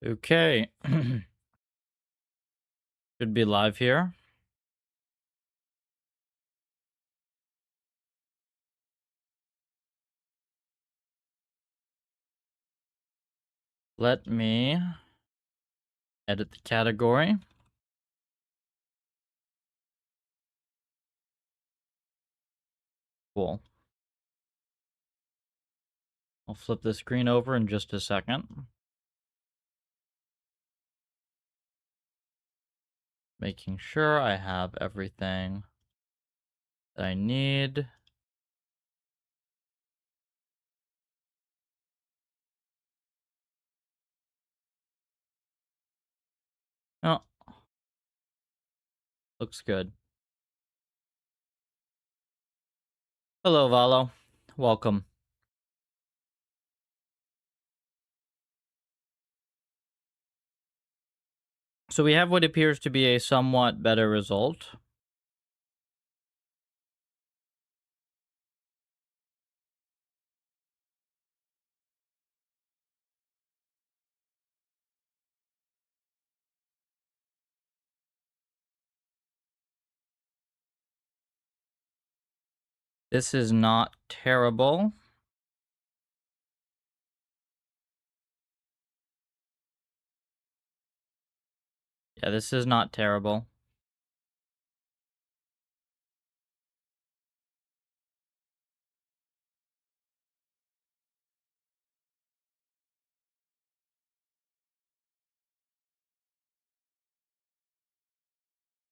Okay. Should be live here. Let me edit the category. Cool. I'll flip the screen over in just a second. Making sure I have everything that I need. Oh, looks good. Hello, Valo. Welcome. So we have what appears to be a somewhat better result. This is not terrible. Yeah, this is not terrible.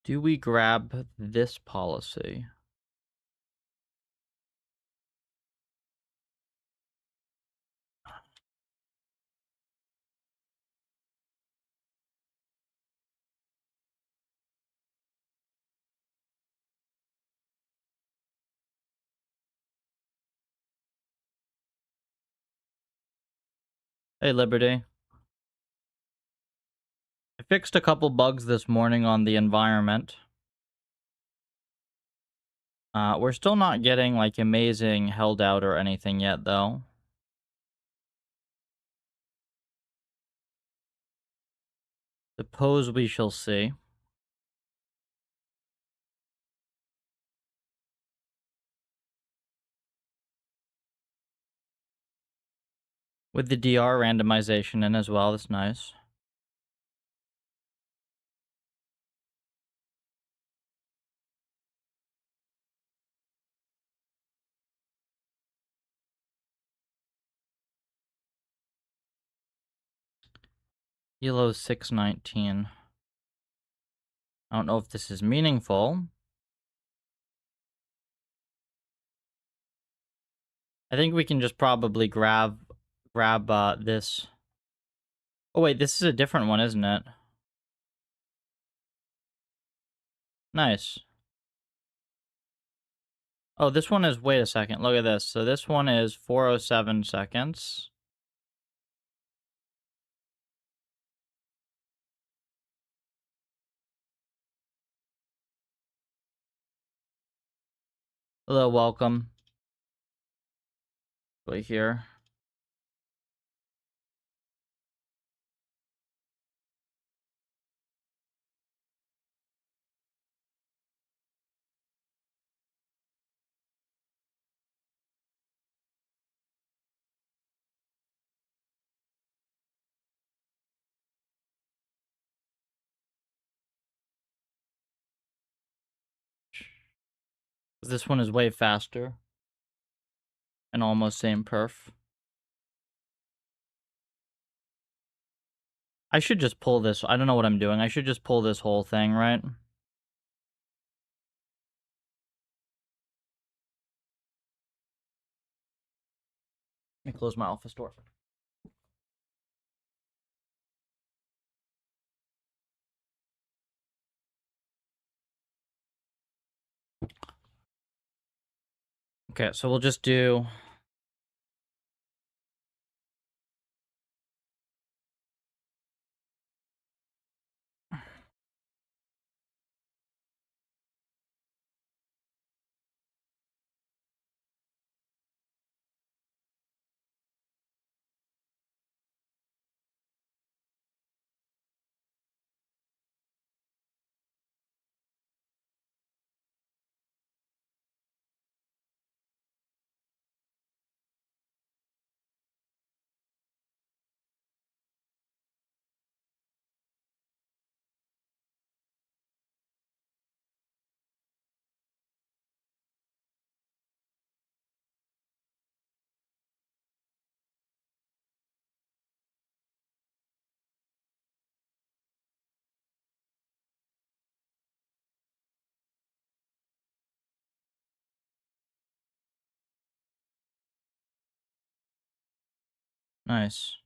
Do we grab this policy? Hey, Liberty. I fixed a couple bugs this morning on the environment. We're still not getting, like, amazing held out or anything yet, though. Suppose we shall see. With the DR randomization in as well, that's nice. Elo 619. I don't know if this is meaningful. I think we can just probably grab this. Oh wait, this is a different one, isn't it? Nice. Oh, this one is, wait a second, look at this. So this one is 407 seconds. Hello, welcome. Wait here. This one is way faster. And almost same perf. I should just pull this. I don't know what I'm doing. I should just pull this whole thing, right? Let me close my office door. Okay, so we'll just do... Nice.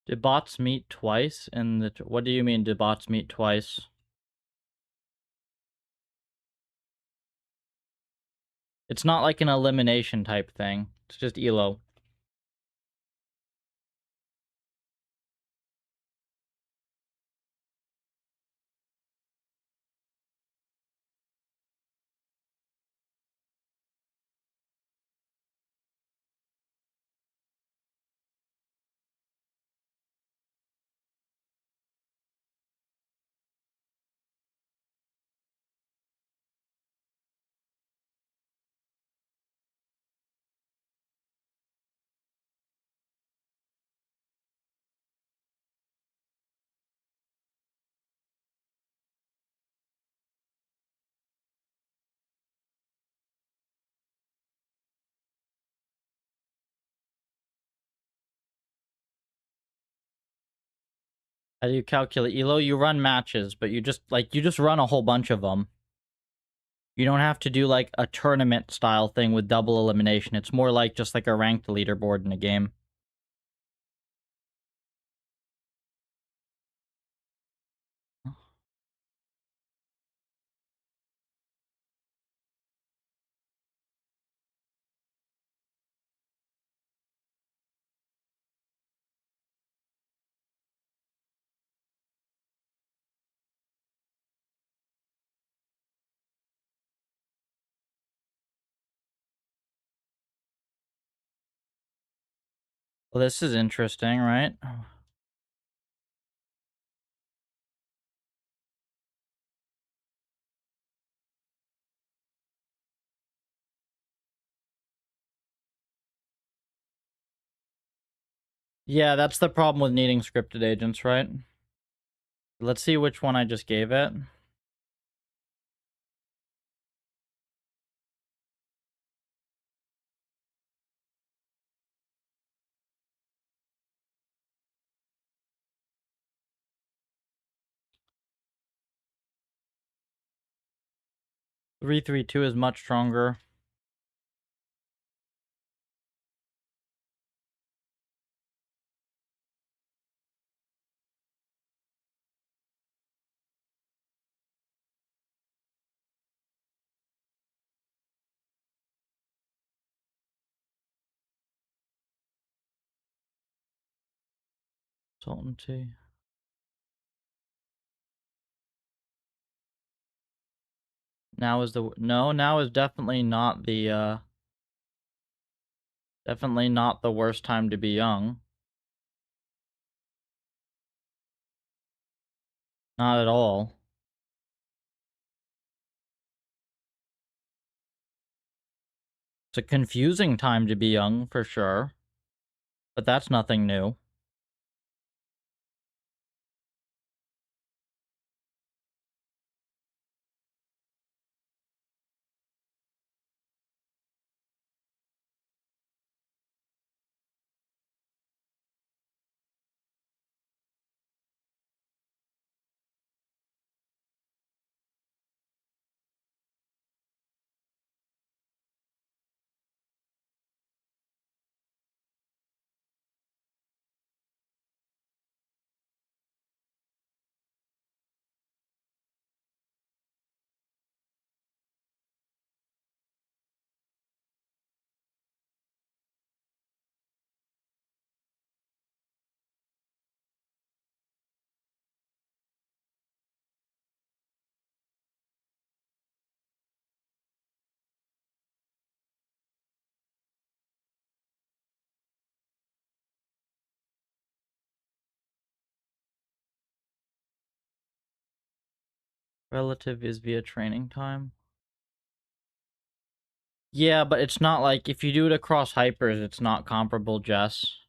Did bots meet twice in the... What do you mean, did bots meet twice? It's not like an elimination type thing. It's just elo. How do you calculate elo? You run matches, but you just run a whole bunch of them. You don't have to do like a tournament style thing with double elimination. It's more like just like a ranked leaderboard in a game. Well, this is interesting, right? Yeah, that's the problem with needing scripted agents, right? Let's see which one I just gave it. Three, 3, 2 is much stronger. Consultancy. Now is the... No, now is definitely not the, definitely not the worst time to be young. Not at all. It's a confusing time to be young, for sure. But that's nothing new. Relative is via training time. Yeah, but it's not like... If you do it across hypers, it's not comparable, Jess.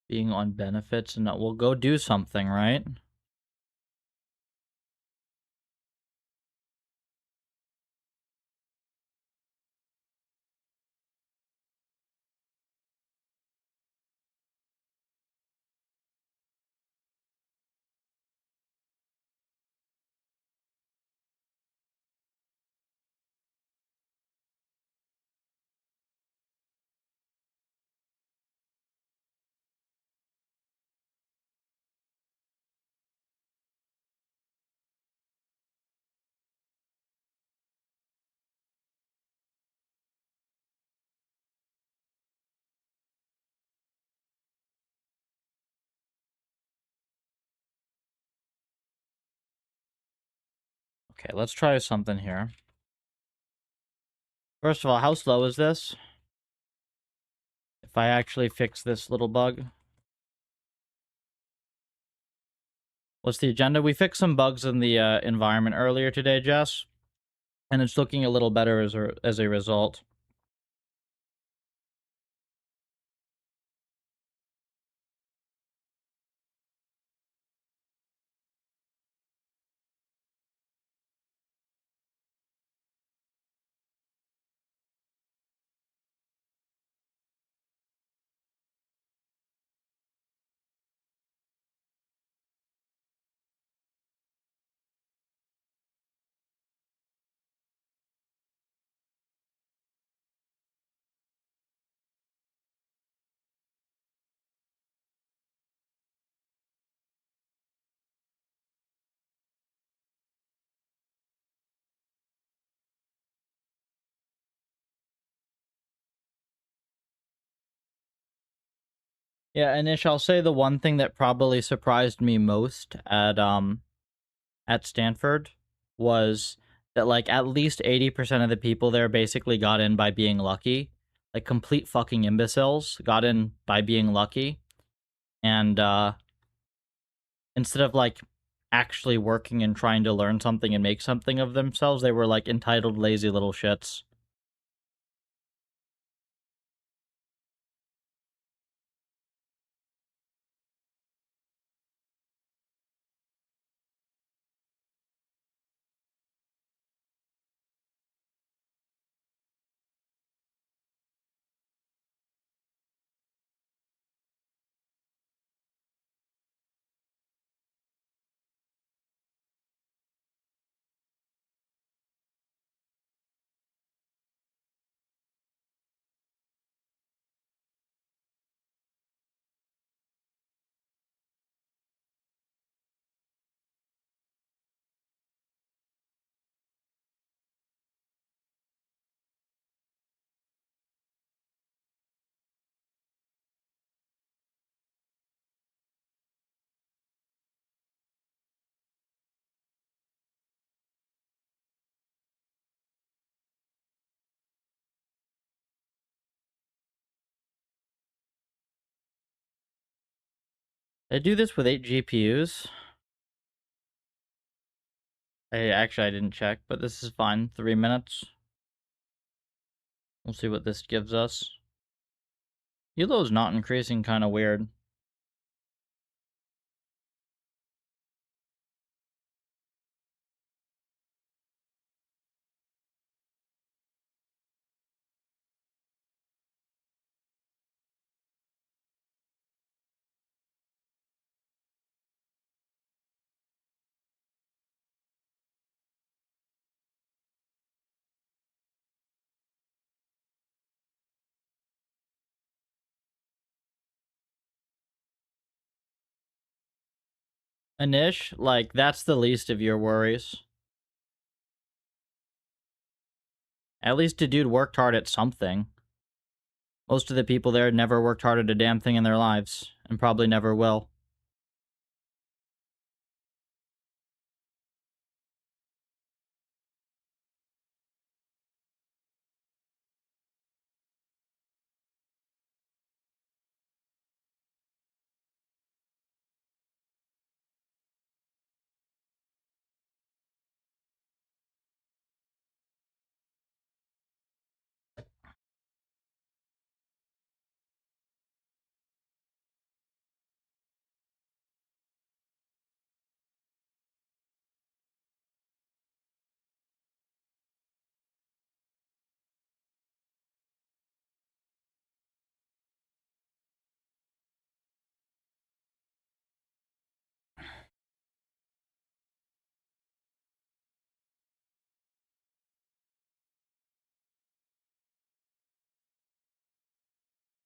Being on benefits, and we'll go do something, right? Okay, let's try something here. First of all, how slow is this? If I actually fix this little bug. What's the agenda? We fixed some bugs in the environment earlier today, Jess. And it's looking a little better as a result. Yeah, Anish, I'll say the one thing that probably surprised me most at Stanford was that like at least 80% of the people there basically got in by being lucky. Like complete fucking imbeciles got in by being lucky. And instead of like actually working and trying to learn something and make something of themselves, they were like entitled lazy little shits. They do this with 8 GPUs. I didn't check, but this is fine. 3 minutes. We'll see what this gives us. Elo's not increasing, kind of weird. Anish, like, that's the least of your worries. At least the dude worked hard at something. Most of the people there never worked hard at a damn thing in their lives, and probably never will.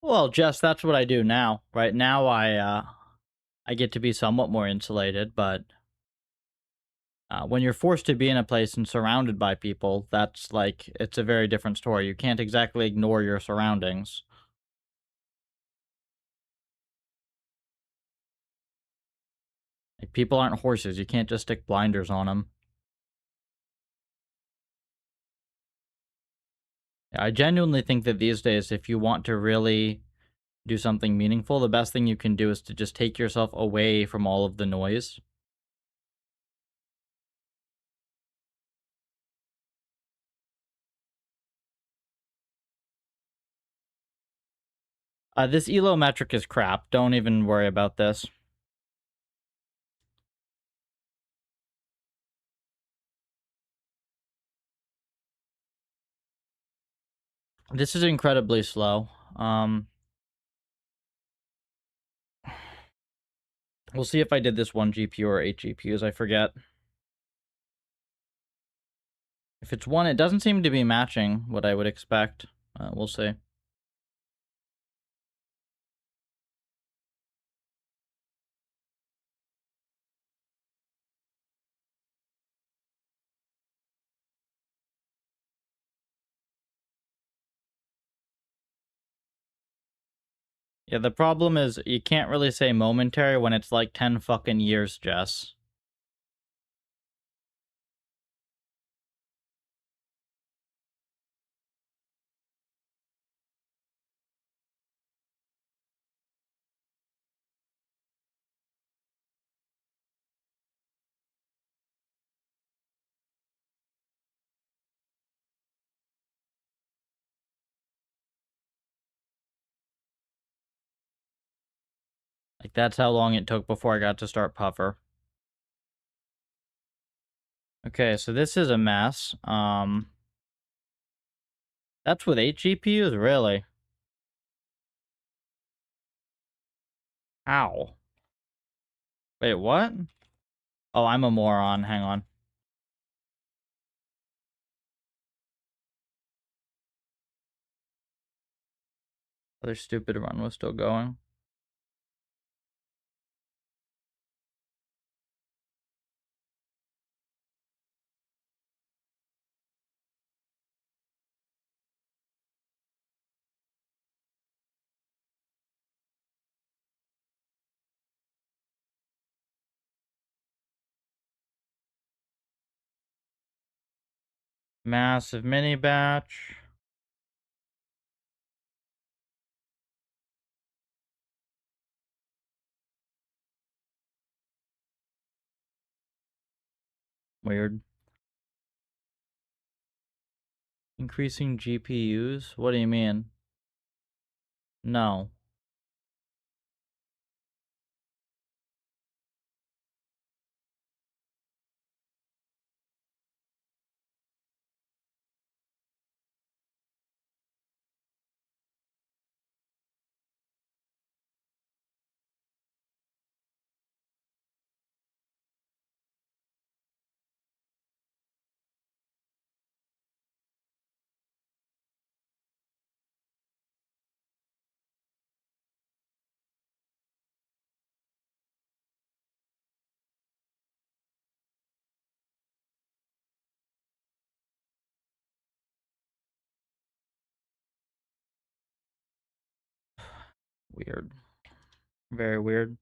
Well, Jess, that's what I do now. Right now, I get to be somewhat more insulated, but when you're forced to be in a place and surrounded by people, that's like it's a very different story. You can't exactly ignore your surroundings. Like, people aren't horses. You can't just stick blinders on them. I genuinely think that these days, if you want to really do something meaningful, the best thing you can do is to just take yourself away from all of the noise. This elo metric is crap. Don't even worry about this. This is incredibly slow. We'll see if I did this 1 GPU or 8 GPUs. I forget. If it's 1, it doesn't seem to be matching what I would expect. We'll see. Yeah, the problem is you can't really say momentary when it's like 10 fucking years, Jess. Like, that's how long it took before I got to start Puffer. Okay, so this is a mess. That's with 8 GPUs? Really? Ow. Wait, what? Oh, I'm a moron. Hang on. Other stupid run was still going. Massive mini batch. Weird. Increasing GPUs? What do you mean? No. Weird. Very weird.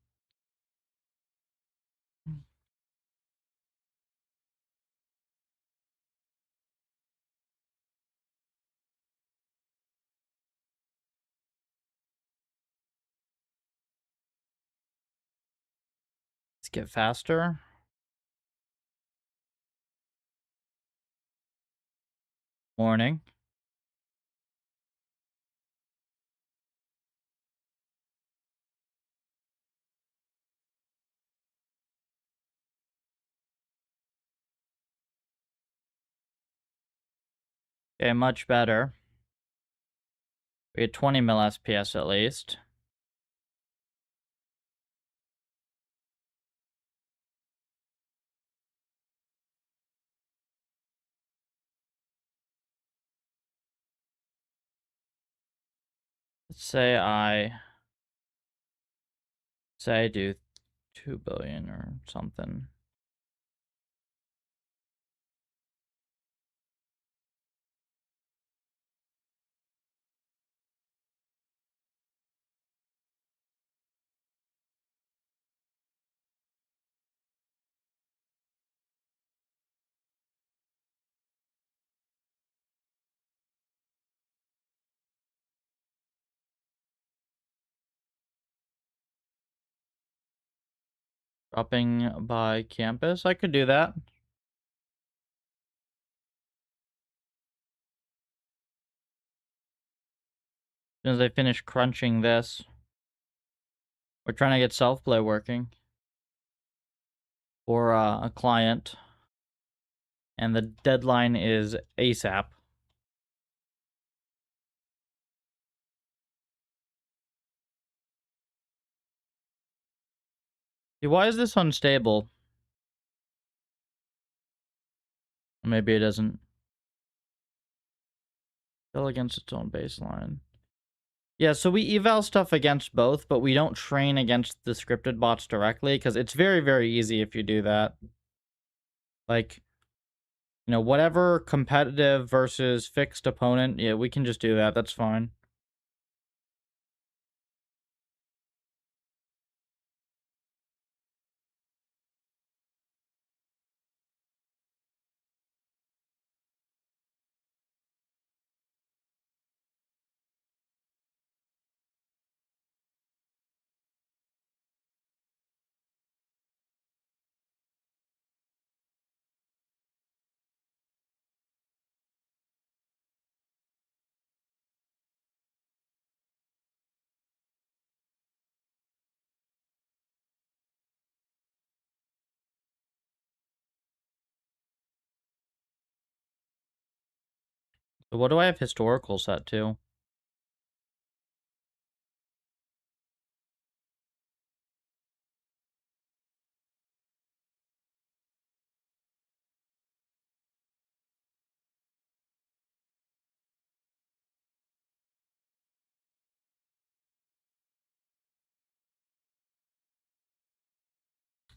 Let's get faster. Morning. Okay, much better. We had 20 mil SPS at least. say I do 2 billion or something. Dropping by campus. I could do that. As soon as I finish crunching this. We're trying to get self-play working. For a client. And the deadline is ASAP. Why is this unstable? Maybe it doesn't. Go against its own baseline. Yeah, so we eval stuff against both, but we don't train against the scripted bots directly, because it's very, very easy if you do that. Like, you know, whatever competitive versus fixed opponent, yeah, we can just do that. That's fine. So what do I have historical set to?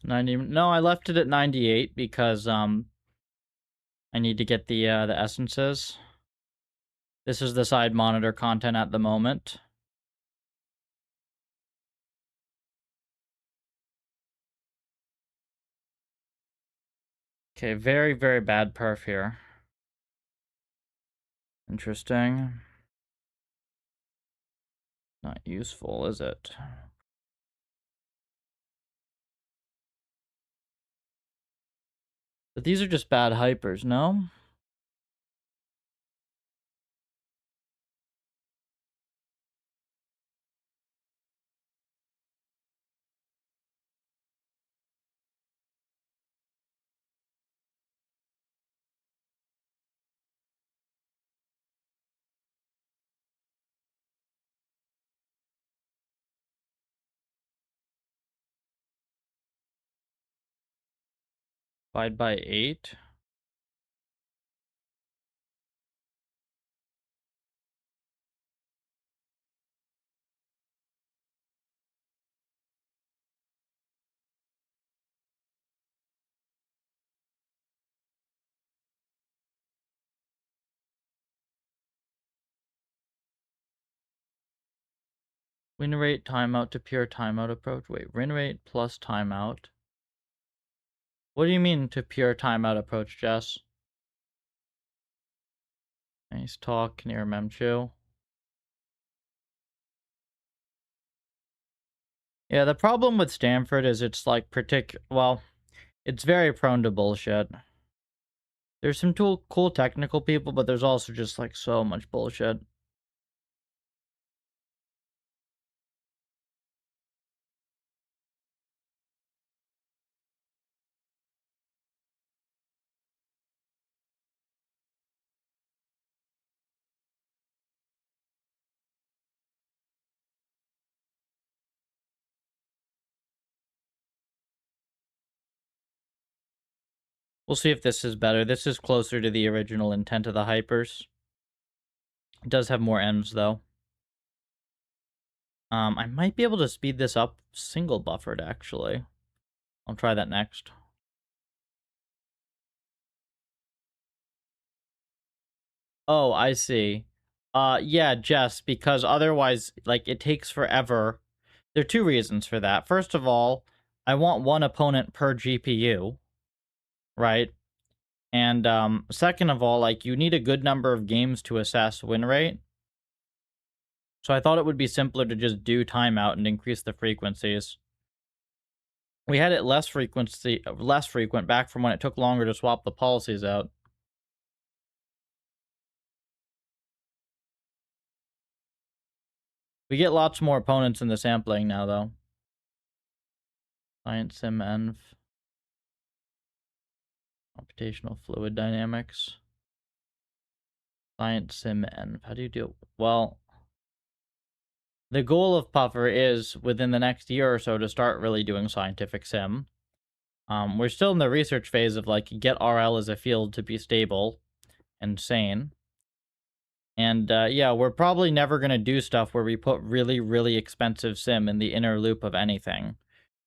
No, I left it at 98 because I need to get the essences. This is the side monitor content at the moment. Okay, very, very bad perf here. Interesting. Not useful, is it? But these are just bad hypers, no? Divide by 8. Win rate, timeout to pure timeout approach. Wait, win rate plus timeout. What do you mean to pure timeout approach, Jess? Nice talk near Memchu. Yeah, the problem with Stanford is it's like well, it's very prone to bullshit. There's some cool technical people, but there's also just like so much bullshit. We'll see if this is better. This is closer to the original intent of the hypers. It does have more M's though. I might be able to speed this up single buffered, actually. I'll try that next. Oh, I see. Yeah, Jess, because otherwise, like, it takes forever. There are two reasons for that. First of all, I want one opponent per GPU, right? And second of all, like, you need a good number of games to assess win rate. So I thought it would be simpler to just do timeout and increase the frequencies. We had it less frequent back from when it took longer to swap the policies out. We get lots more opponents in the sampling now, though. Science Sim Env. Computational fluid dynamics. Science Sim Env. How do you do? Well, the goal of Puffer is, within the next year or so, to start really doing scientific sim. We're still in the research phase of, like, get RL as a field to be stable and sane. And yeah, we're probably never going to do stuff where we put really, really expensive sim in the inner loop of anything,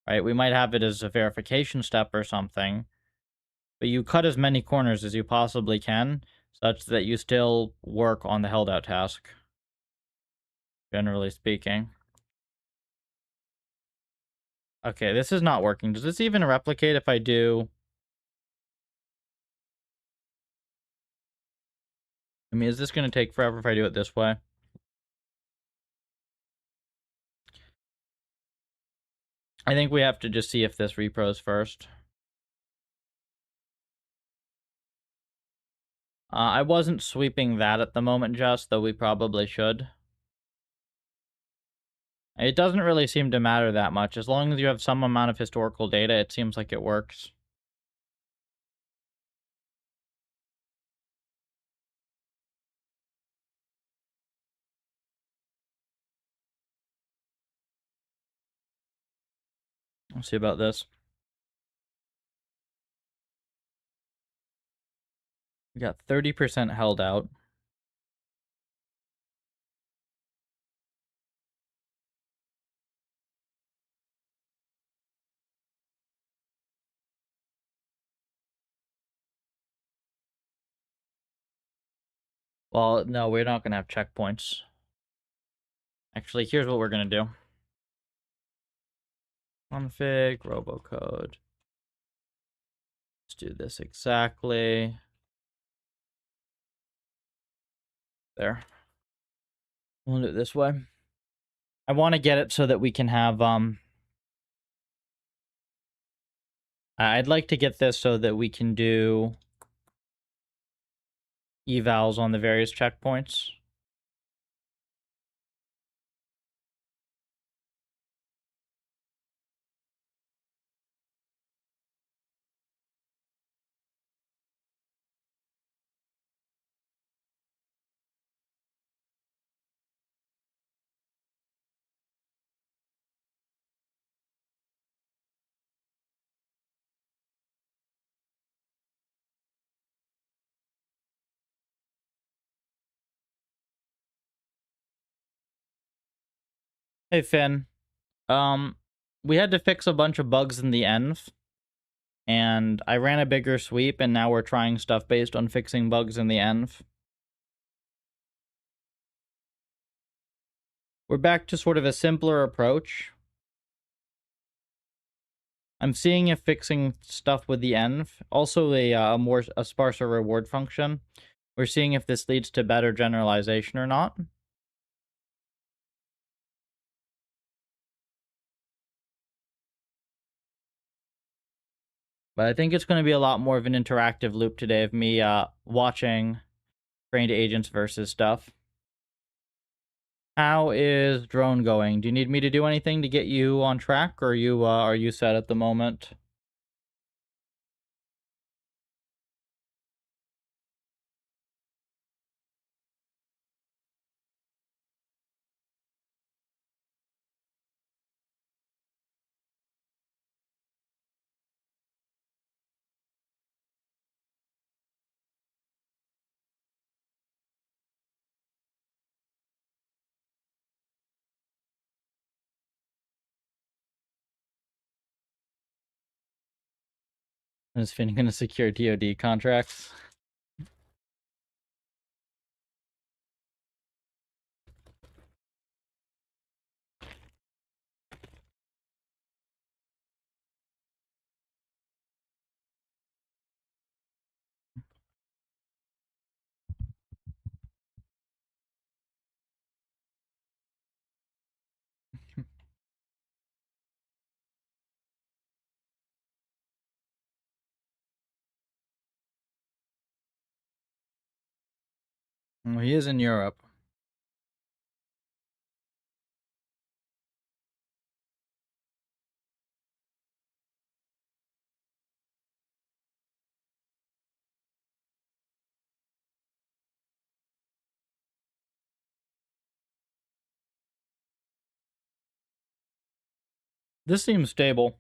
right? We might have it as a verification step or something, but you cut as many corners as you possibly can, such that you still work on the held out task, generally speaking. Okay, this is not working. Does this even replicate if I do? I mean, is this going to take forever if I do it this way? I think we have to just see if this repros first. I wasn't sweeping that at the moment, Just, though we probably should. It doesn't really seem to matter that much. As long as you have some amount of historical data, it seems like it works. We'll see about this. We got 30% held out. Well, no, we're not going to have checkpoints. Actually, here's what we're going to do. Config, robocode. Let's do this exactly. There. We'll do it this way. I want to get it so that we can have, I'd like to get this so that we can do evals on the various checkpoints. Hey, Finn. Um, we had to fix a bunch of bugs in the env, and I ran a bigger sweep, and now we're trying stuff based on fixing bugs in the env. We're back to sort of a simpler approach. I'm seeing if fixing stuff with the env, also a sparser reward function. We're seeing if this leads to better generalization or not. But I think it's going to be a lot more of an interactive loop today of me watching trained agents versus stuff. How is drone going? Do you need me to do anything to get you on track, or are you set at the moment? Is Finn gonna secure DoD contracts? Well, he is in Europe. This seems stable.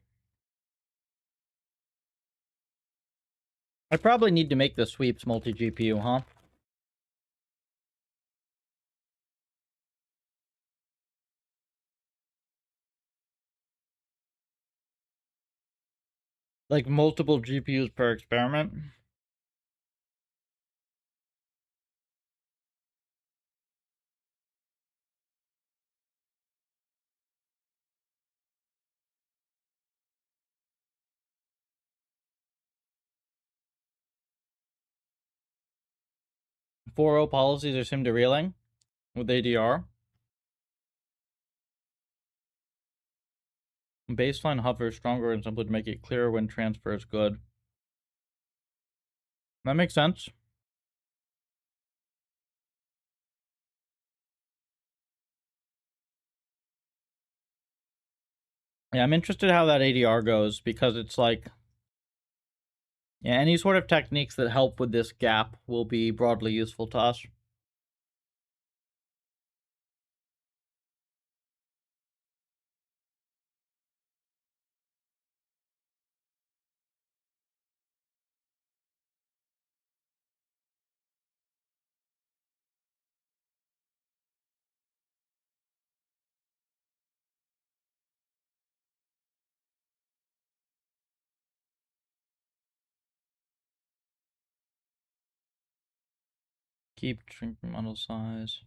I probably need to make the sweeps multi-GPU, huh? Like multiple GPUs per experiment? Four O policies are sim derailing with ADR. Baseline hover is stronger and simply to make it clearer when transfer is good. That makes sense. Yeah, I'm interested how that ADR goes because it's like, yeah, any sort of techniques that help with this gap will be broadly useful to us. Keep shrinking model size.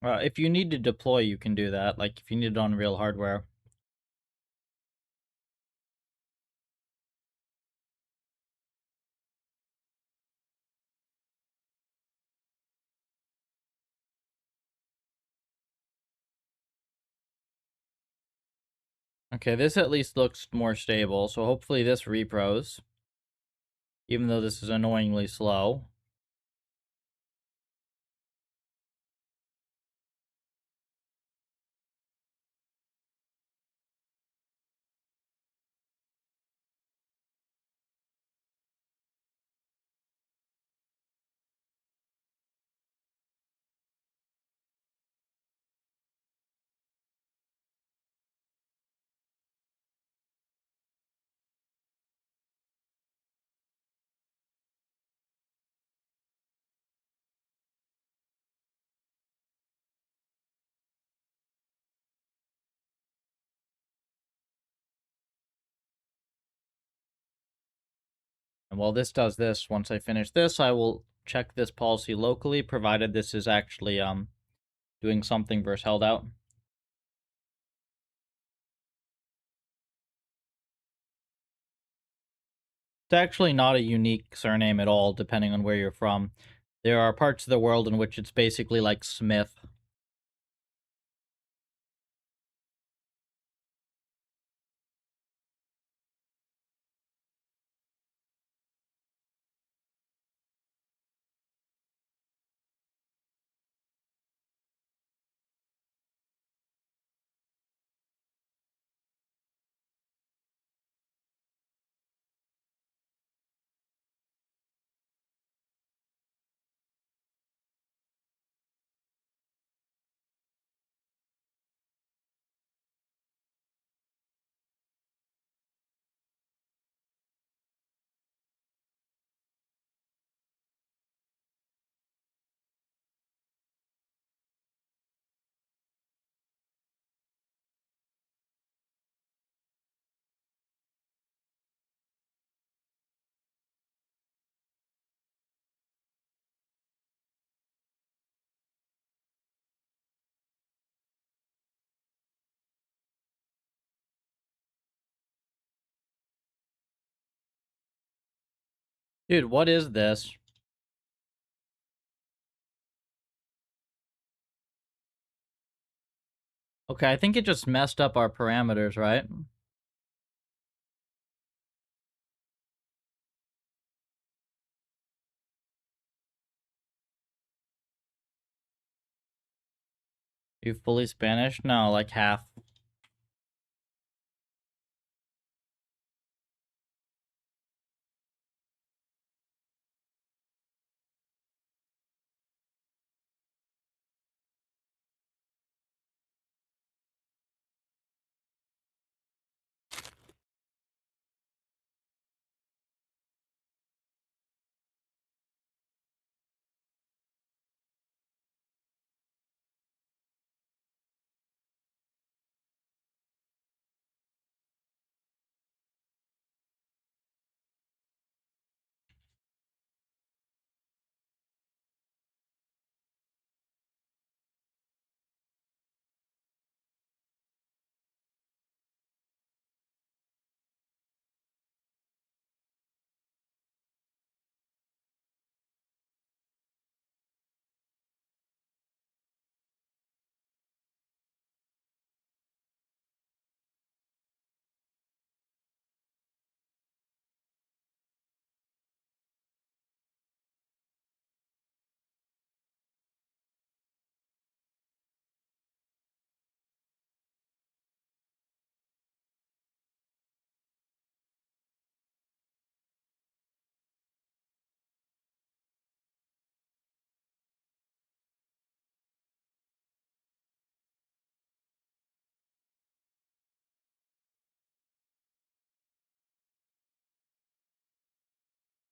If you need to deploy, you can do that. Like if you need it on real hardware. Okay, this at least looks more stable, so hopefully this repros. Even though this is annoyingly slow. And while this does this, once I finish this, I will check this policy locally, provided this is actually doing something versus held out. It's actually not a unique surname at all, depending on where you're from. There are parts of the world in which it's basically like Smith. Dude, what is this? Okay, I think it just messed up our parameters, right? You fully Spanish? No, like half.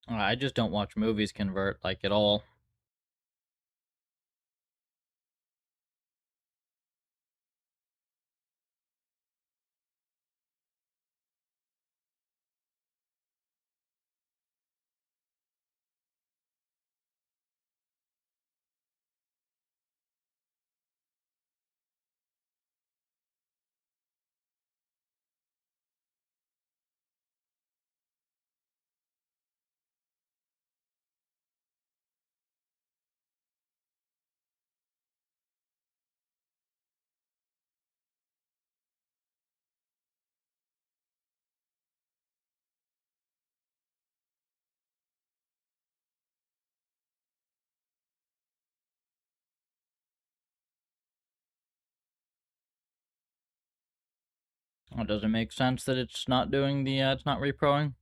I just don't watch movies convert, like, at all. It doesn't make sense that it's not doing the, it's not reproing.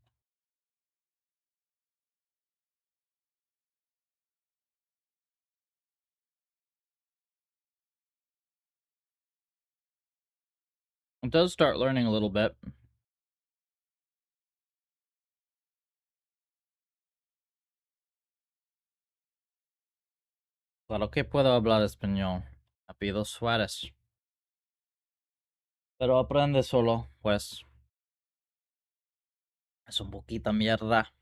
It does start learning a little bit. Claro que puedo hablar español. Apellido Suarez. Pero aprende solo, pues. Es un poquita mierda.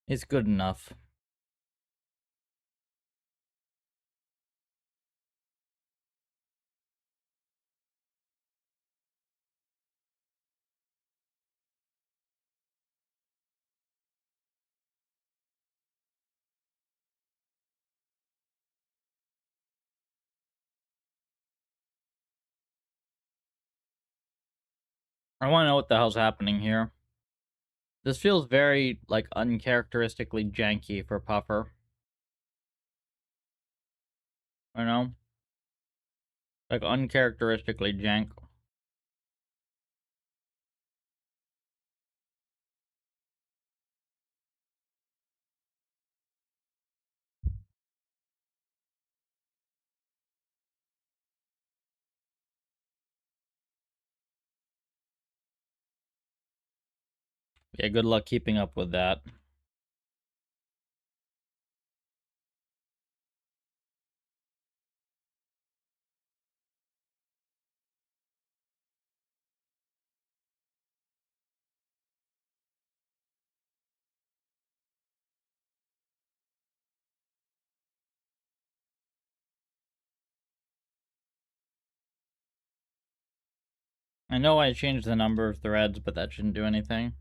It's good enough. I want to know what the hell's happening here. This feels very, like, uncharacteristically janky for Puffer. You know? Like, uncharacteristically jank. Yeah, good luck keeping up with that. I know I changed the number of threads, but that shouldn't do anything.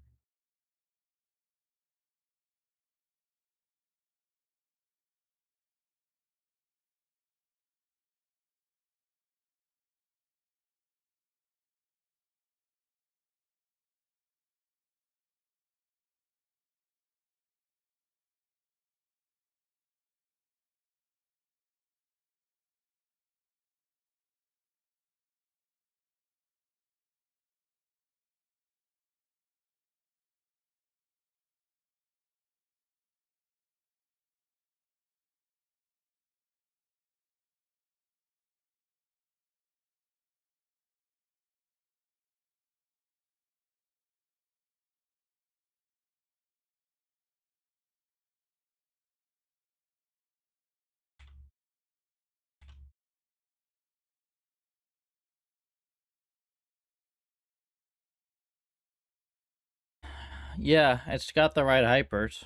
Yeah, it's got the right hypers.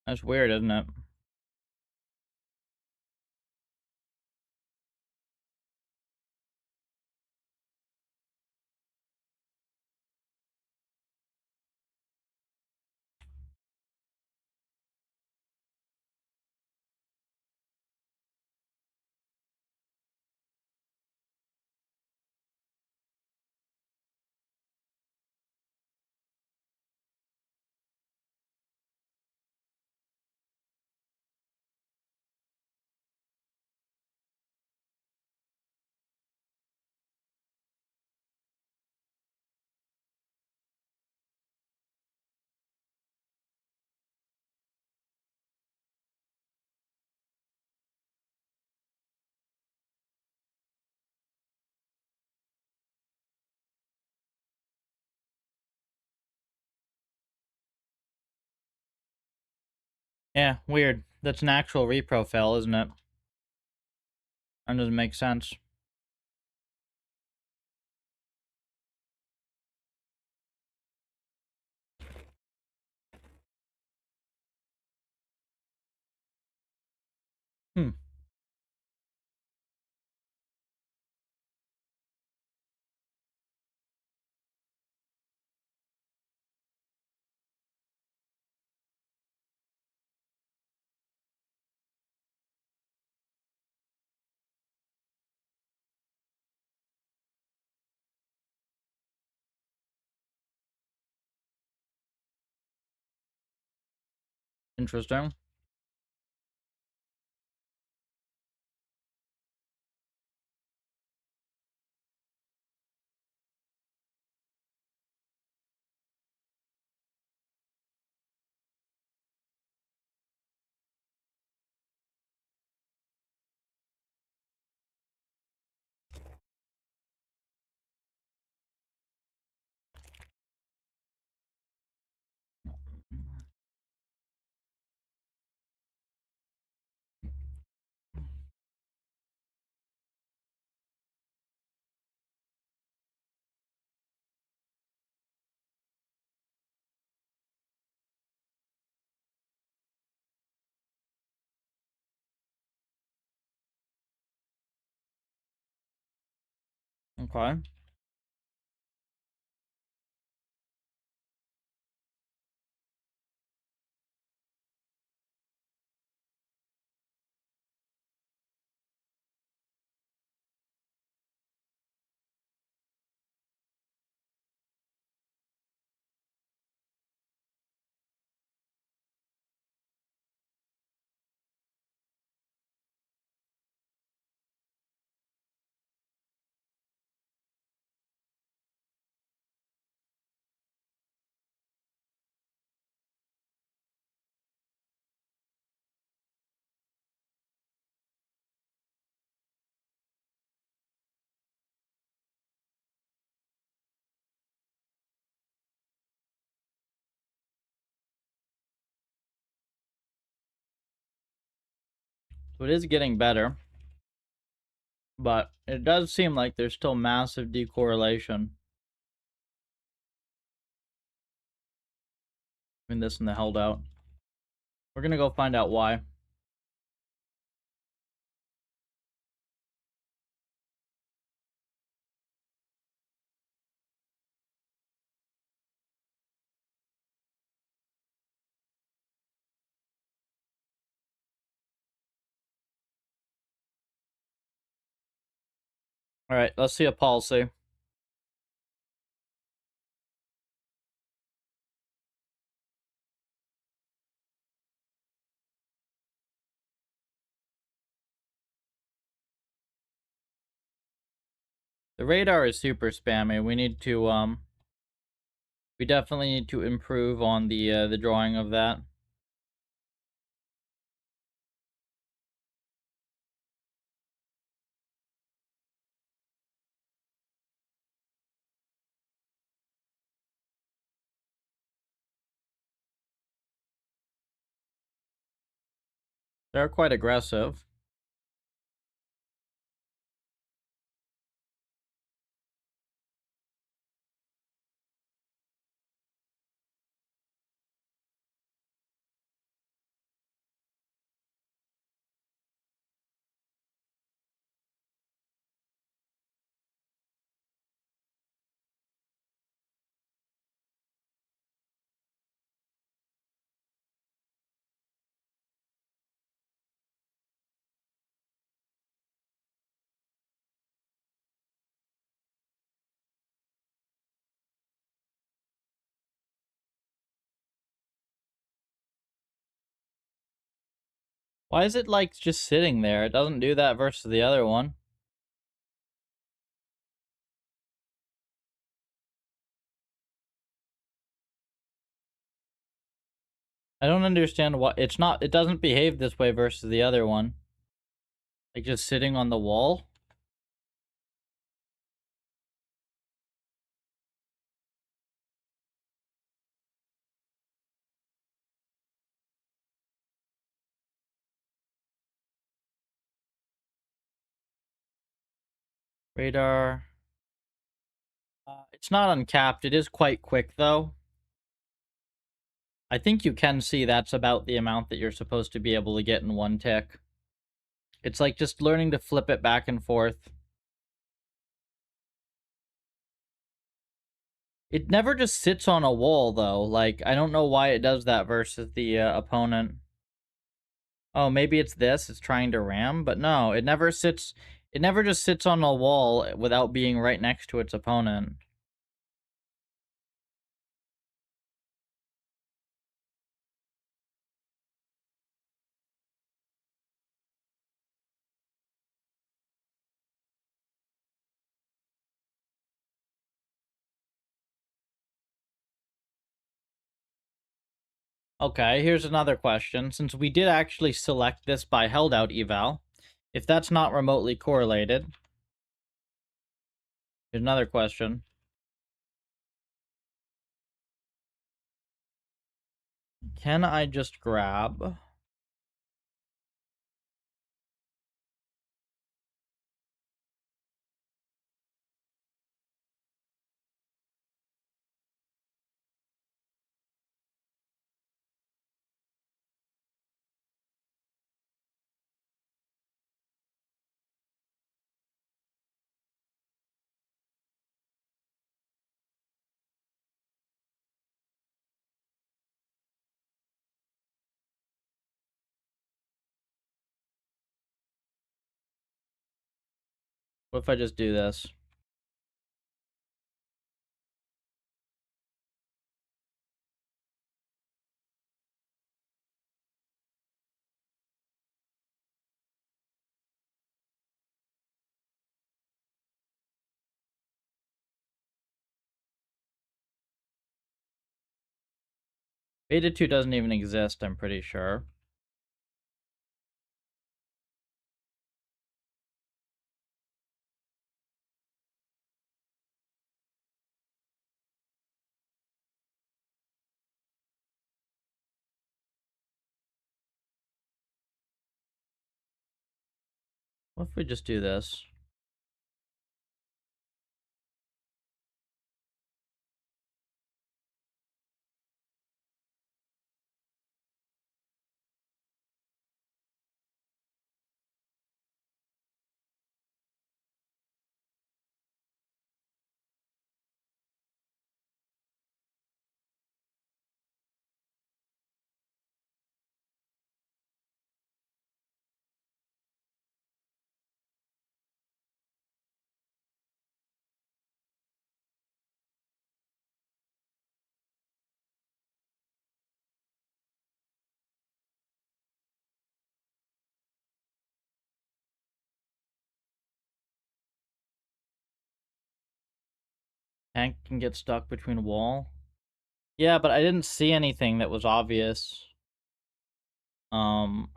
That's weird, isn't it? Yeah, weird. That's an actual repro fail, isn't it? That doesn't make sense. Hmm. Interesting. Okay. So it is getting better, but it does seem like there's still massive decorrelation between this and the held out. We're gonna go find out why. All right, let's see a policy. The radar is super spammy. We definitely need to improve on the drawing of that. They're quite aggressive. Why is it like just sitting there? It doesn't do that versus the other one. I don't understand why it doesn't behave this way versus the other one. Like just sitting on the wall. Radar. It's not uncapped. It is quite quick though. I think you can see that's about the amount that you're supposed to be able to get in one tick. It's like just learning to flip it back and forth. It never just sits on a wall though. Like, I don't know why it does that versus the opponent. Oh, maybe it's this. It's trying to ram, but no, it never sits. It never just sits on a wall without being right next to its opponent. Okay, here's another question. Since we did actually select this by held out eval, if that's not remotely correlated, here's another question. Can I just grab... What if I just do this? Beta 2 doesn't even exist, I'm pretty sure. What if we just do this? Tank can get stuck between a wall. Yeah, but I didn't see anything that was obvious. When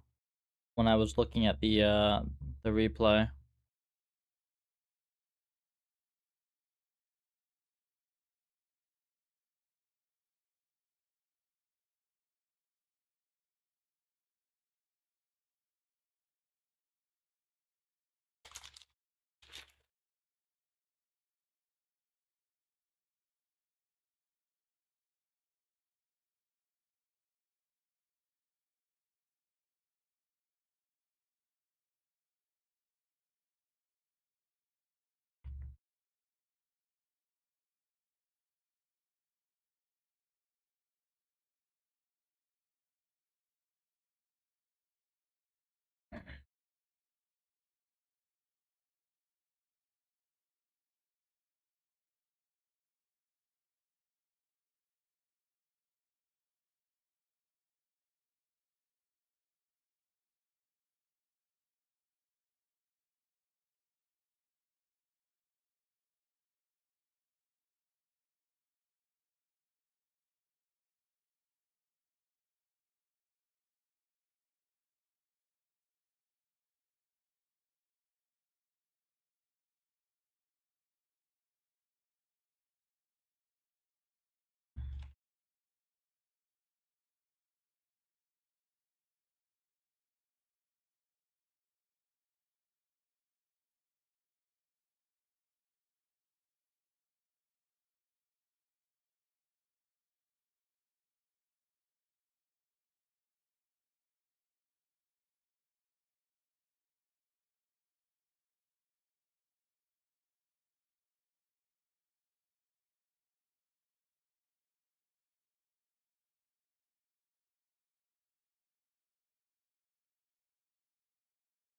I was looking at the replay.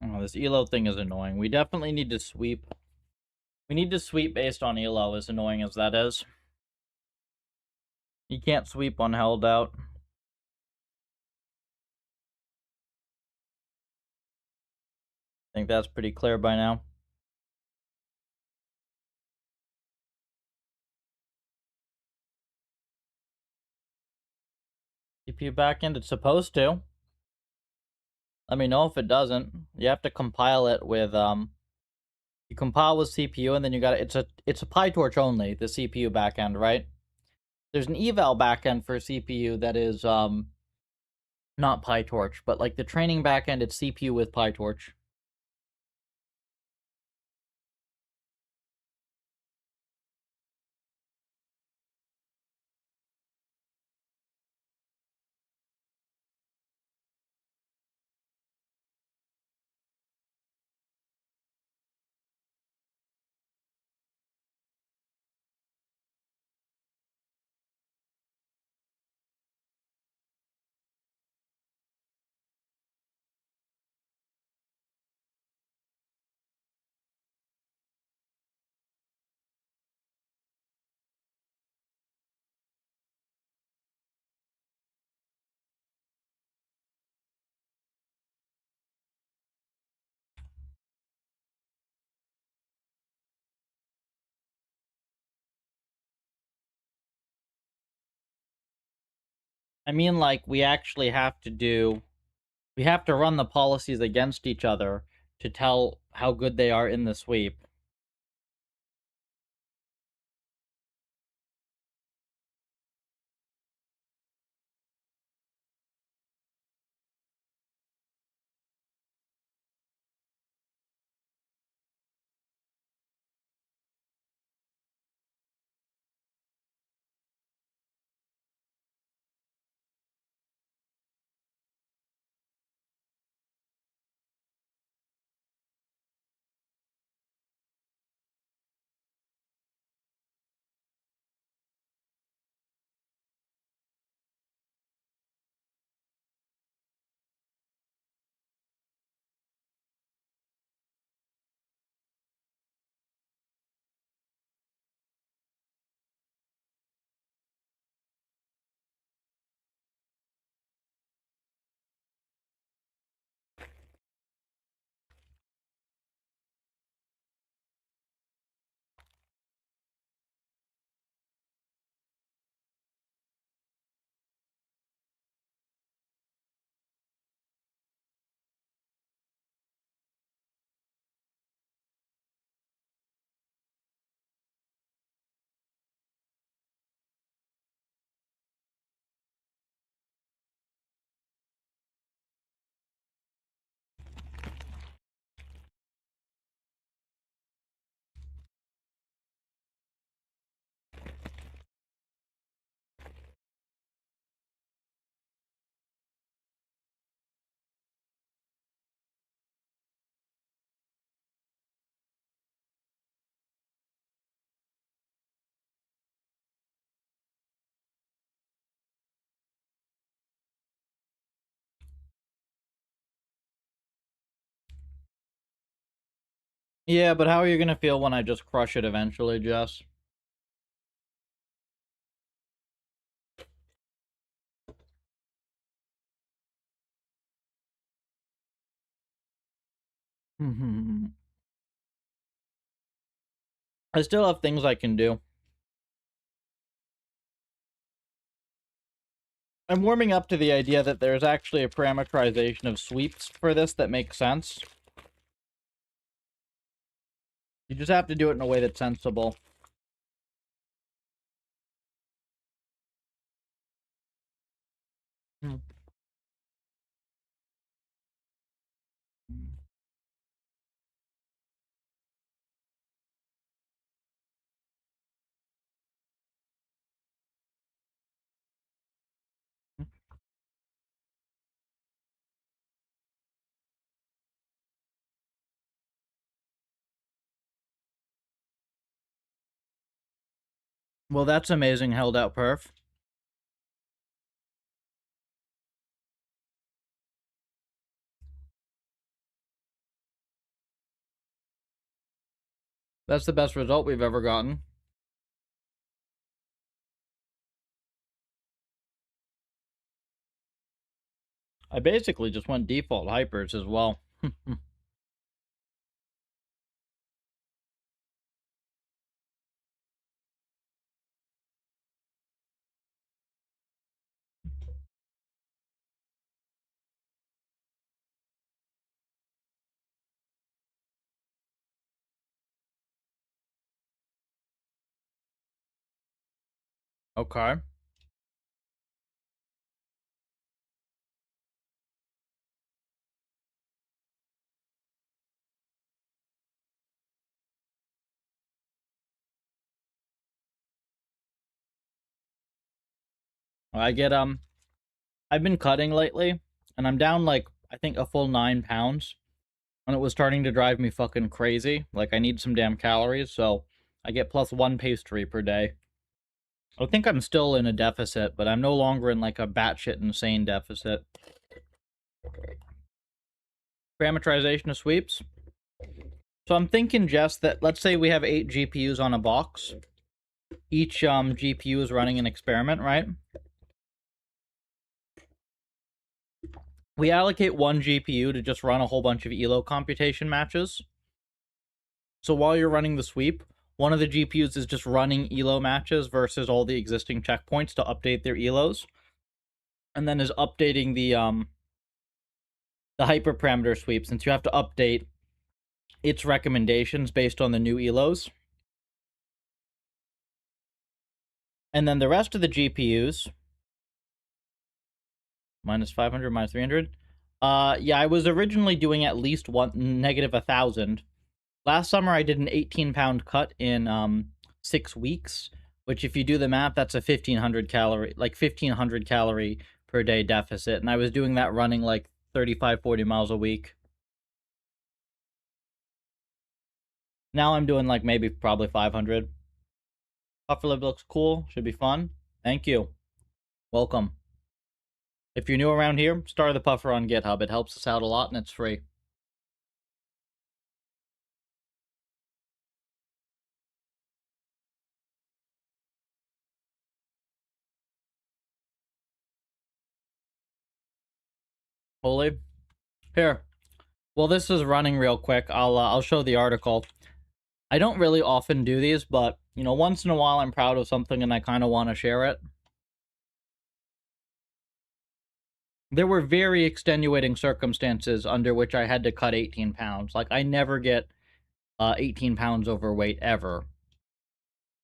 Oh, this elo thing is annoying. We definitely need to sweep. We need to sweep based on elo, as annoying as that is. You can't sweep on held out. I think that's pretty clear by now. CPU backend, it's supposed to. Let me know if it doesn't. You have to compile it with you compile with CPU, and then you got it's a PyTorch only, the CPU backend, right? There's an eval backend for CPU that is not PyTorch, but like the training backend, it's CPU with PyTorch. I mean, like, we actually have to run the policies against each other to tell how good they are in the sweep. Yeah, but how are you gonna feel when I just crush it eventually, Jess? I still have things I can do. I'm warming up to the idea that there's actually a parameterization of sweeps for this that makes sense. You just have to do it in a way that's sensible. Hmm. Well, that's amazing, held out perf. That's the best result we've ever gotten. I basically just went default hypers as well. Okay. I get, I've been cutting lately, and I'm down, like, I think a full 9 pounds. And it was starting to drive me fucking crazy. Like, I need some damn calories, so I get +1 pastry per day. I think I'm still in a deficit, but I'm no longer in, like, a batshit insane deficit. Parameterization of sweeps. So I'm thinking, Jess, that let's say we have 8 GPUs on a box. Each GPU is running an experiment, right? We allocate one GPU to just run a whole bunch of ELO computation matches. So while you're running the sweep, one of the GPUs is just running ELO matches versus all the existing checkpoints to update their ELOs, and then is updating the hyperparameter sweep, since you have to update its recommendations based on the new ELOs. And then the rest of the GPUs, minus 500, minus 300. Yeah, I was originally doing at least negative 1,000. Last summer, I did an 18-pound cut in 6 weeks, which, if you do the math, that's a 1,500 calorie per day deficit. And I was doing that running like 35, 40 miles a week. Now I'm doing like maybe probably 500. Puffer Lib looks cool. Should be fun. Thank you. Welcome. If you're new around here, start the Puffer on GitHub. It helps us out a lot and it's free. Holy. Here. Well, this is running real quick. I'll show the article. I don't really often do these, but, you know, once in a while I'm proud of something and I kind of want to share it. There were very extenuating circumstances under which I had to cut 18 pounds. Like, I never get 18 pounds overweight ever.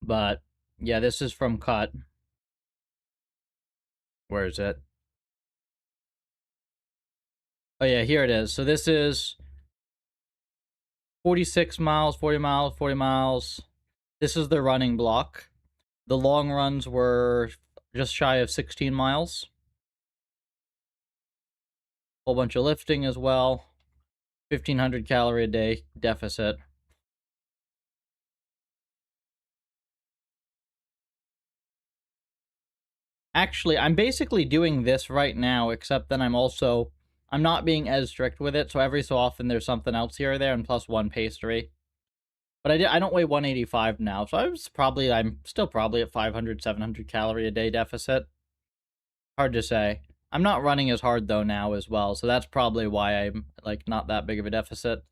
But, yeah, this is from Cut. Where is it? Oh, yeah, here it is. So this is 46 miles, 40 miles, 40 miles. This is the running block. The long runs were just shy of 16 miles. Whole bunch of lifting as well. 1,500 calorie a day deficit. Actually, I'm basically doing this right now, except then I'm not being as strict with it, so every so often there's something else here or there, and +1 pastry. But I don't weigh 185 now, so I'm still probably at 500, 700 calorie a day deficit. Hard to say. I'm not running as hard though now as well, so that's probably why I'm like not that big of a deficit.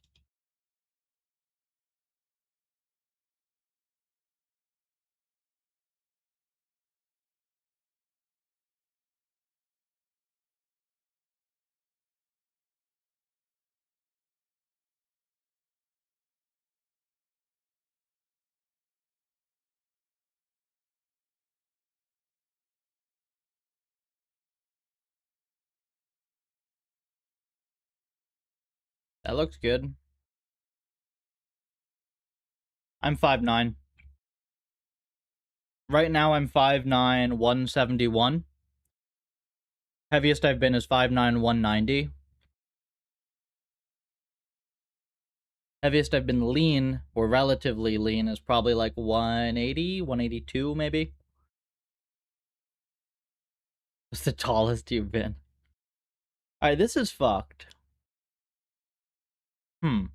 That looks good. I'm 5'9". Right now I'm 5'9", 171. Heaviest I've been is 5'9", 190. Heaviest I've been lean, or relatively lean, is probably like 180, 182 maybe. What's the tallest you've been? Alright, this is fucked. Hmm.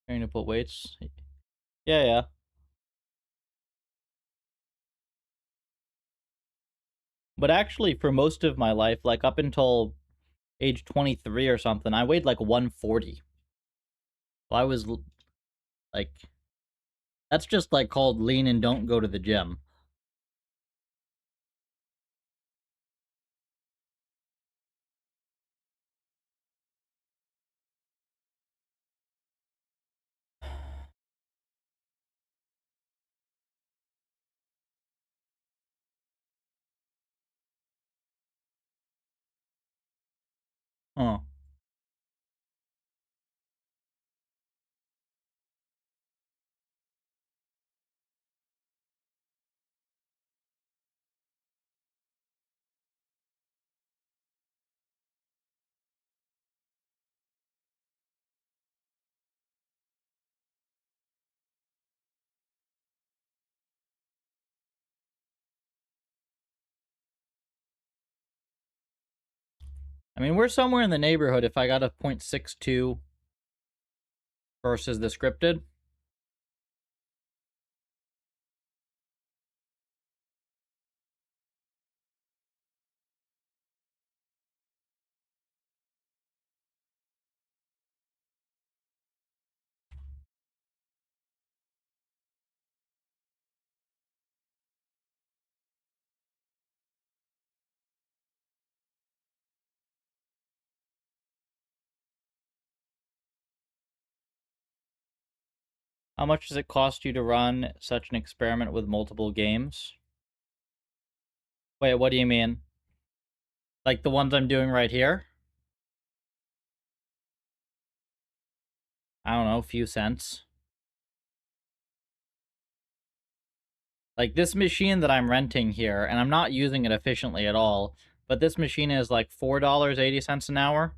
Trying to put weights. Yeah, yeah. But actually, for most of my life, like up until age 23 or something, I weighed like 140. Well, I was like, that's just like called lean and don't go to the gym. Huh. I mean, we're somewhere in the neighborhood if I got a 0.62 versus the scripted. How much does it cost you to run such an experiment with multiple games? Wait, what do you mean? Like the ones I'm doing right here? I don't know, a few cents. Like this machine that I'm renting here, and I'm not using it efficiently at all, but this machine is like $4.80 an hour.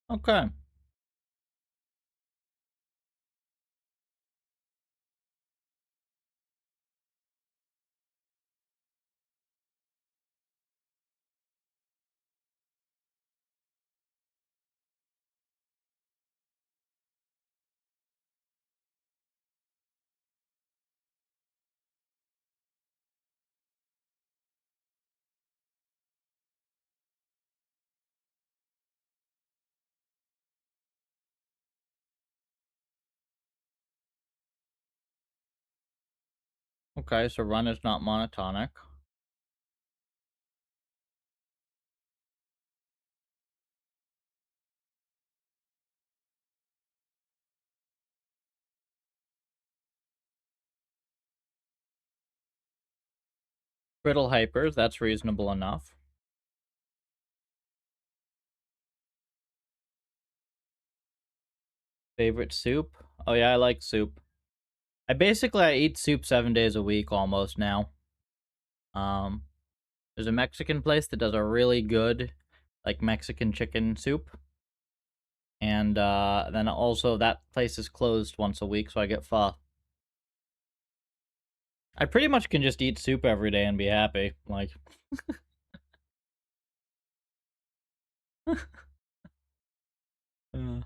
Okay. Okay, so run is not monotonic. Brittle hypers, that's reasonable enough. Favorite soup? Oh yeah, I like soup. I eat soup 7 days a week almost now. Um, there's a Mexican place that does a really good, like, Mexican chicken soup. And then also that place is closed once a week, so I get pho. I pretty much can just eat soup every day and be happy. Like, uh,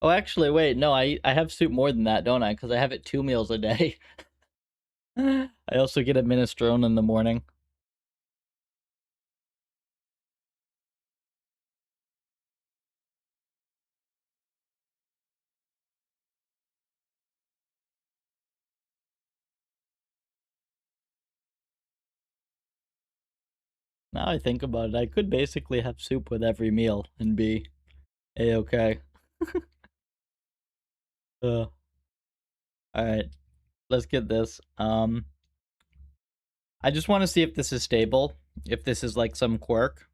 oh, actually, wait, no, I have soup more than that, don't I? Because I have it 2 meals a day. I also get a minestrone in the morning. Now I think about it, I could basically have soup with every meal and be a-okay. All right, let's get this. I just want to see if this is stable. If this is like some quirk.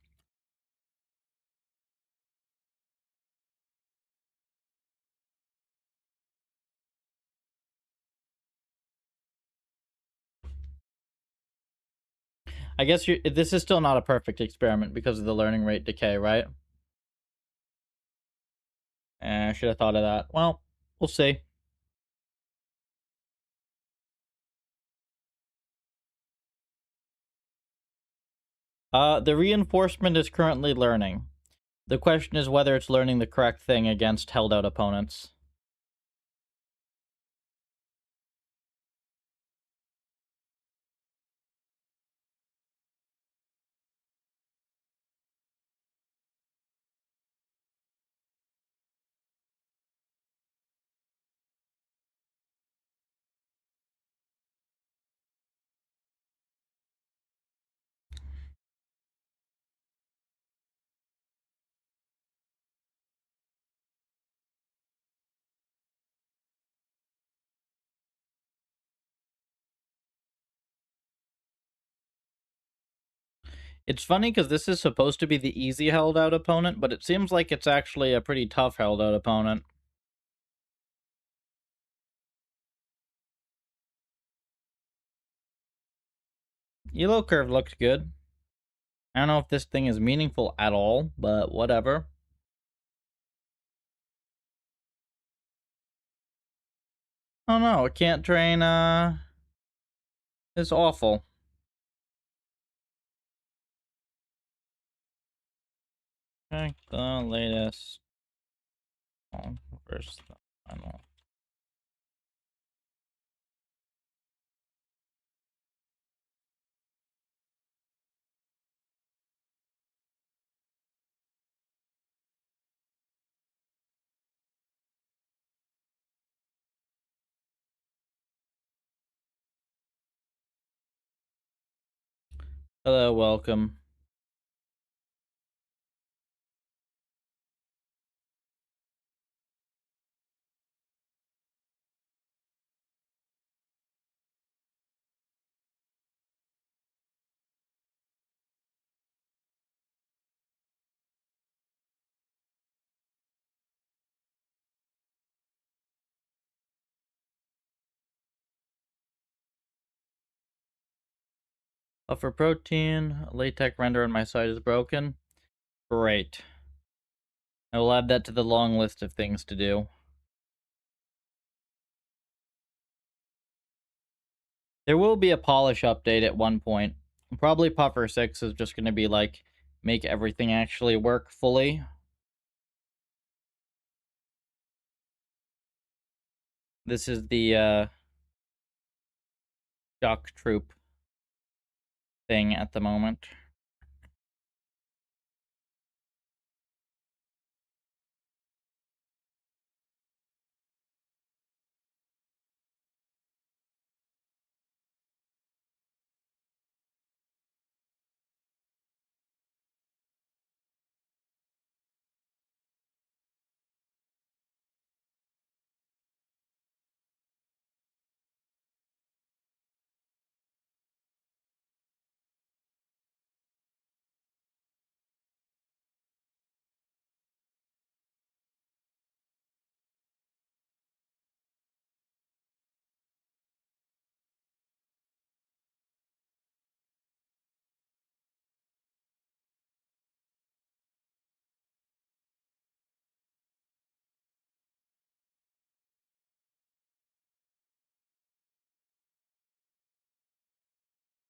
I guess this is still not a perfect experiment because of the learning rate decay, right? I should have thought of that. Well, we'll see. The reinforcement is currently learning. The question is whether it's learning the correct thing against held out opponents. It's funny because this is supposed to be the easy held out opponent, but it seems like it's actually a pretty tough held out opponent. Elo curve looks good. I don't know if this thing is meaningful at all, but whatever. Oh no, it can't train, it's awful. Okay, the latest. Versus the final. Hello, welcome. For protein, latex render on my site is broken. Great. I will add that to the long list of things to do. There will be a polish update at one point. Probably Puffer 6 is just going to be like, make everything actually work fully. This is the Shock Troop thing at the moment.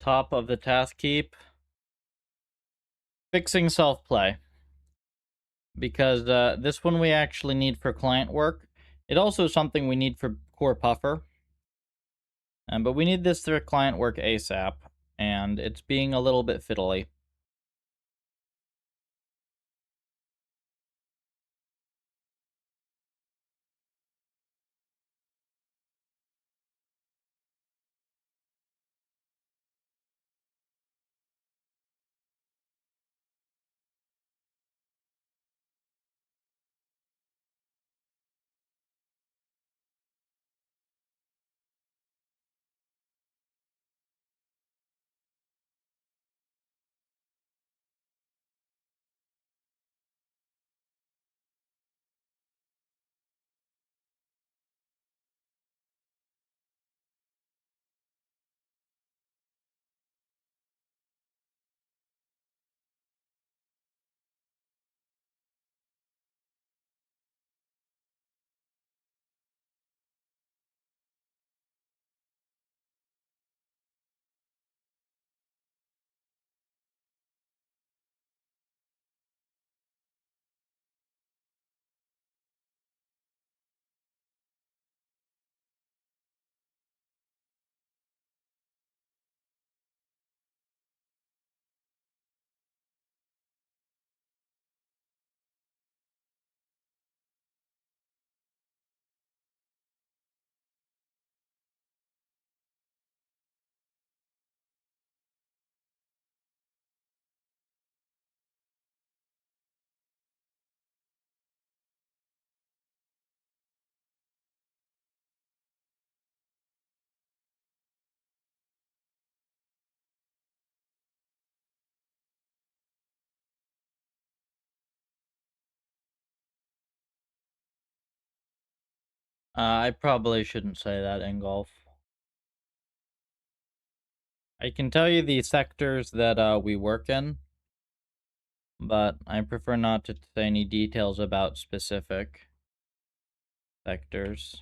top of the task heap. Fixing self-play. Because this one we actually need for client work. It also is something we need for core puffer. But we need this for client work ASAP. And it's being a little bit fiddly. I probably shouldn't say that, Ingolf. I can tell you the sectors that we work in, but I prefer not to say any details about specific sectors.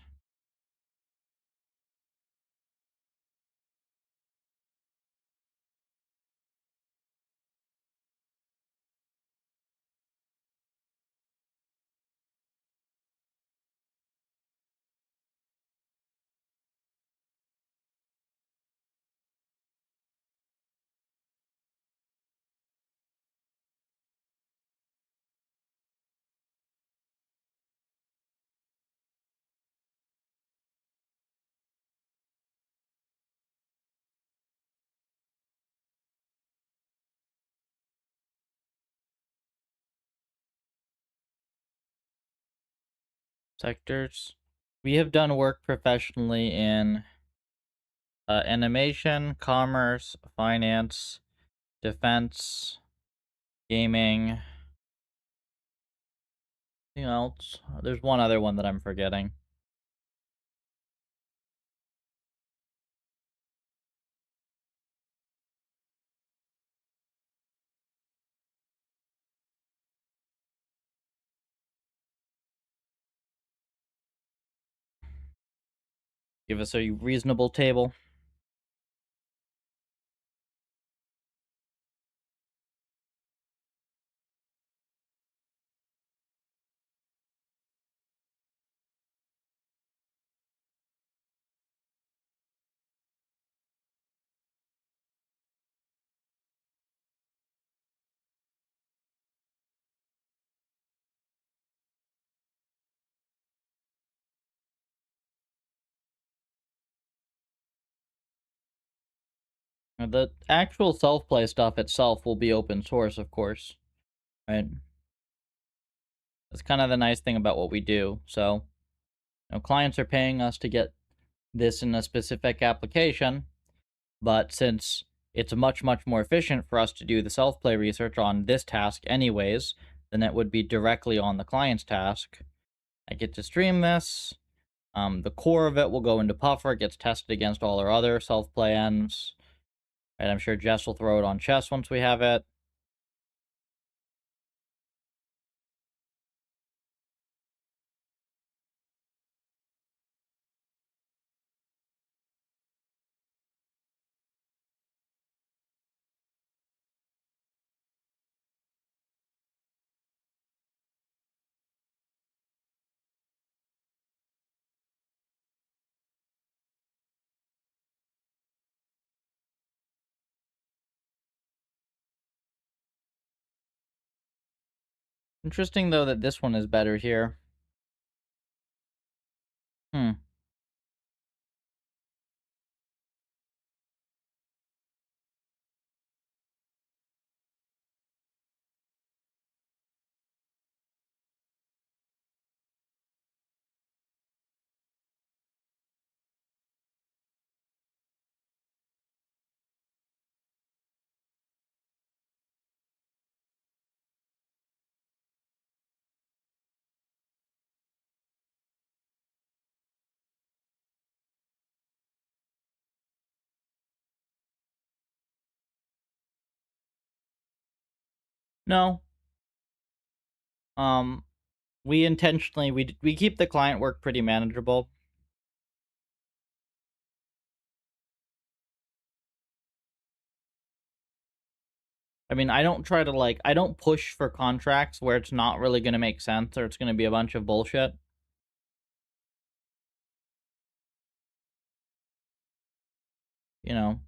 Sectors. We have done work professionally in animation, commerce, finance, defense, gaming. Anything else? There's one other one that I'm forgetting. Give us a reasonable table. The actual self-play stuff itself will be open source, of course, right? That's kind of the nice thing about what we do. So, clients are paying us to get this in a specific application, but since it's much, much more efficient for us to do the self-play research on this task anyways, than it would be directly on the client's task, I get to stream this. The core of it will go into Puffer. It gets tested against all our other self-play ends. And I'm sure Jess will throw it on chess once we have it. Interesting, though, that this one is better here. Hmm. No. Um, we intentionally we keep the client work pretty manageable. I mean, I don't try to I don't push for contracts where it's not really going to make sense or it's going to be a bunch of bullshit. You know,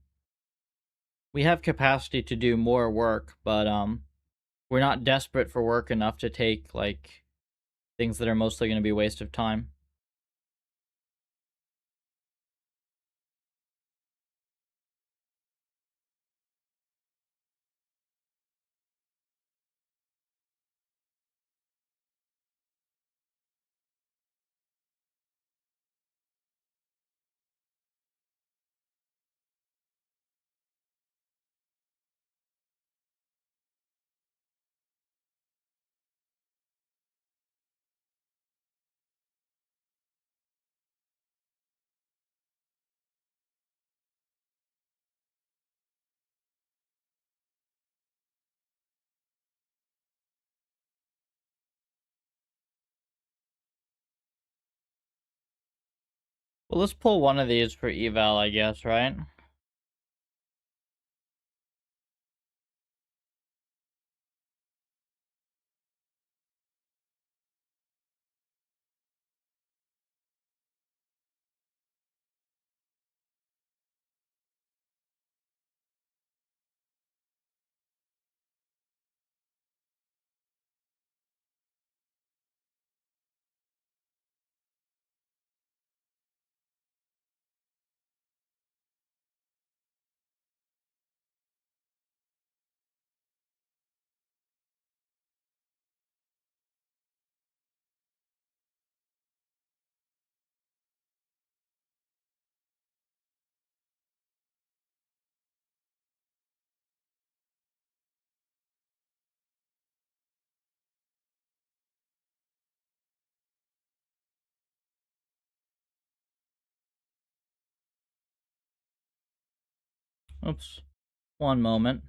we have capacity to do more work, but we're not desperate for work enough to take things that are mostly going to be a waste of time. Well, let's pull one of these for eval, I guess, right? Oops. One moment.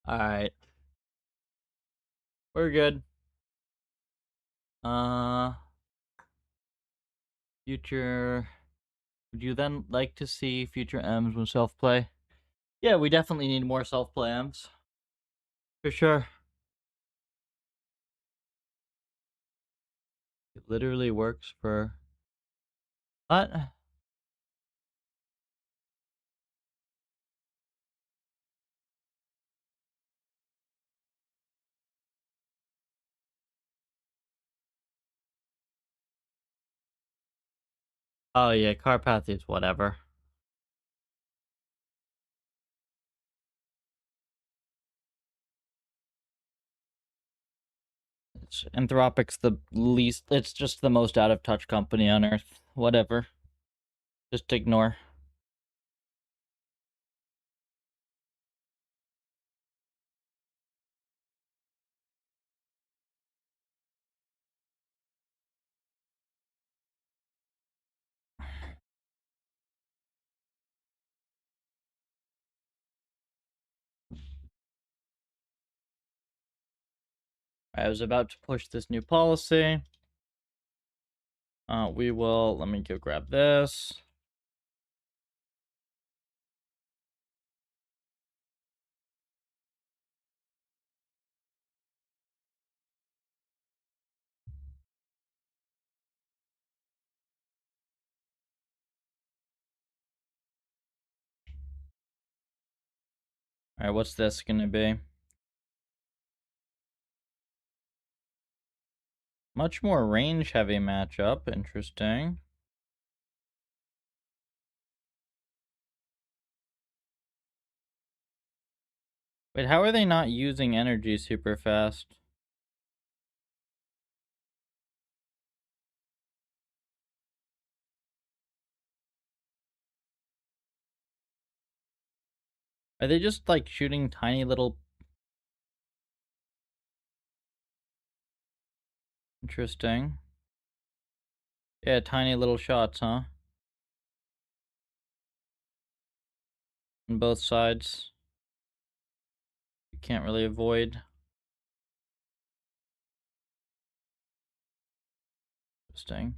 Alright. We're good. Uh, future. Would you then like to see future M's when self-play? Yeah, we definitely need more self-play M's. For sure. It literally works for... What? Oh yeah, Carpathia's whatever. Anthropic's the least... It's just the most out-of-touch company on Earth. Whatever. Just ignore. I was about to push this new policy. We will... Let me go grab this. Alright, what's this gonna be? Much more range-heavy matchup. Interesting. Wait, how are they not using energy super fast? Are they just, like, shooting tiny little... Interesting. Yeah, tiny little shots, huh? On both sides. You can't really avoid. Interesting.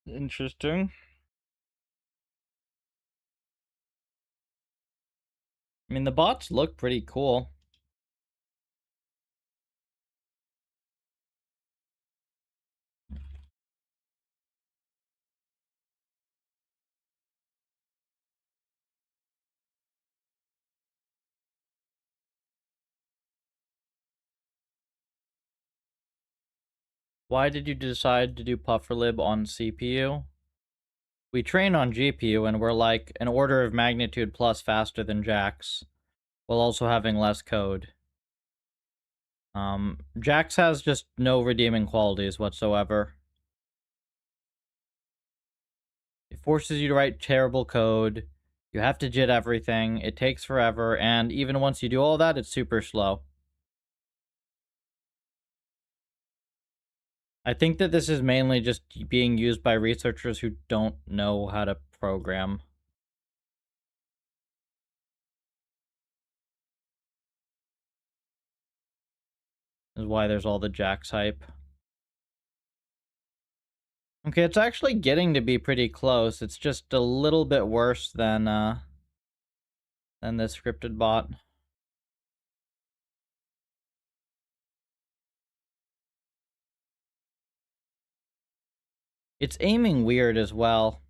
Interesting. I mean, the bots look pretty cool. Why did you decide to do Pufferlib on CPU? We train on GPU and we're like an order of magnitude plus faster than Jax, while also having less code. Jax has just no redeeming qualities whatsoever. It forces you to write terrible code. You have to JIT everything. It takes forever, and even once you do all that, it's super slow. I think that this is mainly just being used by researchers who don't know how to program. This is why there's all the Jax hype. Okay, it's actually getting to be pretty close. It's just a little bit worse than this scripted bot. It's aiming weird as well.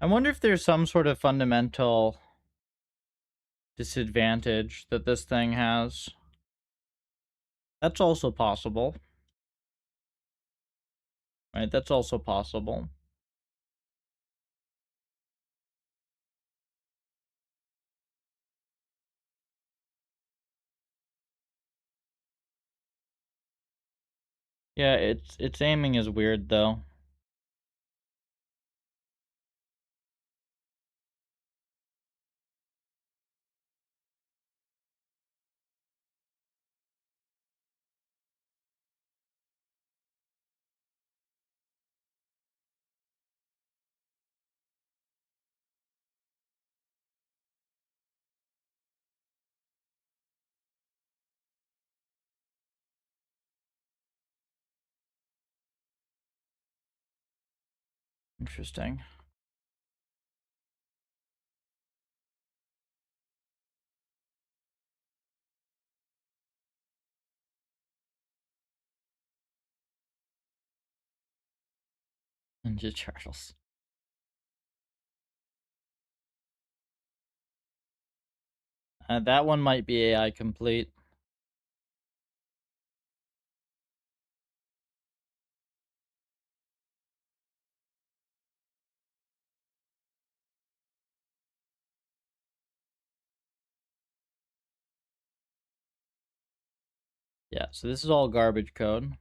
I wonder if there's some sort of fundamental disadvantage that this thing has. That's also possible. Right, that's also possible. Yeah, its aiming is weird though. Interesting. Ninja Turtles. That one might be AI complete. Yeah, so this is all garbage code.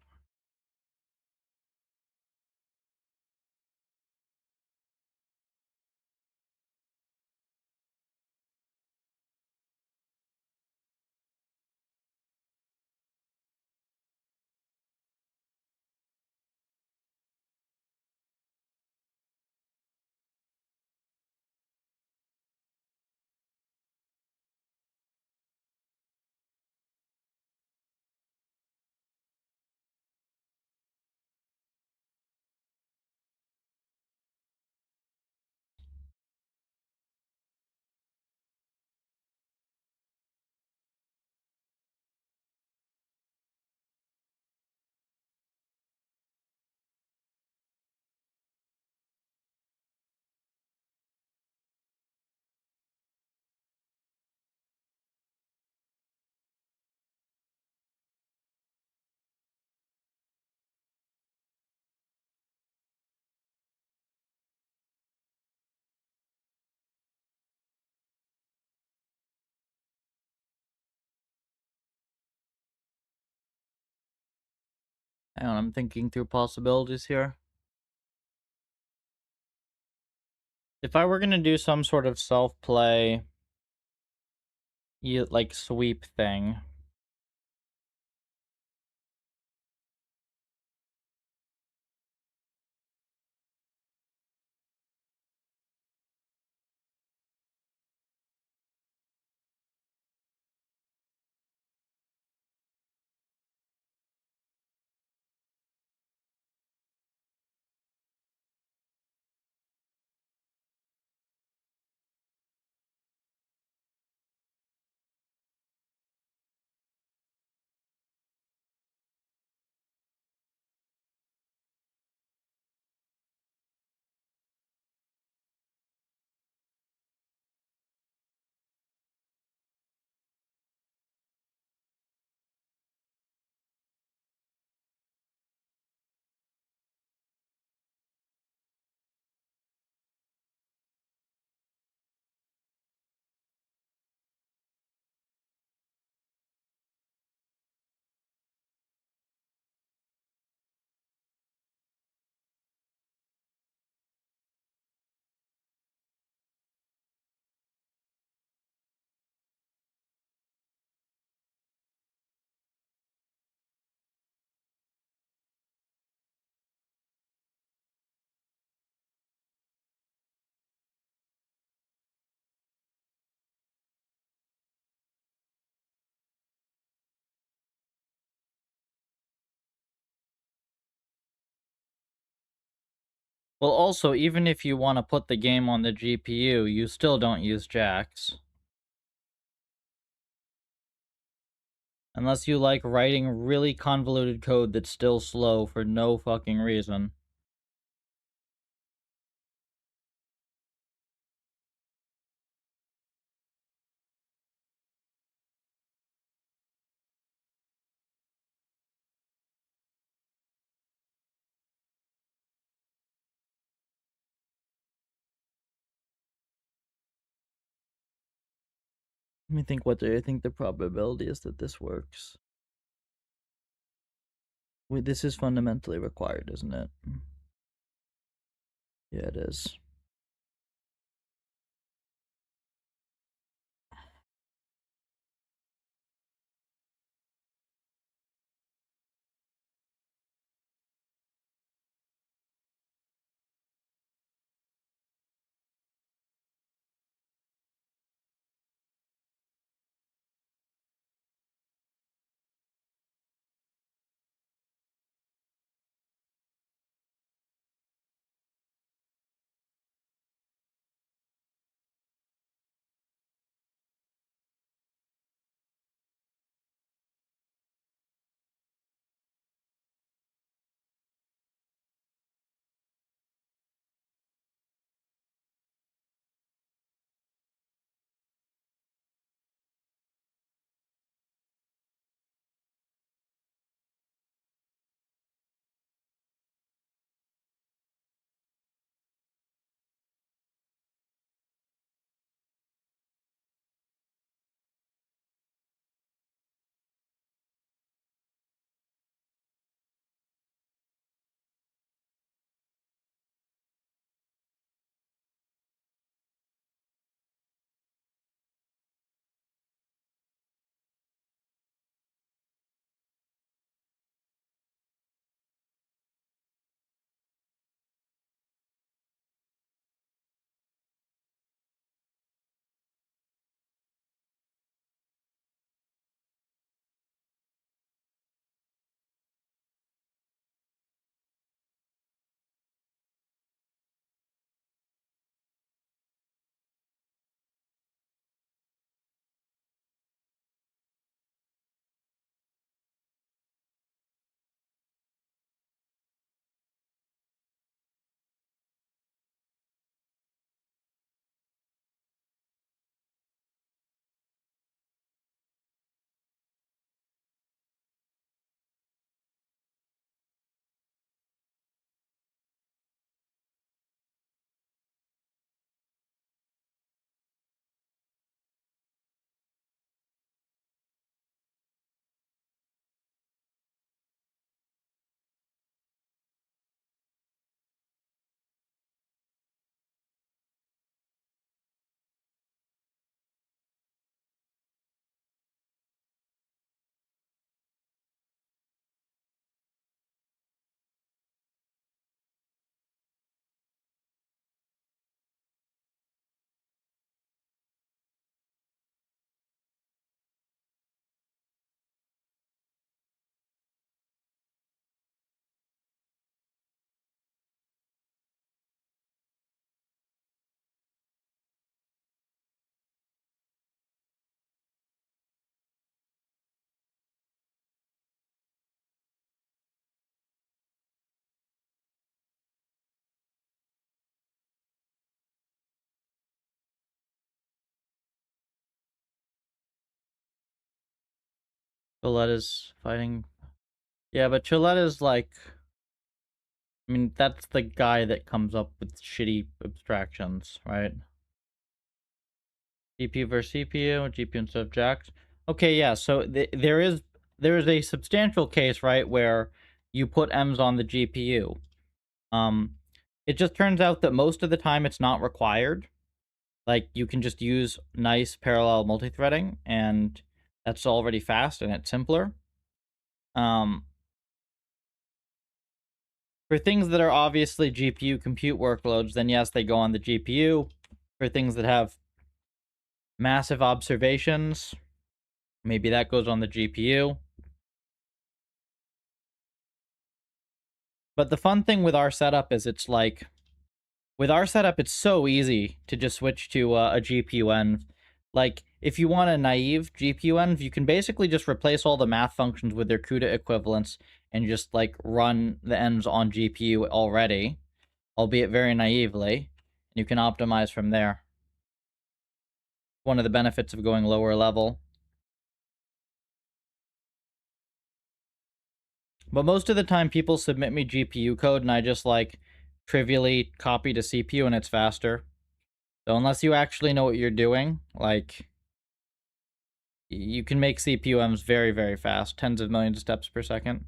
Hang on, I'm thinking through possibilities here. If I were gonna do some sort of self-play, like sweep thing, well, also, even if you want to put the game on the GPU, you still don't use jacks. Unless you like writing really convoluted code that's still slow for no fucking reason. Let me think, what do I think the probability is that this works? Wait, this is fundamentally required, isn't it? Yeah, it is. Choletta's fighting. Yeah, but Choletta's like, I mean, that's the guy that comes up with shitty abstractions, right? GPU versus CPU, GPU instead of jacks. Okay, yeah. So there is a substantial case, right, where you put M's on the GPU. Um, it just turns out that most of the time it's not required. Like, you can just use nice parallel multi-threading, and that's already fast and it's simpler. Um, for things that are obviously GPU compute workloads, then yes, they go on the GPU. For things that have massive observations, maybe that goes on the GPU. But the fun thing with our setup is it's like, with our setup, it's so easy to just switch to a GPU env. Like, if you want a naive GPU env, you can basically just replace all the math functions with their CUDA equivalents and just, like, run the envs on GPU already, albeit very naively. You can optimize from there. One of the benefits of going lower level. But most of the time, people submit me GPU code, and I just, like, trivially copy to CPU, and it's faster. So unless you actually know what you're doing, like, You can make CPUMs very, very fast, tens of millions of steps per second.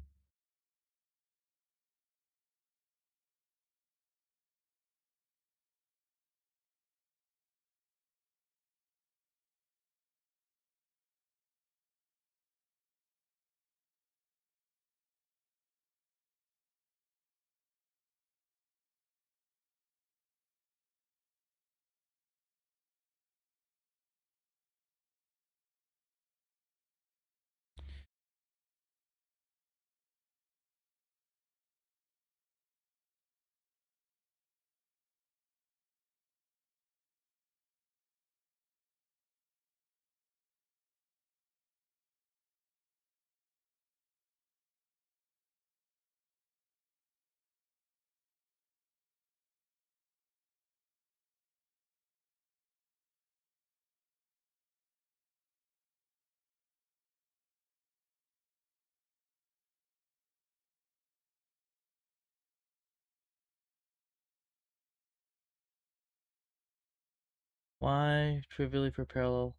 Why trivially for parallel?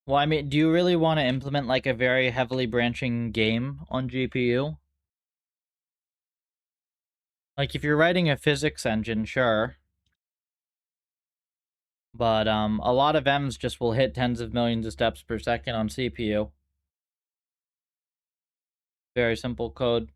Well, I mean, do you really want to implement like a very heavily branching game on GPU? Like if you're writing a physics engine, sure. But a lot of M's just will hit tens of millions of steps per second on CPU. Very simple code.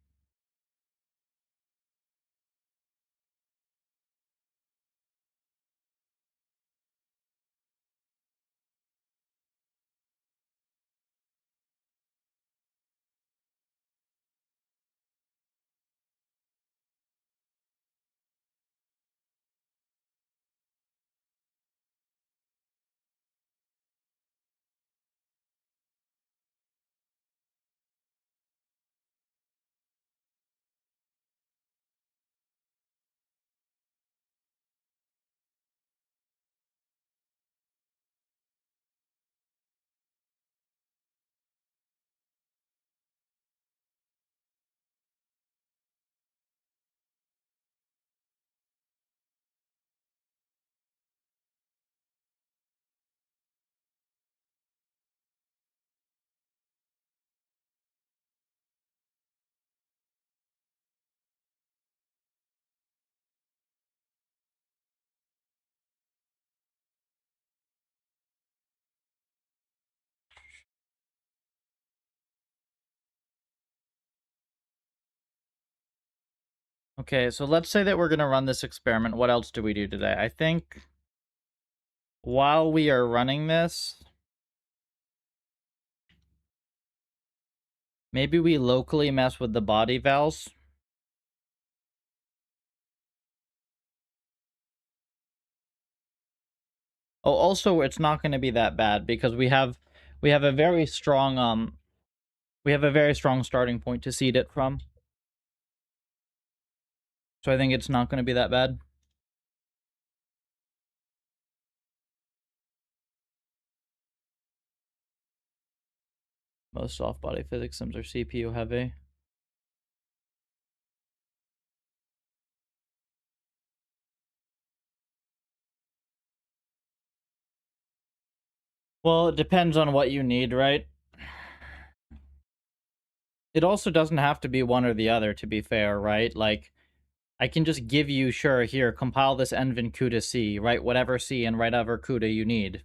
Okay, so let's say that we're going to run this experiment. What else do we do today? I think while we are running this, maybe we locally mess with the body vals. Oh, also, it's not going to be that bad because we have a very strong we have a very strong starting point to seed it from. So I think it's not going to be that bad. Most soft body physics sims are CPU heavy. Well, it depends on what you need, right? It also doesn't have to be one or the other, to be fair, right? Like, I can just give you, sure, here, compile this nvin CUDA C, write whatever C and whatever CUDA you need.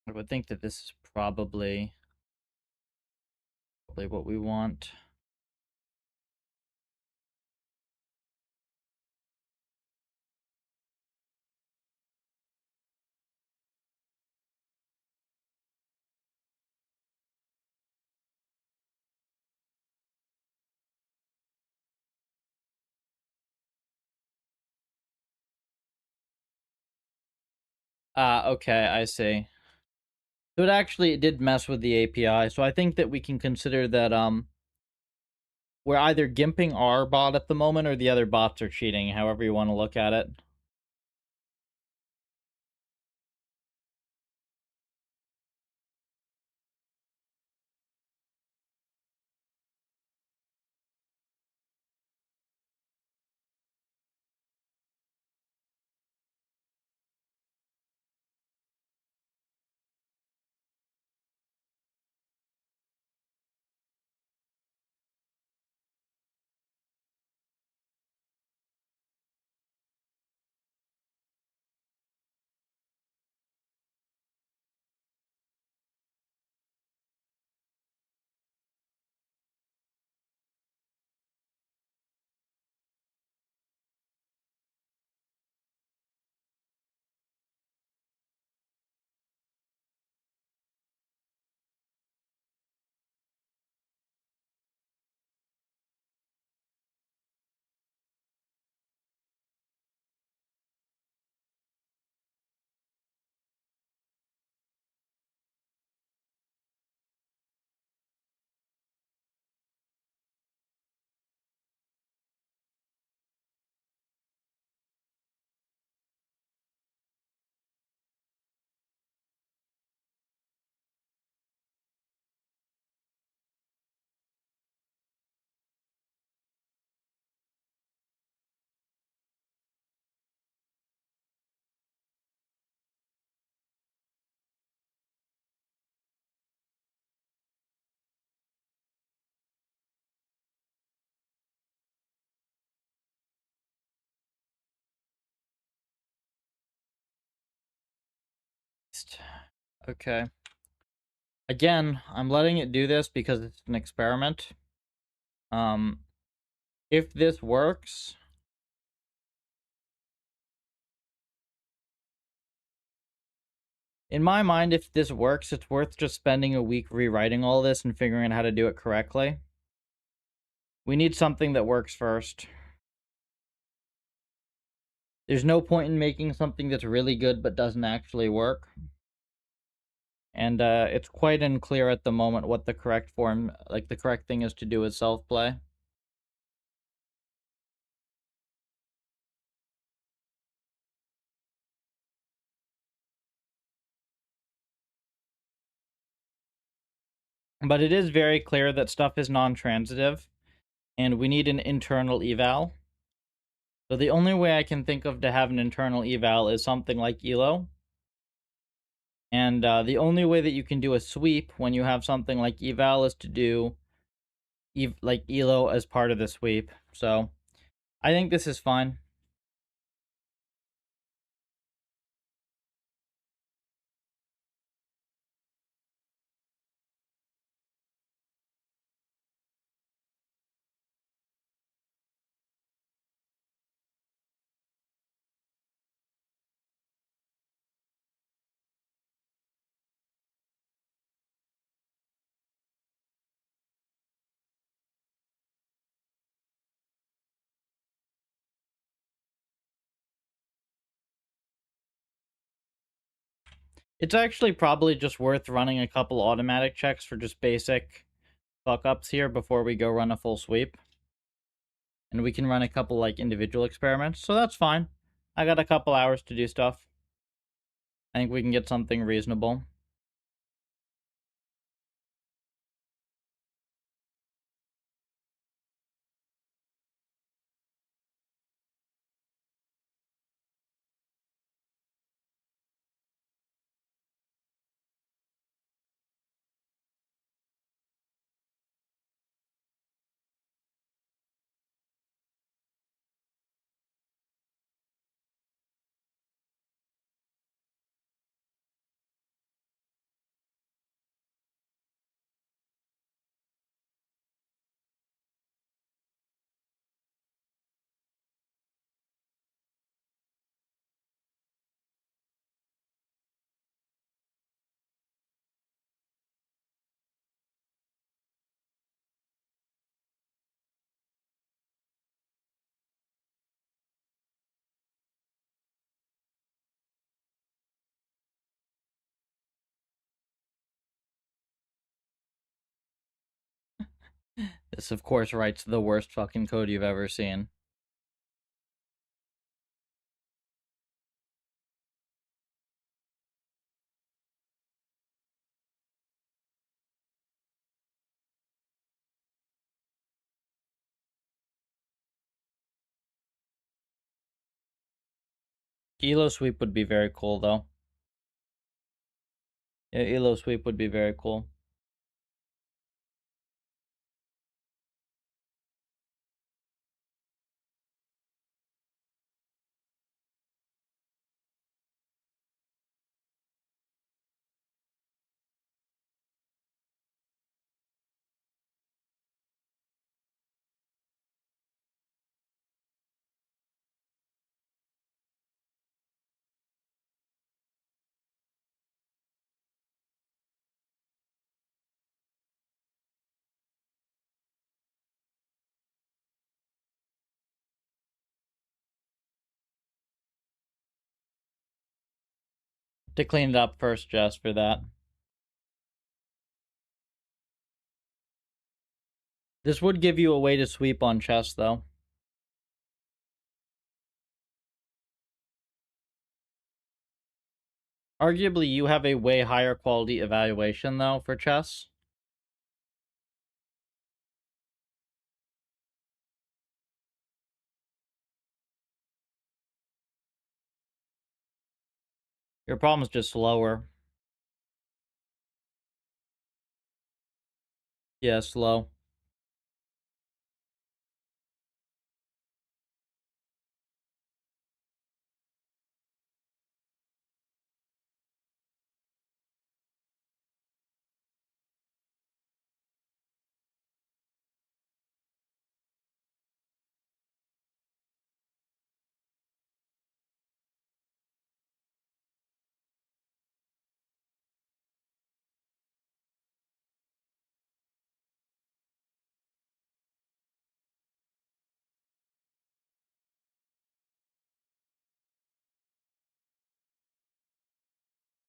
I would think that this is probably what we want. Okay, I see. So it did mess with the API, so I think that we can consider that, we're either gimping our bot at the moment or the other bots are cheating, however you want to look at it. Okay. Again, I'm letting it do this because it's an experiment. Um, if this works, in my mind, if this works, it's worth just spending a week rewriting all this and figuring out how to do it correctly. We need something that works first. There's no point in making something that's really good but doesn't actually work. And it's quite unclear at the moment what the correct the correct thing is to do with self-play. But it is very clear that stuff is non-transitive, and we need an internal eval. So the only way I can think of to have an internal eval is something like ELO. And the only way that you can do a sweep when you have something like eval is to do like ELO as part of the sweep. So I think this is fine. It's actually probably just worth running a couple automatic checks for just basic fuck-ups here before we go run a full sweep. And we can run a couple, like, individual experiments, so that's fine. I got a couple hours to do stuff. I think we can get something reasonable. This, of course, writes the worst fucking code you've ever seen. Elo sweep would be very cool, though. Yeah, Elo sweep would be very cool. To clean it up first, Jess, for that. This would give you a way to sweep on chess, though. Arguably, you have a way higher quality evaluation, though, for chess. Your problem's just slower. Yeah, slow.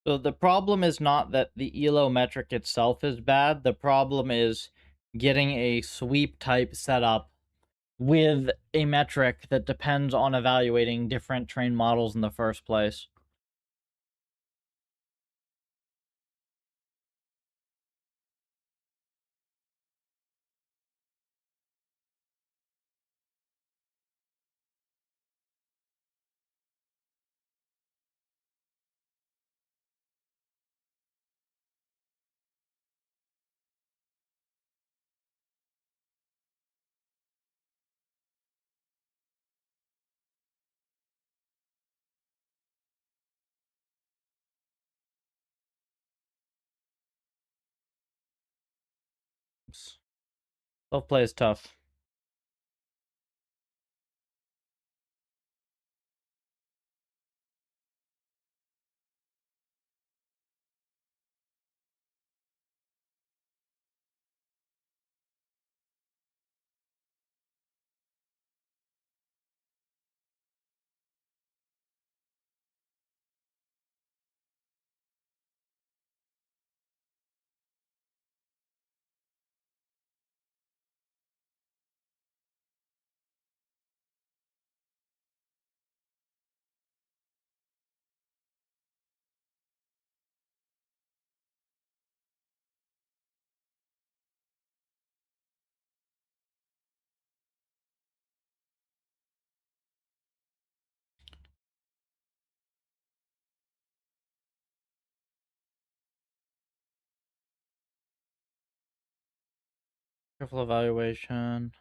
So the problem is not that the ELO metric itself is bad. The problem is getting a sweep type setup with a metric that depends on evaluating different trained models in the first place. Self-play is tough. Careful evaluation.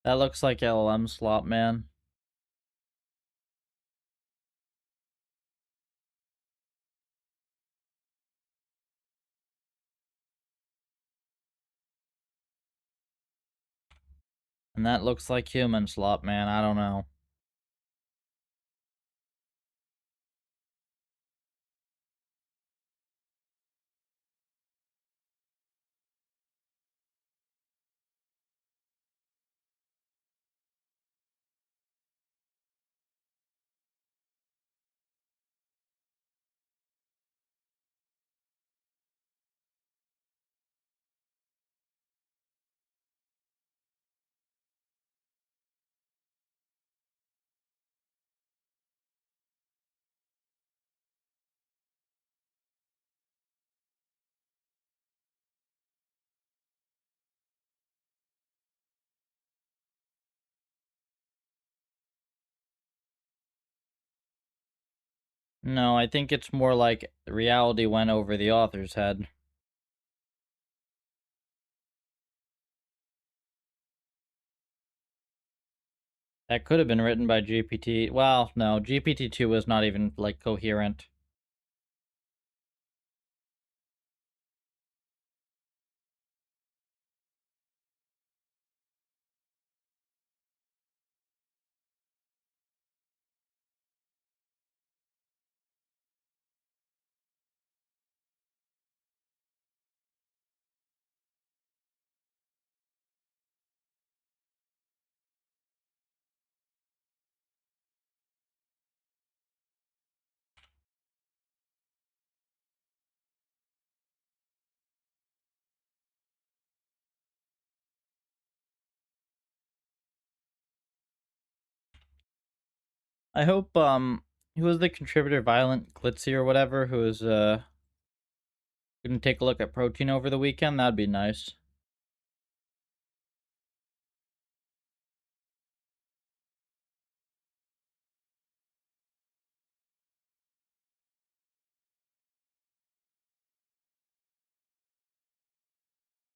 That looks like LLM slot, man. And that looks like human slot, man. I don't know. No, I think it's more like reality went over the author's head. That could have been written by GPT. Well, no, GPT-2 was not even, like, coherent. I hope, who was the contributor, Violent Glitzy or whatever, who was, gonna take a look at protein over the weekend? That'd be nice.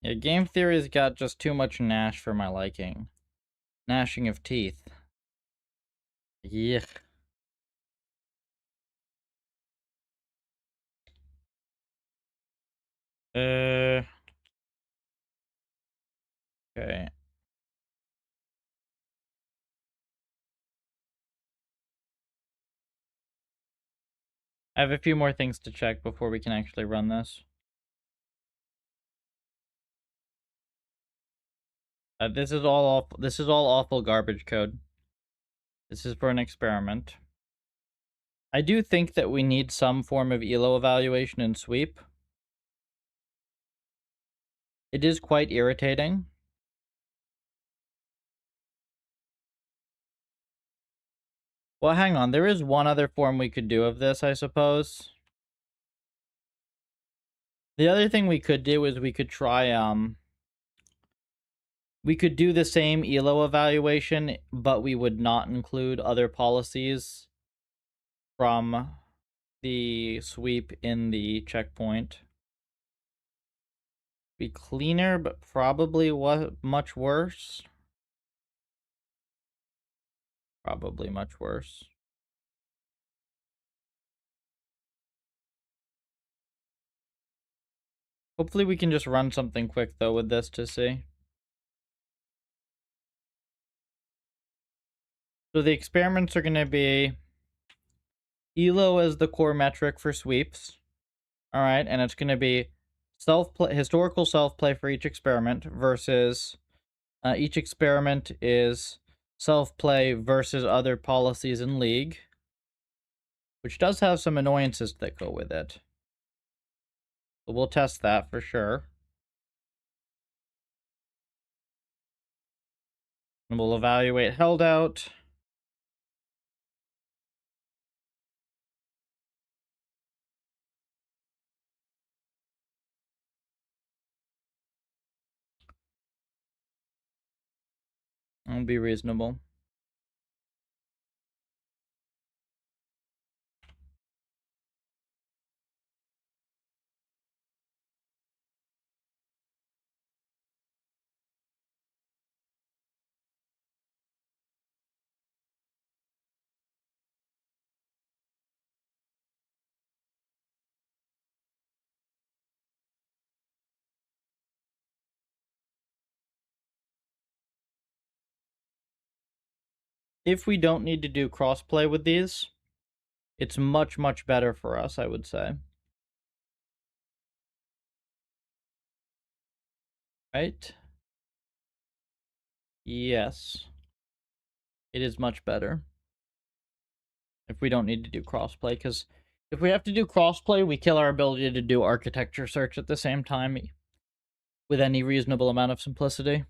Yeah, game theory's got just too much Nash for my liking. Gnashing of teeth. Yuck. Okay. I have a few more things to check before we can actually run this. This is all awful garbage code. This is for an experiment. I do think that we need some form of ELO evaluation in sweep. It is quite irritating. Well, hang on. There is one other form we could do of this, I suppose. The other thing we could do is we could try, we could do the same ELO evaluation, but we would not include other policies from the sweep in the checkpoint. Be cleaner, but probably much worse. Probably much worse. Hopefully we can just run something quick, though, with this to see. So the experiments are going to be ELO as the core metric for sweeps. All right, and it's going to be historical self-play for each experiment versus each experiment is self-play versus other policies in League, which does have some annoyances that go with it. But we'll test that for sure. And we'll evaluate held out. It'll be reasonable. If we don't need to do crossplay with these, it's much, much better for us, I would say. Right? Yes. It is much better if we don't need to do crossplay, because if we have to do crossplay, we kill our ability to do architecture search at the same time with any reasonable amount of simplicity.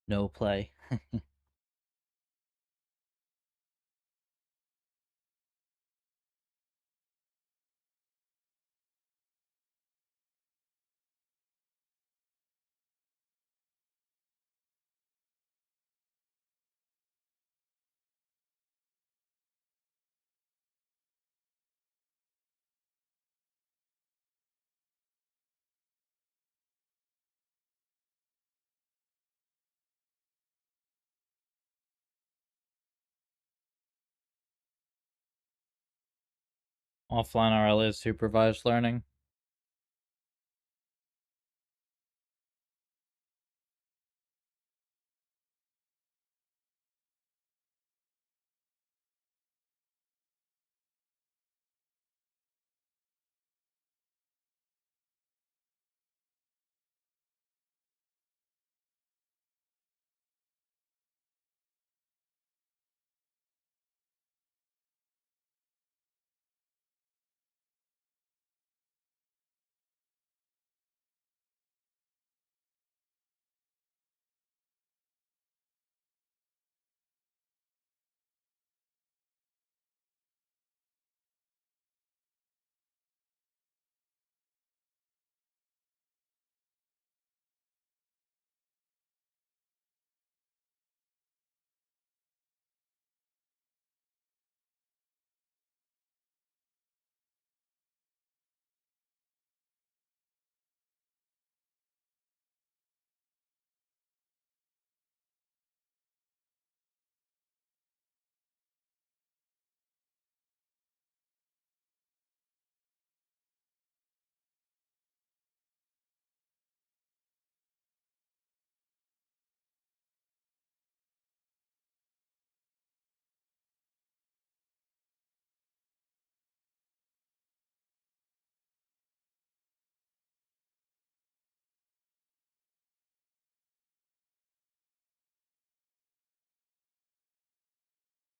No play. Offline RL is supervised learning.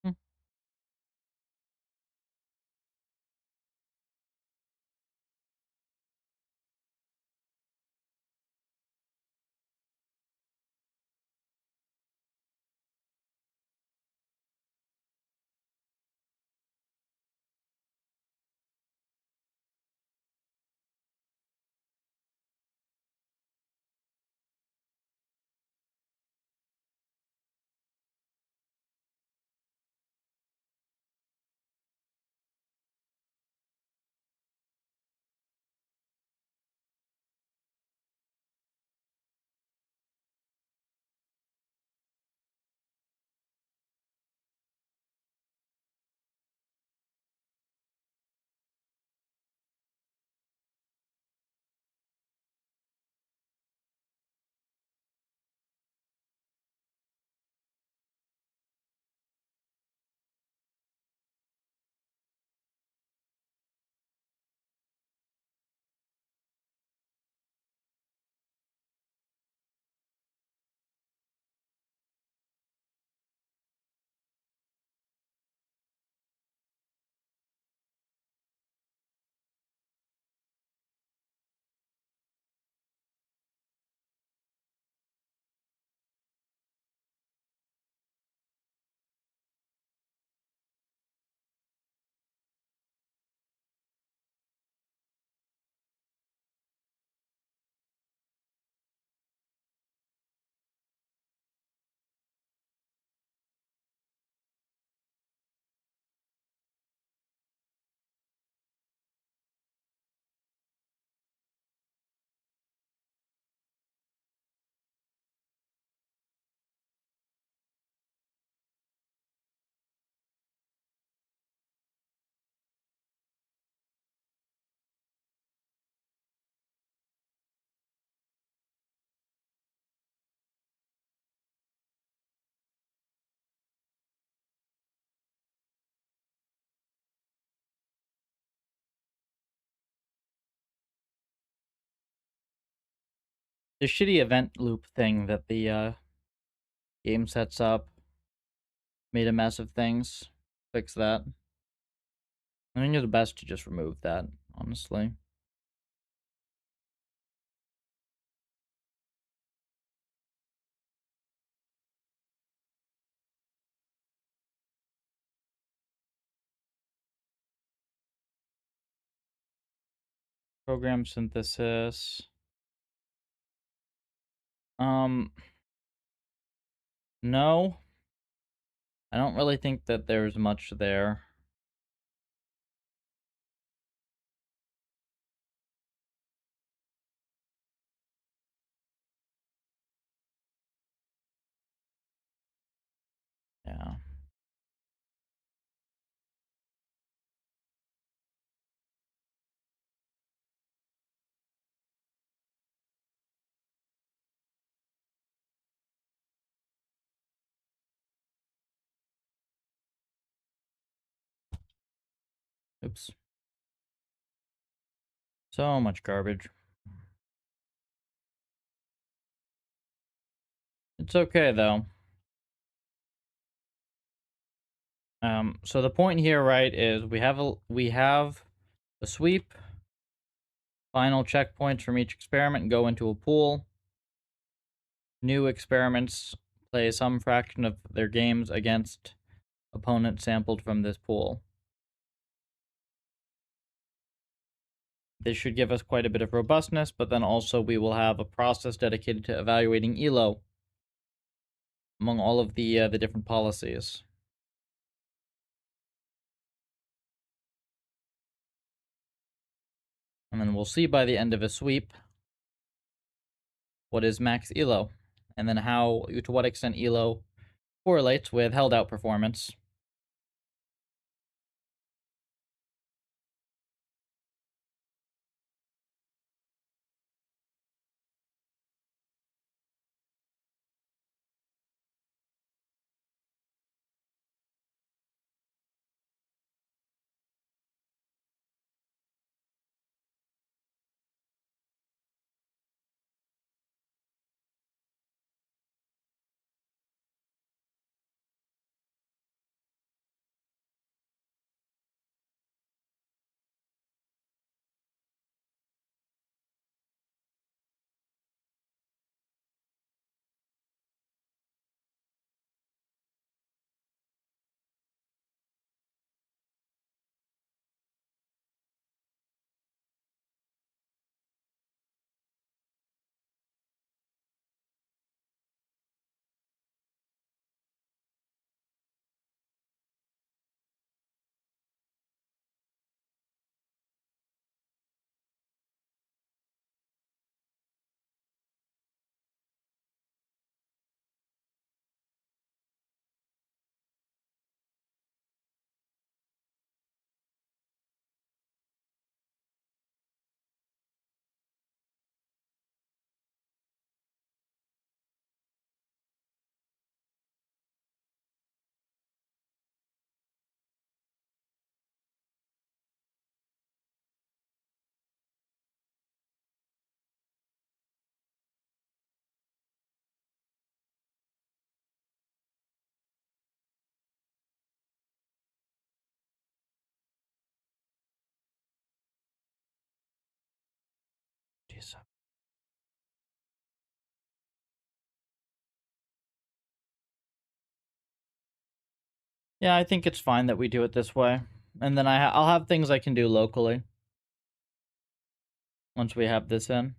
Hmm. The shitty event loop thing that the game sets up made a mess of things. Fix that. I think it's best to just remove that, honestly. Program synthesis. No. I don't really think that there's much there. Yeah. Oops. So much garbage. It's okay though. So the point here, right, is we have a sweep. Final checkpoints from each experiment go into a pool. New experiments play some fraction of their games against opponents sampled from this pool. This should give us quite a bit of robustness, but then also we will have a process dedicated to evaluating ELO among all of the different policies. And then we'll see by the end of a sweep what is max ELO, and then to what extent ELO correlates with held out performance. Jeez. Yeah, I think it's fine that we do it this way. And then I'll have things I can do locally once we have this in.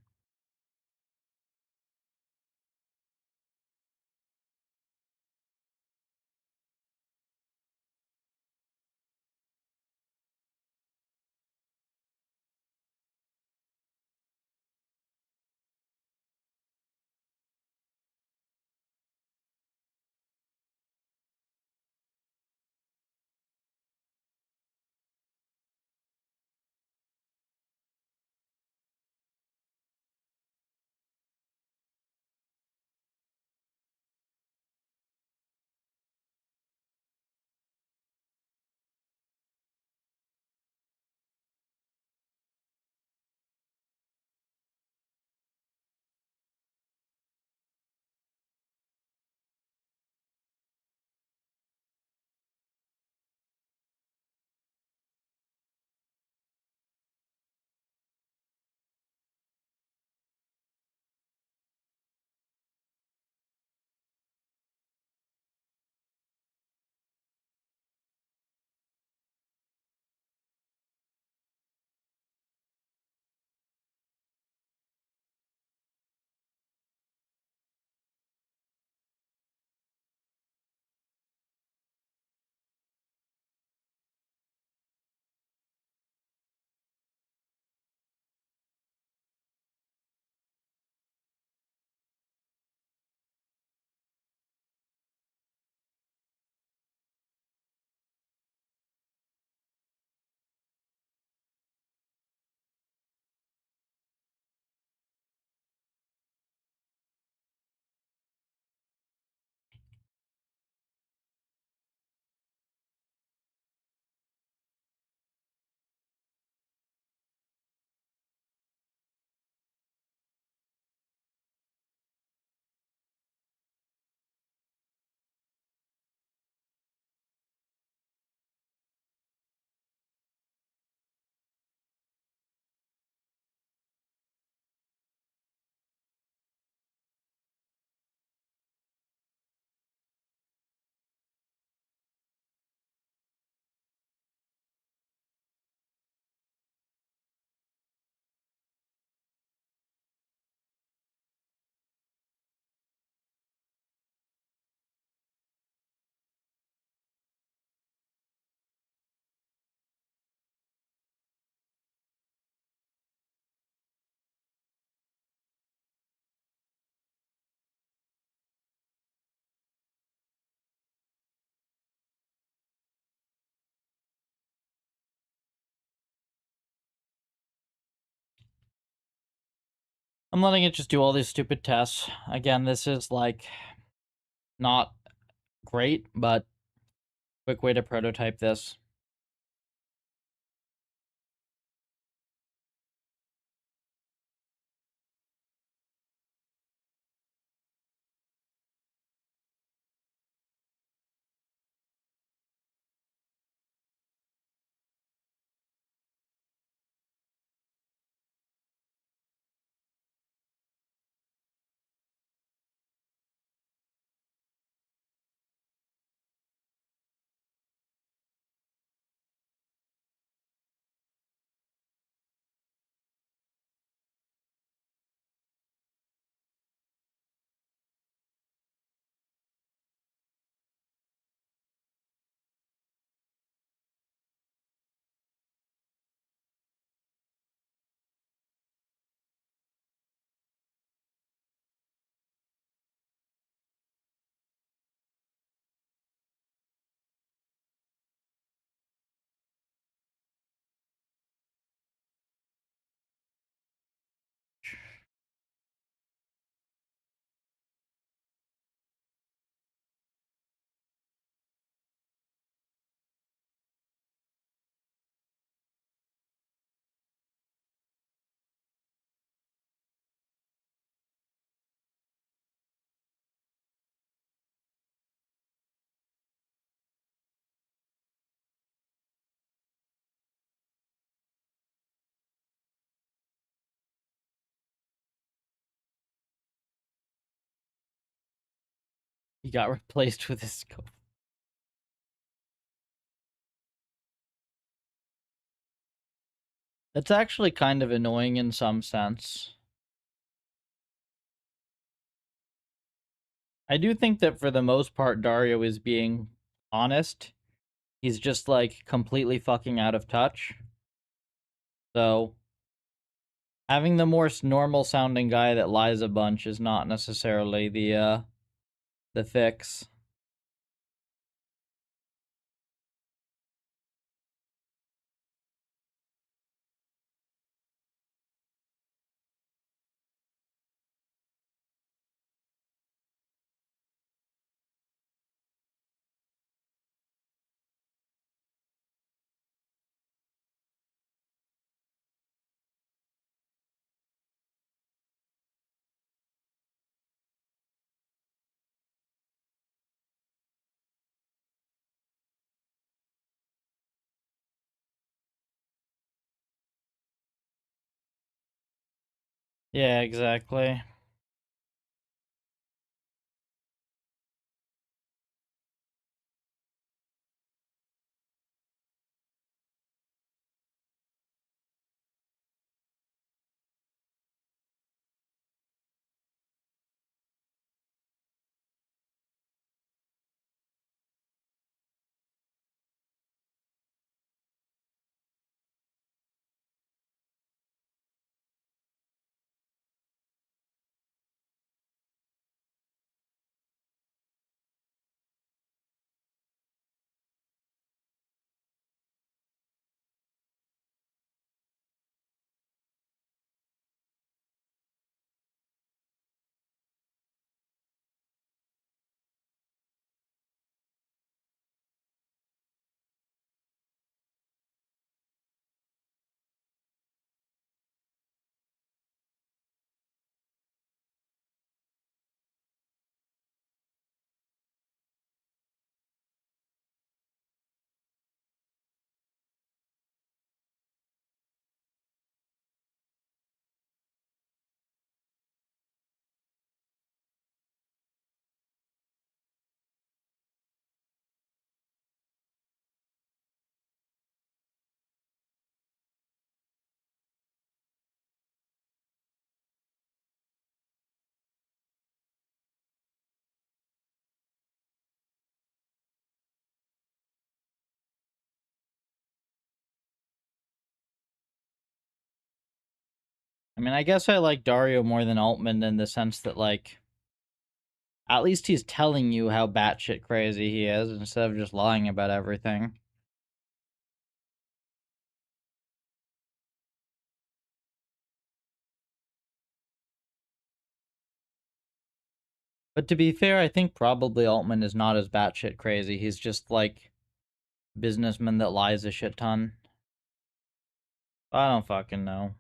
I'm letting it just do all these stupid tests. Again, this is like not great, but quick way to prototype this. He got replaced with his scope. That's actually kind of annoying in some sense. I do think that for the most part, Dario is being honest. He's just like completely fucking out of touch. So having the more normal sounding guy that lies a bunch is not necessarily the fix. Yeah, exactly. I mean, I guess I like Dario more than Altman in the sense that, like, at least he's telling you how batshit crazy he is instead of just lying about everything. But to be fair, I think probably Altman is not as batshit crazy. He's just like businessman that lies a shit ton. I don't fucking know.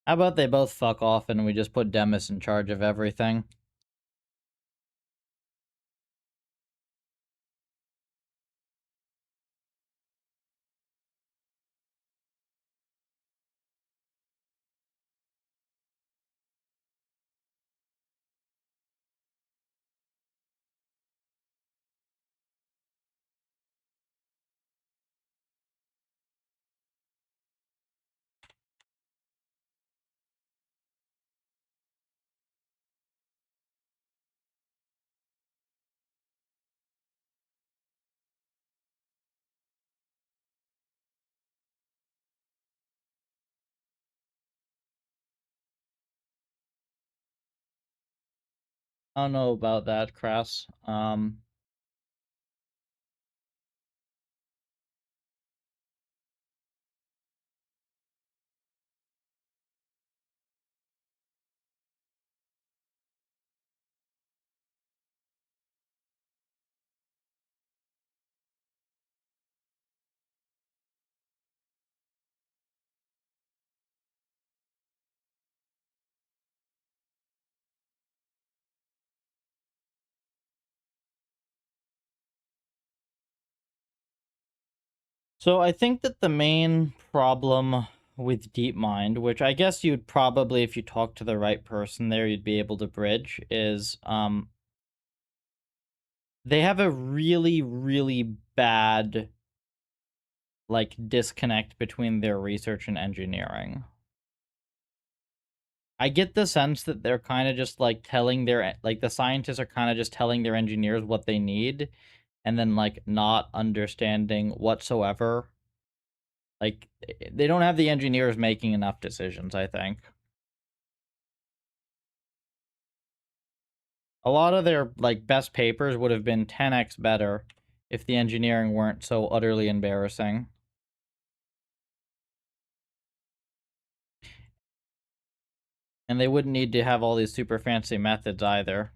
How about they both fuck off and we just put Demis in charge of everything? I don't know about that, Crass. So I think that the main problem with DeepMind, which I guess you'd probably, if you talk to the right person there, you'd be able to bridge, is they have a really, really bad like disconnect between their research and engineering. I get the sense that they're kind of just like telling their like the scientists are kind of just telling their engineers what they need and then like not understanding whatsoever. Like they don't have the engineers making enough decisions, I think. A lot of their like best papers would have been 10x better if the engineering weren't so utterly embarrassing. And they wouldn't need to have all these super fancy methods either.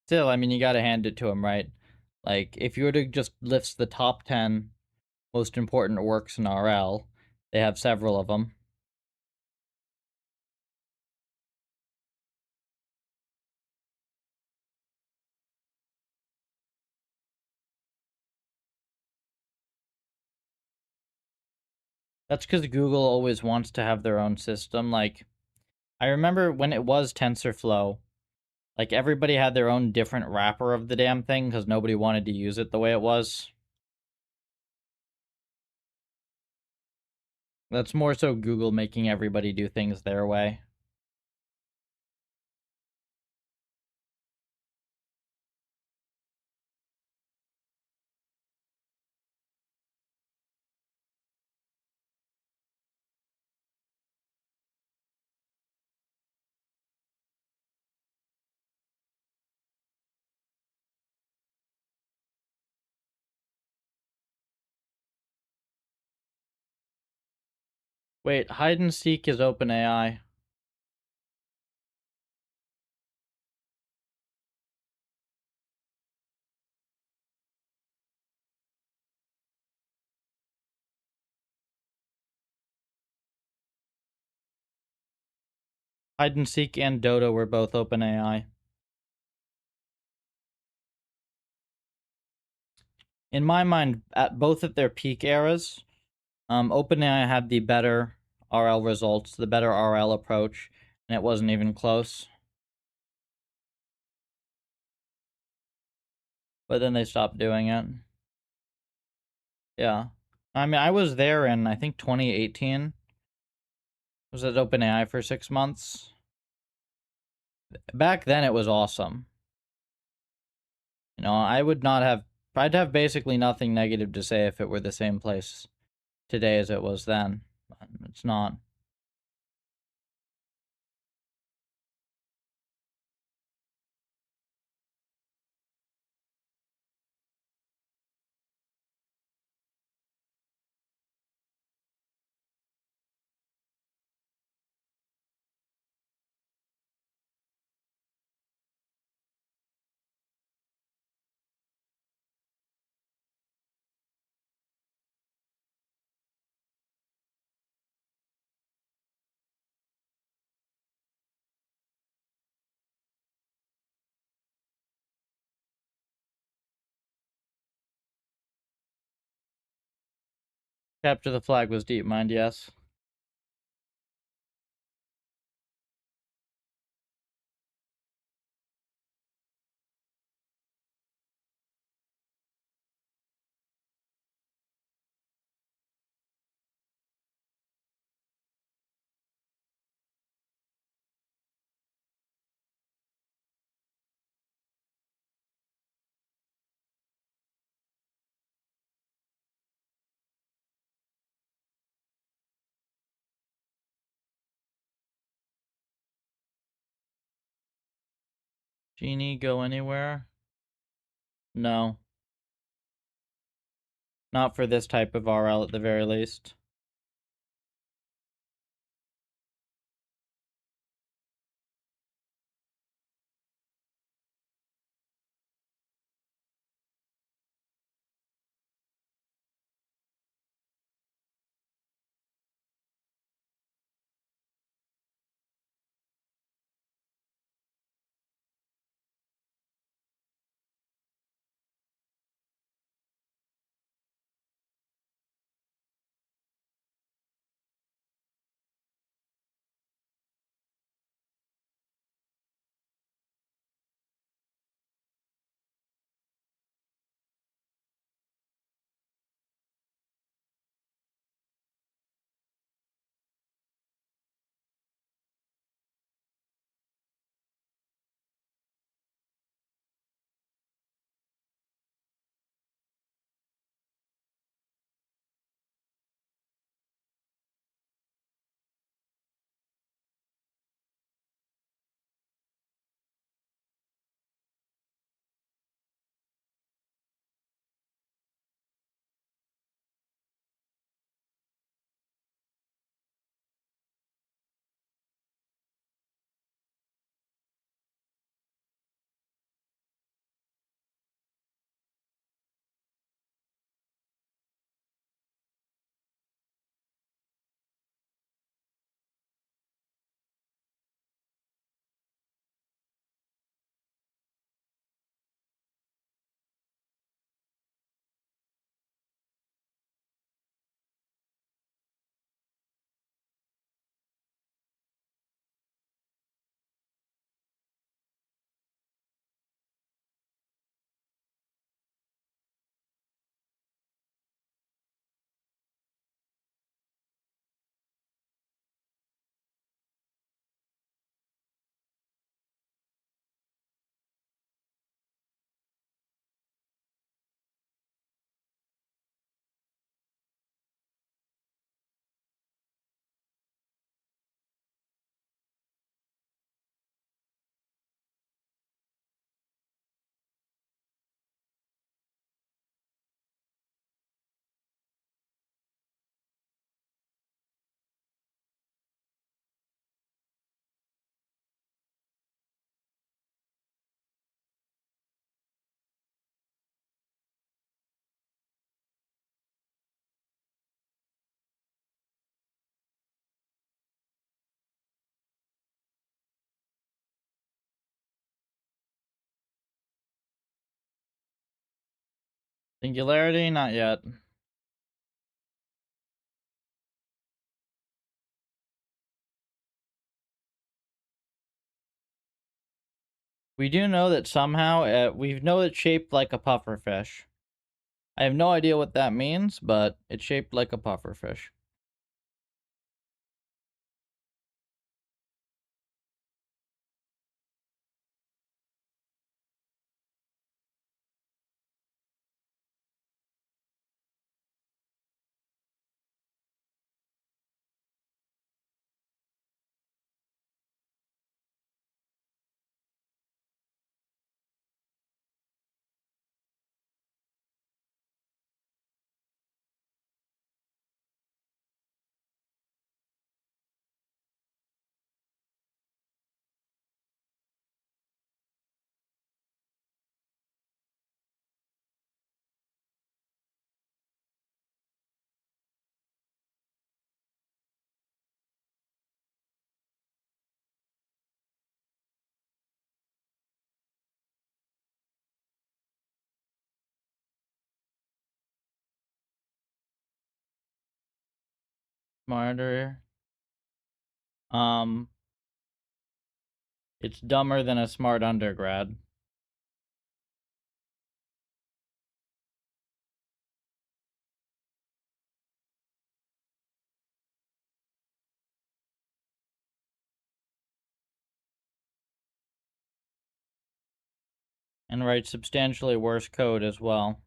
Still, I mean, you gotta hand it to them, right? Like, if you were to just list the top 10 most important works in RL, they have several of them. That's because Google always wants to have their own system. Like, I remember when it was TensorFlow, like, everybody had their own different wrapper of the damn thing because nobody wanted to use it the way it was. That's more so Google making everybody do things their way. Wait, hide and seek is OpenAI. Hide and seek and Dodo were both OpenAI. In my mind, at both of their peak eras, OpenAI had the better RL results, the better RL approach, and it wasn't even close. But then they stopped doing it. Yeah. I mean, I was there in, I think, 2018. I was at OpenAI for 6 months. Back then, it was awesome. You know, I'd have basically nothing negative to say if it were the same place today as it was then. It's not. Capture the flag was deep mind, yes. Genie, go anywhere? No. Not for this type of RL at the very least. Singularity? Not yet. We do know that somehow, we know it's shaped like a pufferfish. I have no idea what that means, but it's shaped like a pufferfish. Smarter. Um, it's dumber than a smart undergrad. And writes substantially worse code as well.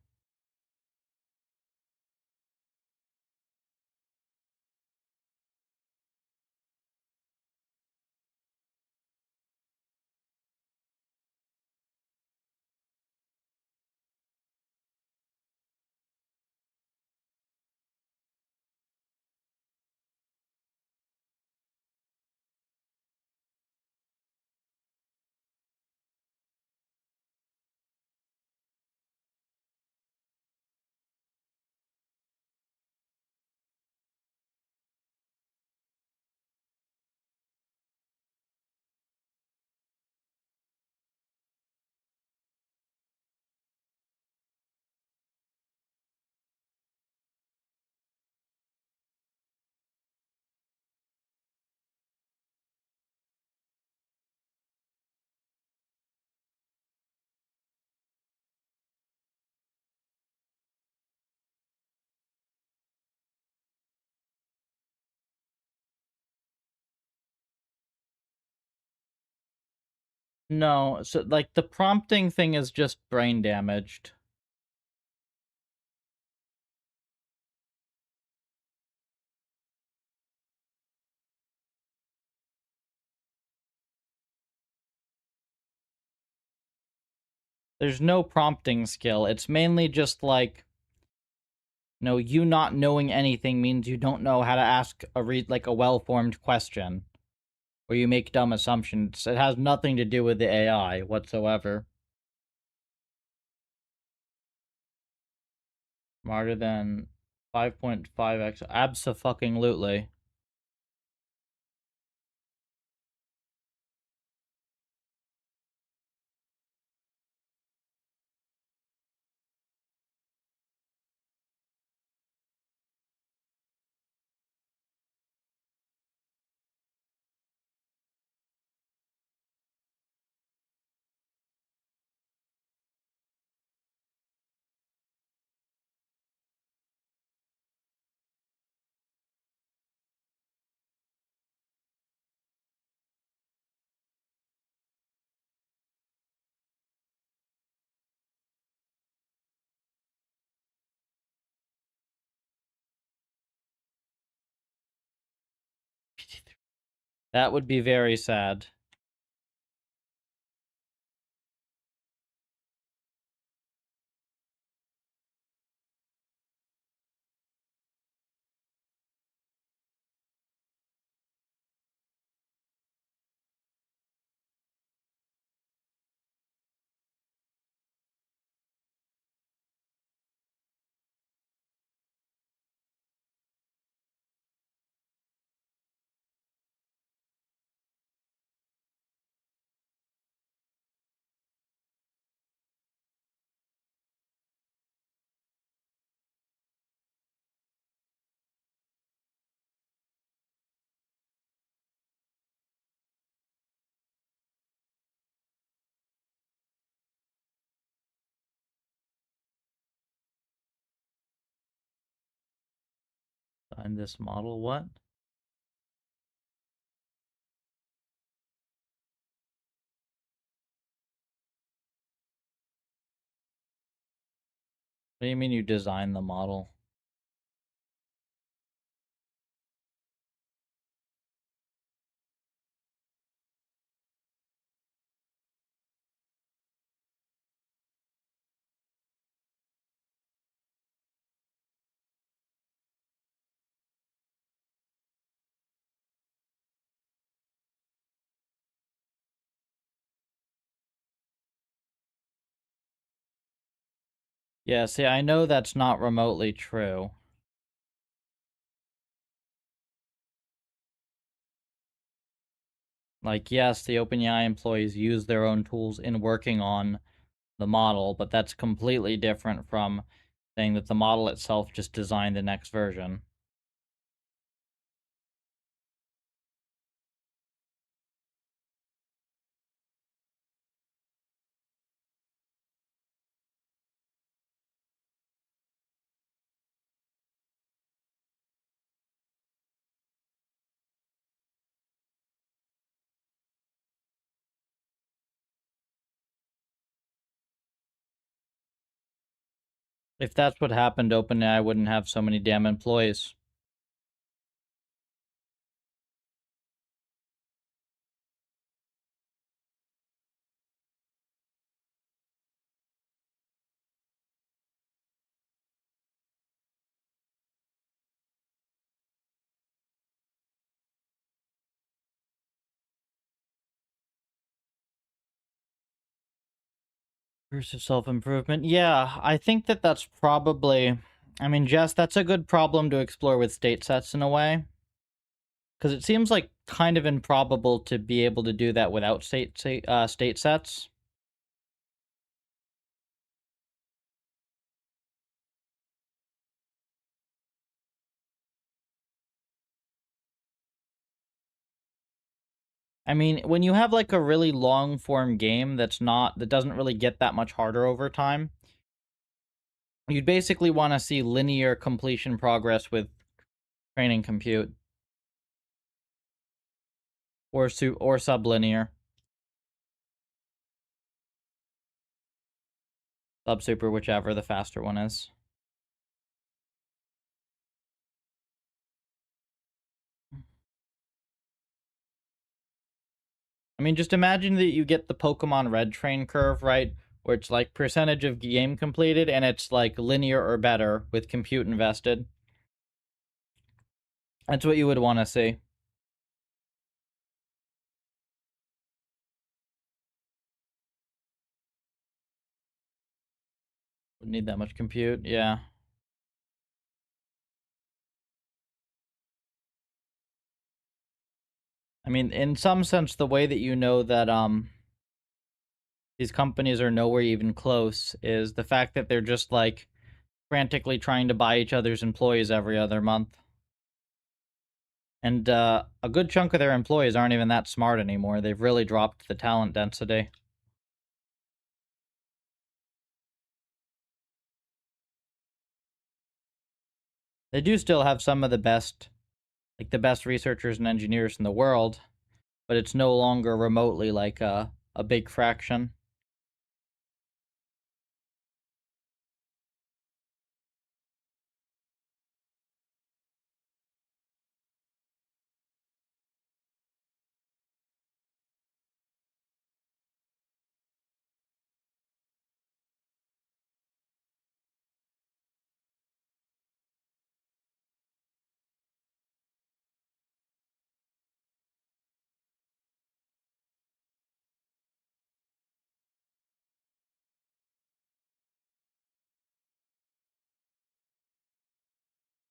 No, so like the prompting thing is just brain damaged. There's no prompting skill. It's mainly just like, no, you not knowing anything means you don't know how to ask like a well-formed question, or you make dumb assumptions. It has nothing to do with the AI whatsoever. Smarter than 5.5x. Abso-fucking-lutely. That would be very sad. Find this model, what? What do you mean you designed the model? Yeah, see, I know that's not remotely true. Like, yes, the OpenAI employees use their own tools in working on the model, but that's completely different from saying that the model itself just designed the next version. If that's what happened, OpenAI wouldn't have so many damn employees. Pursuit of self-improvement. Yeah, I think that that's probably... I mean, Jess, that's a good problem to explore with state sets in a way. Because it seems like kind of improbable to be able to do that without state sets. I mean, when you have like a really long form game that doesn't really get that much harder over time, you'd basically want to see linear completion progress with training compute or sublinear, super, whichever the faster one is. I mean, just imagine that you get the Pokemon Red train curve, right? Where it's like percentage of game completed and it's like linear or better with compute invested. That's what you would want to see. Would need that much compute, yeah. I mean, in some sense, the way that you know that these companies are nowhere even close is the fact that they're just like frantically trying to buy each other's employees every other month. And a good chunk of their employees aren't even that smart anymore. They've really dropped the talent density. They do still have some of the best, like the best researchers and engineers in the world, but it's no longer remotely like a big fraction.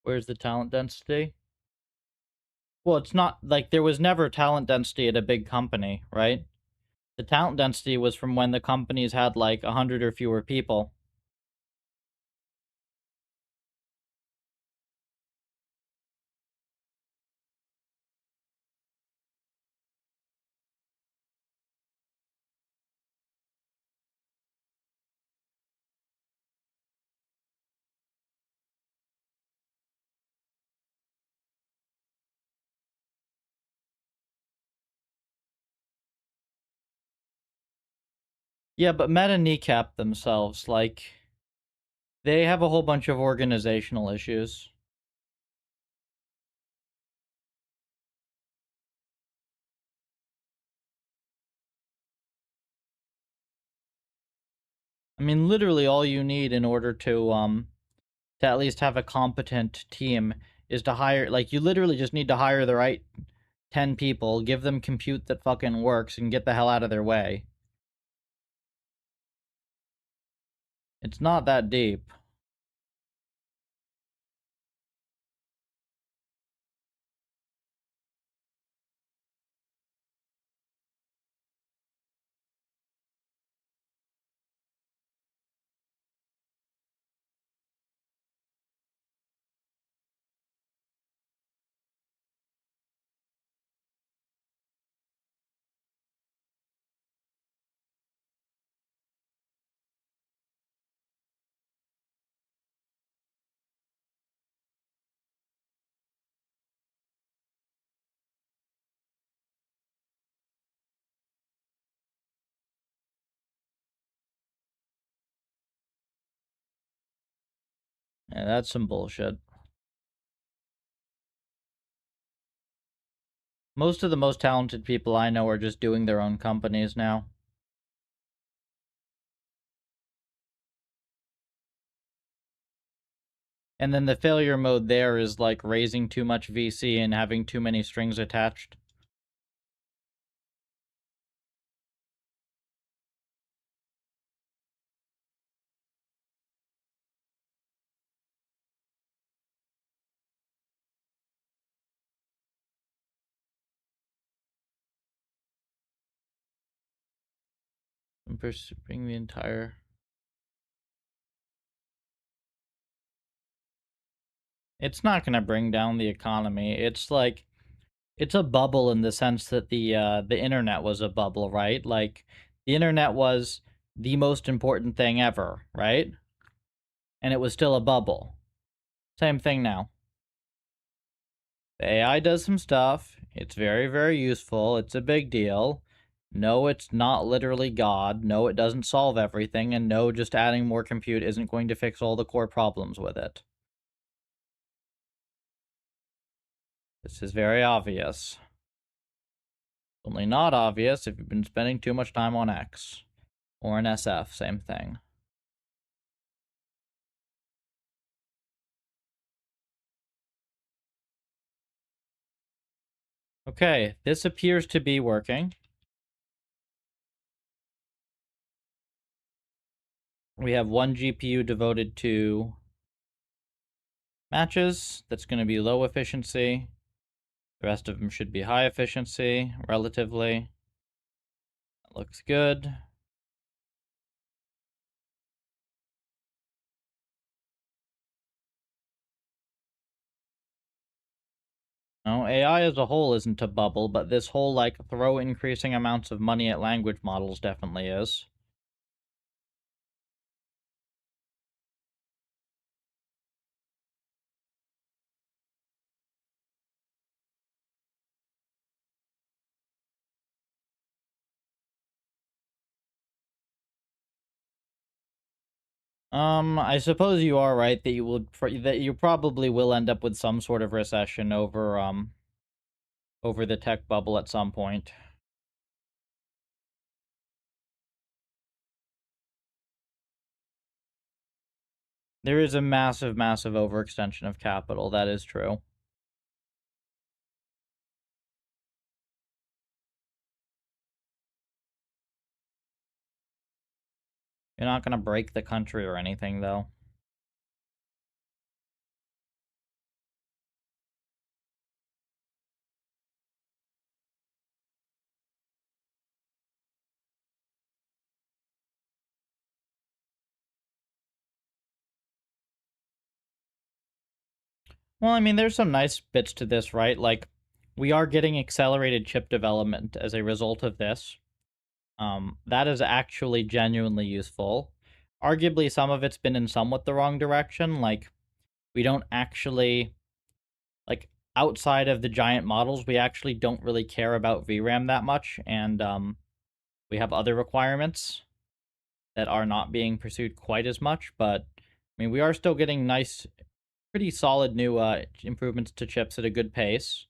Where's the talent density? Well, it's not like there was never talent density at a big company, right? The talent density was from when the companies had like 100 or fewer people. Yeah, but Meta kneecapped themselves. Like, they have a whole bunch of organizational issues. I mean, literally all you need in order to at least have a competent team is to hire, like, you literally just need to hire the right 10 people, give them compute that fucking works, and get the hell out of their way. It's not that deep. Yeah, that's some bullshit. Most of the most talented people I know are just doing their own companies now. And then the failure mode there is like raising too much VC and having too many strings attached. I'm pursuing the entire... It's not going to bring down the economy. It's like, it's a bubble in the sense that the internet was a bubble, right? Like, the internet was the most important thing ever, right? And it was still a bubble. Same thing now. The AI does some stuff. It's very, very useful. It's a big deal. No, it's not literally God. No, it doesn't solve everything. And no, just adding more compute isn't going to fix all the core problems with it. This is very obvious. Only not obvious if you've been spending too much time on X. Or an SF, same thing. Okay, this appears to be working. We have one GPU devoted to matches. That's going to be low efficiency. The rest of them should be high efficiency, relatively. That looks good. No, AI as a whole isn't a bubble, but this whole, like, throw increasing amounts of money at language models definitely is. I suppose you are right that you probably will end up with some sort of recession over the tech bubble at some point. There is a massive, massive overextension of capital. That is true. You're not gonna break the country or anything, though. Well, I mean, there's some nice bits to this, right? Like, we are getting accelerated chip development as a result of this. That is actually genuinely useful. Arguably, some of it's been in somewhat the wrong direction. Like, we don't actually, like, outside of the giant models, we actually don't really care about VRAM that much, and we have other requirements that are not being pursued quite as much. But I mean, we are still getting nice, pretty solid new improvements to chips at a good pace.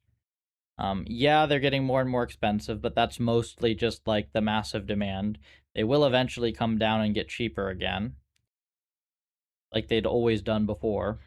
Yeah, they're getting more and more expensive, but that's mostly just like the massive demand. They will eventually come down and get cheaper again, like they'd always done before.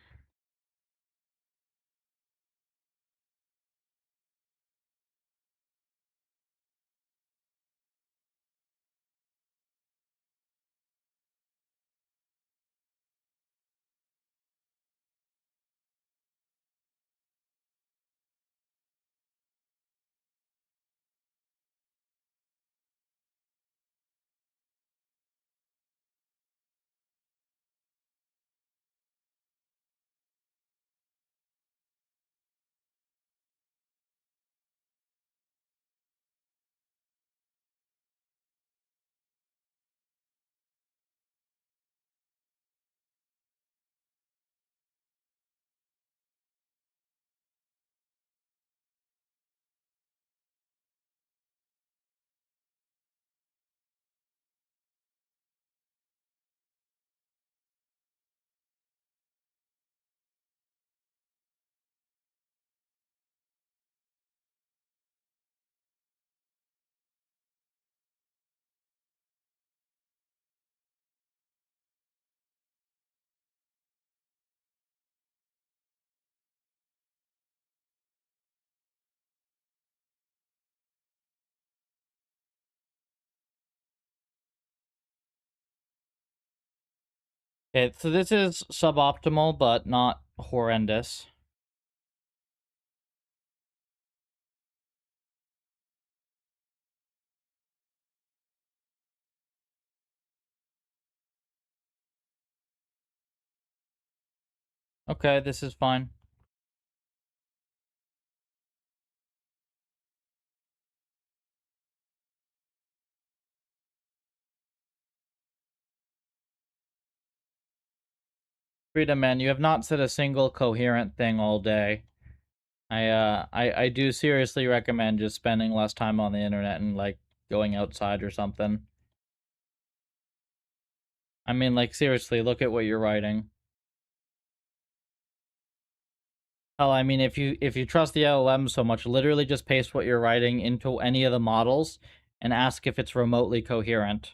Okay, so this is suboptimal, but not horrendous. Okay, this is fine. Freedom, man, you have not said a single coherent thing all day. I do seriously recommend just spending less time on the internet and, like, going outside or something. I mean, like, seriously, look at what you're writing. Hell, I mean, if you trust the LLM so much, literally just paste what you're writing into any of the models and ask if it's remotely coherent.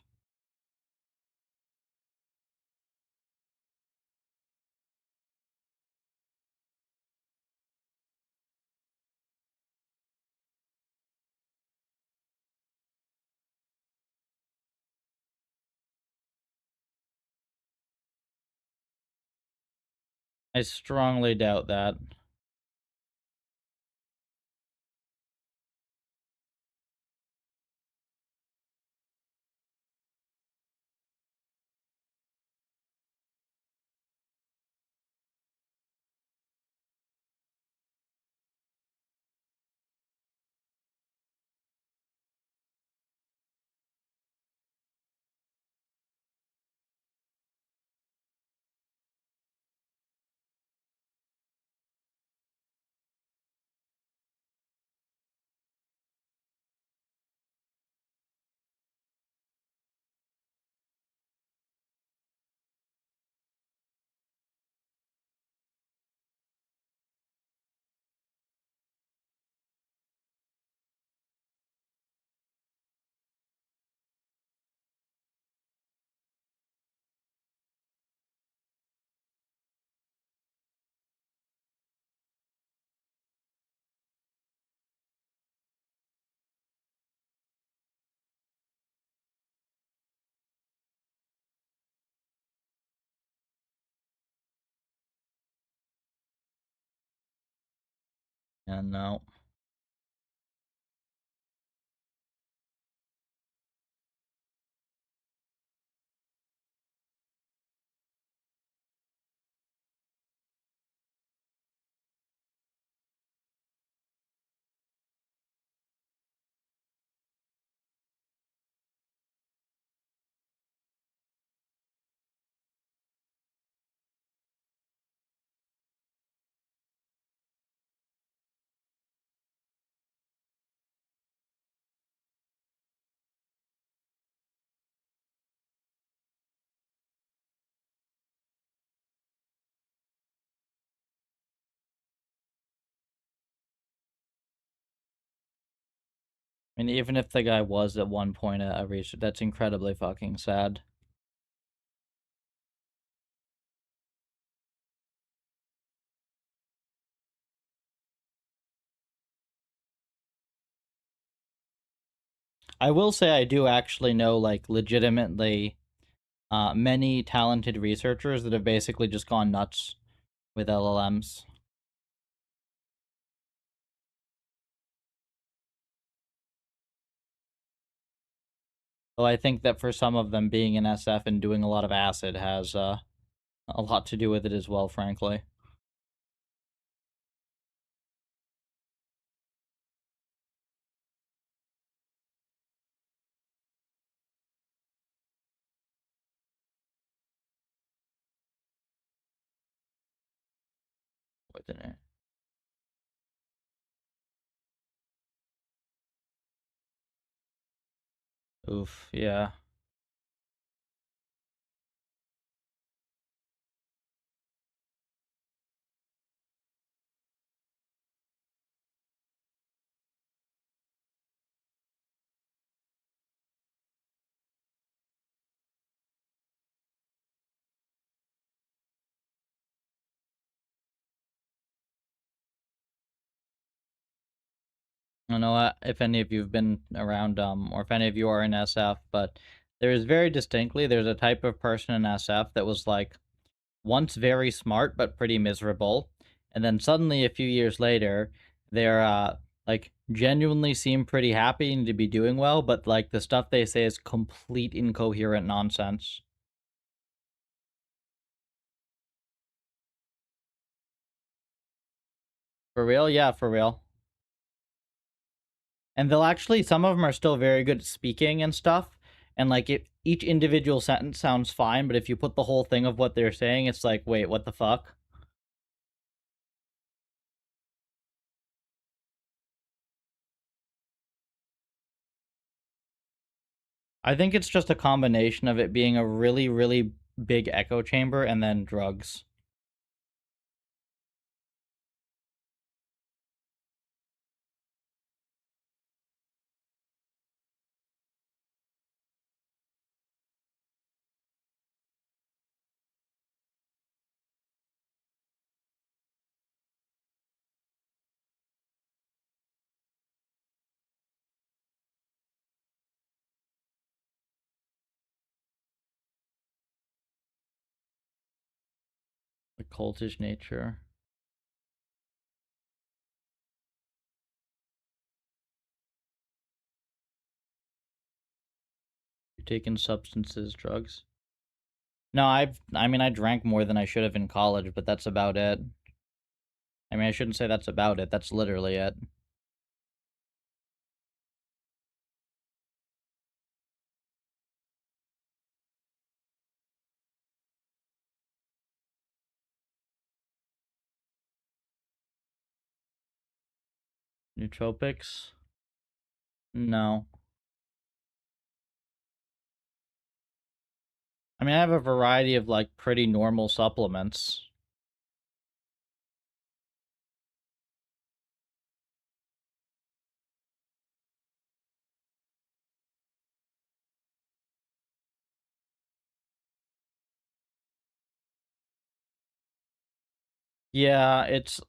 I strongly doubt that. And no. I mean, even if the guy was at one point a researcher, that's incredibly fucking sad. I will say I do actually know, like, legitimately many talented researchers that have basically just gone nuts with LLMs. So I think that for some of them, being in SF and doing a lot of acid has a lot to do with it as well, frankly. Within it. Oof, yeah. I don't know if any of you have been around, or if any of you are in SF, but there is very distinctly, there's a type of person in SF that was like, once very smart but pretty miserable, and then suddenly a few years later, they're like genuinely seem pretty happy and to be doing well, but like the stuff they say is complete incoherent nonsense. For real? Yeah, for real. And they'll actually, some of them are still very good at speaking and stuff. And like each individual sentence sounds fine, but if you put the whole thing of what they're saying, it's like, wait, what the fuck? I think it's just a combination of it being a really, really big echo chamber and then drugs. The cultish nature. You're taking substances, drugs. No, I mean, I drank more than I should have in college, but that's about it. I mean, I shouldn't say that's about it. That's literally it. Nootropics? No. I mean, I have a variety of like pretty normal supplements. Yeah, it's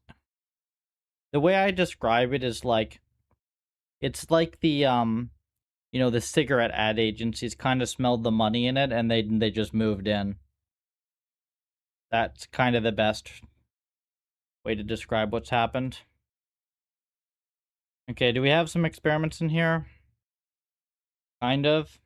the way I describe it is like it's like the the cigarette ad agencies kind of smelled the money in it and they just moved in. That's kind of the best way to describe what's happened. Okay, do we have some experiments in here? Kind of.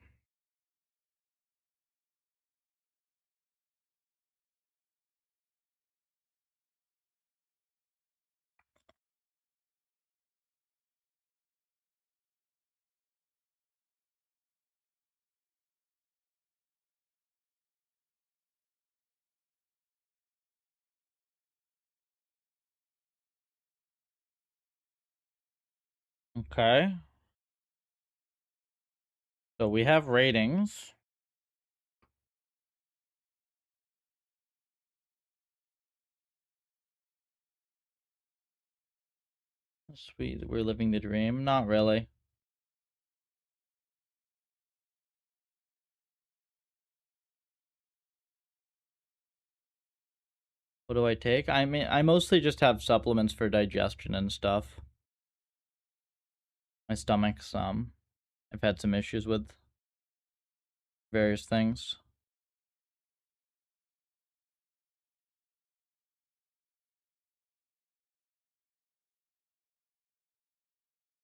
Okay. So we have ratings. Sweet, we're living the dream. Not really. What do I take? I mean, I mostly just have supplements for digestion and stuff. My stomach's I've had some issues with various things.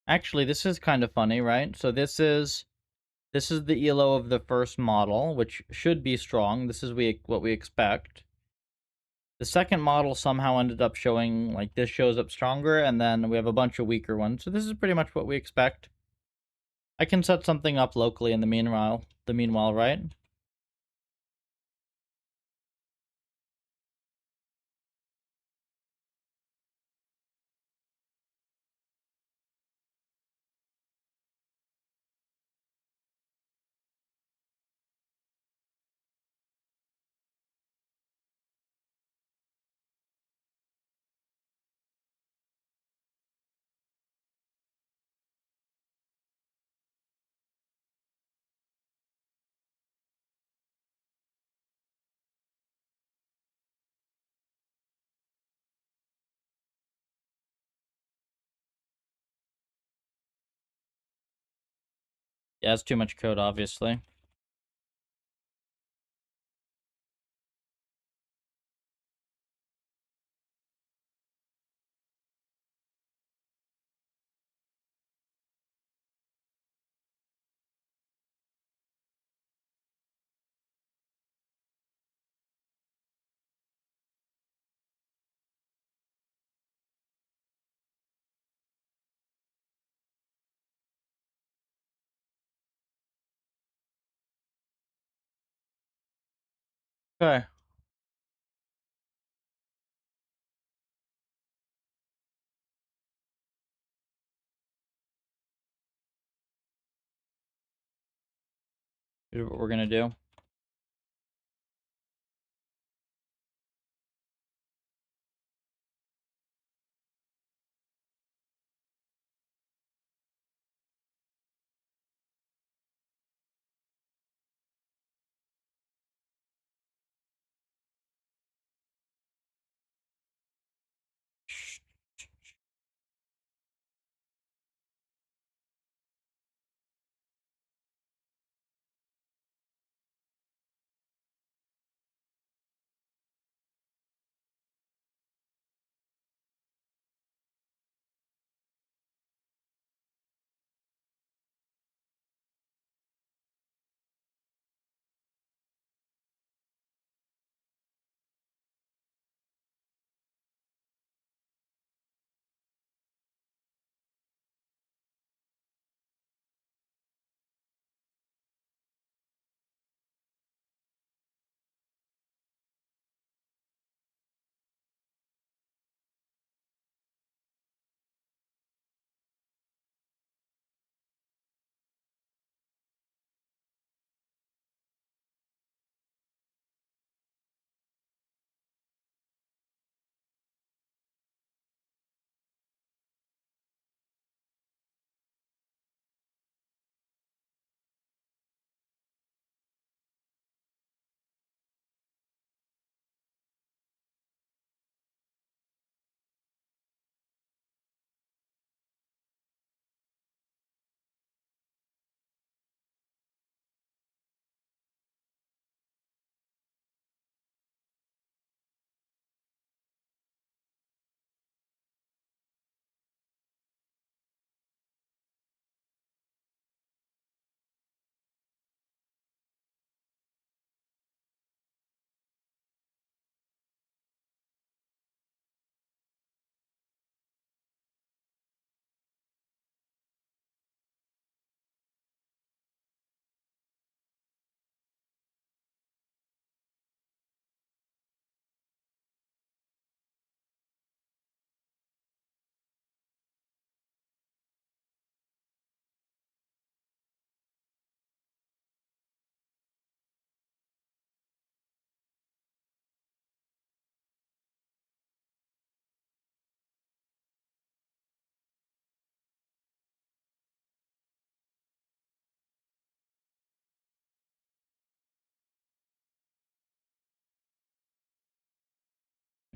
Actually, this is kind of funny, right? So this is the ELO of the first model, which should be strong. This is what we expect. The second model somehow ended up showing, like, this shows up stronger, and then we have a bunch of weaker ones. So this is pretty much what we expect. I can set something up locally in the meanwhile, right? Yeah, it's too much code, obviously. Okay. Here's what we're gonna do.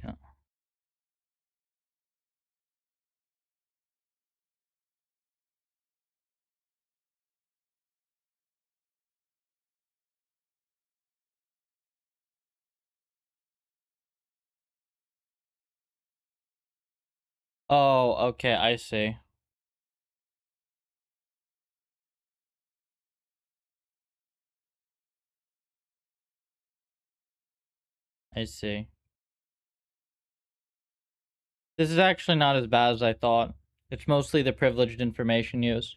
Yeah. Oh, okay, I see. I see. This is actually not as bad as I thought. It's mostly the privileged information use.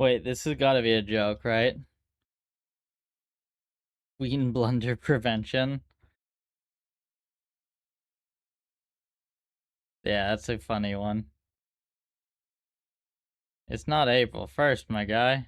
Wait, this has got to be a joke, right? Queen blunder prevention. Yeah, that's a funny one. It's not April 1st, my guy.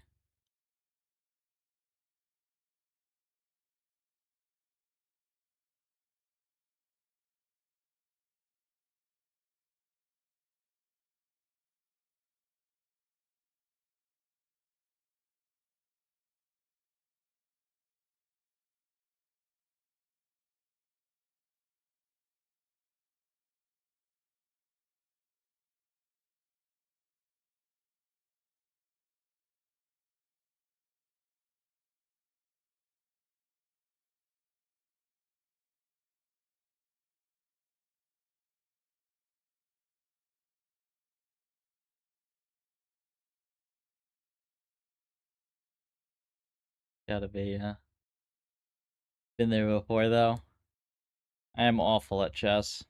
Gotta be, yeah. Been there before, though. I am awful at chess.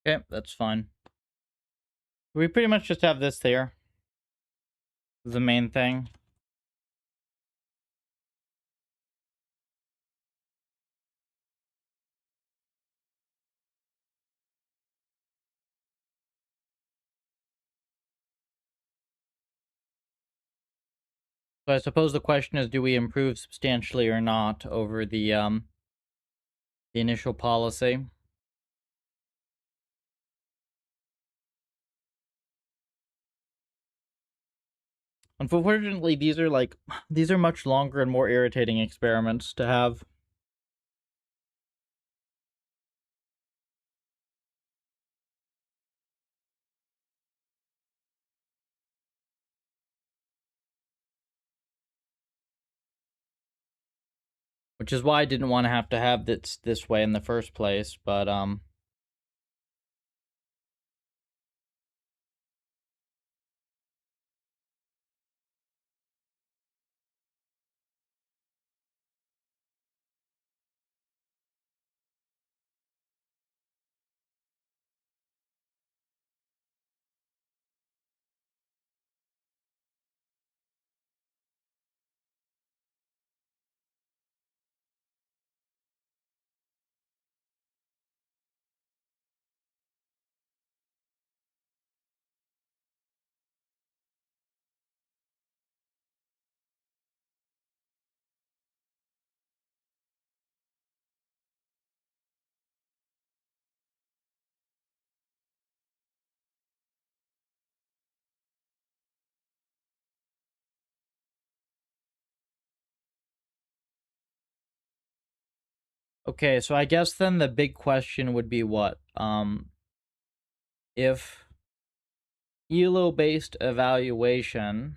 Okay, that's fine. We pretty much just have this here. The main thing. So I suppose the question is, do we improve substantially or not over the initial policy? Unfortunately, these are like these are much longer and more irritating experiments to have. Which is why I didn't want to have this way in the first place, but Okay, so I guess then the big question would be what? If ELO-based evaluation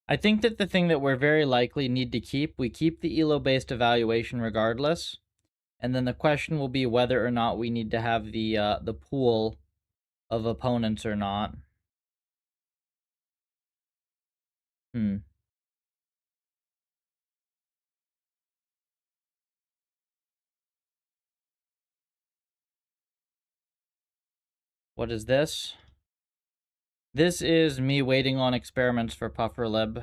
I think that the thing that we're very likely need to keep, we keep the ELO-based evaluation regardless. And then the question will be whether or not we need to have the pool of opponents or not. Hmm. What is this? This is me waiting on experiments for Pufferlib.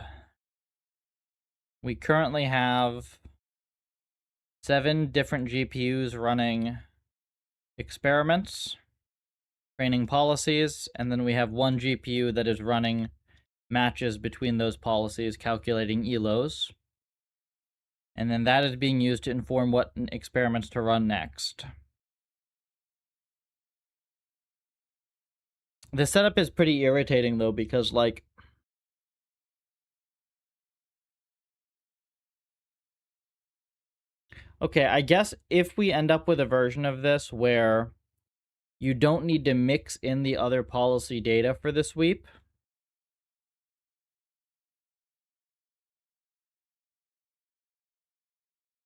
We currently have 7 different GPUs running experiments, training policies, and then we have 1 GPU that is running matches between those policies, calculating ELOs. And then that is being used to inform what experiments to run next. The setup is pretty irritating, though, because, like, okay, I guess if we end up with a version of this where you don't need to mix in the other policy data for the sweep,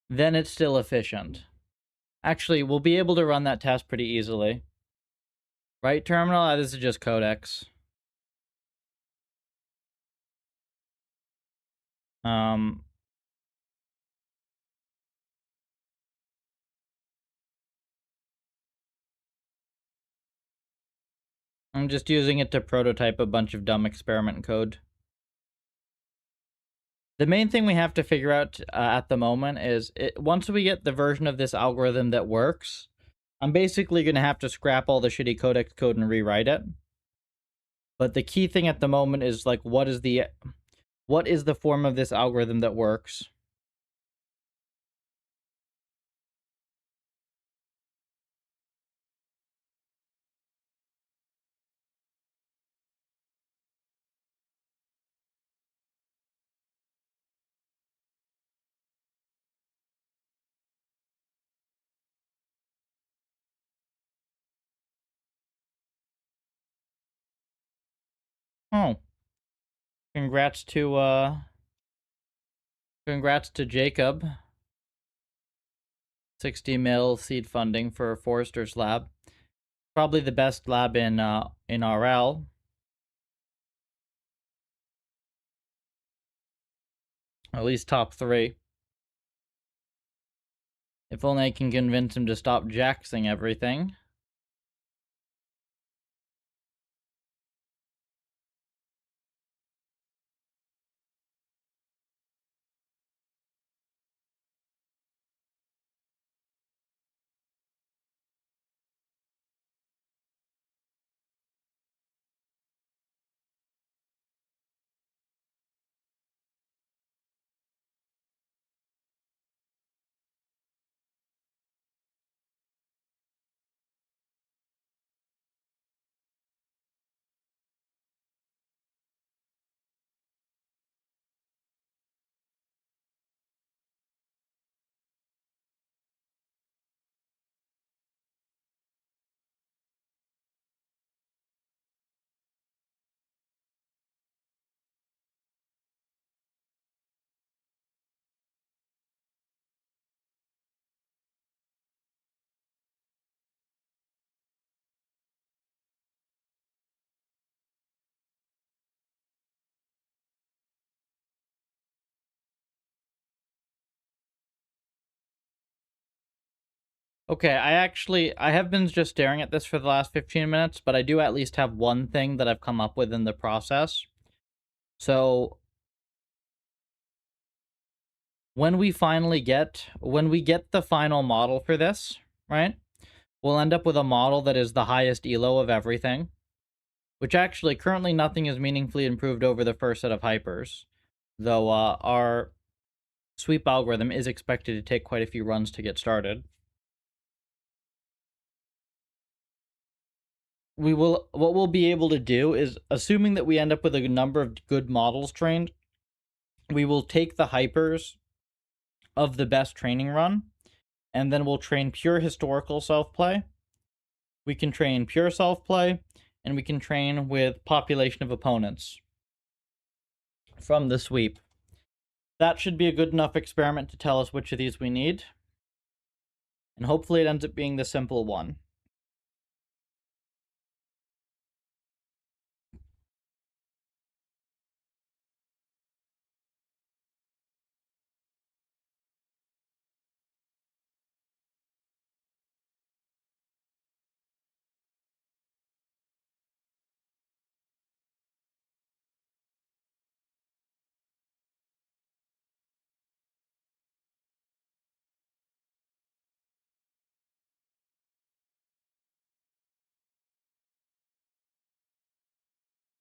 then it's still efficient. Actually, we'll be able to run that test pretty easily. Right, terminal? This is just codex. I'm just using it to prototype a bunch of dumb experiment code. The main thing we have to figure out at the moment is, once we get the version of this algorithm that works, I'm basically going to have to scrap all the shitty codex code and rewrite it. But the key thing at the moment is, like, what is the form of this algorithm that works? Oh, congrats to Jacob. 60 mil seed funding for Forrester's lab. Probably the best lab in RL. At least top 3. If only I can convince him to stop jaxing everything. Okay, I have been just staring at this for the last 15 minutes, but I do at least have one thing that I've come up with in the process. So when we get the final model for this, right? We'll end up with a model that is the highest ELO of everything, which actually currently nothing is meaningfully improved over the first set of hypers, though our sweep algorithm is expected to take quite a few runs to get started. what we'll be able to do is, assuming that we end up with a number of good models trained, we will take the hypers of the best training run, and then we'll train pure historical self-play. We can train pure self-play, and we can train with population of opponents from the sweep. That should be a good enough experiment to tell us which of these we need. And hopefully it ends up being the simple one.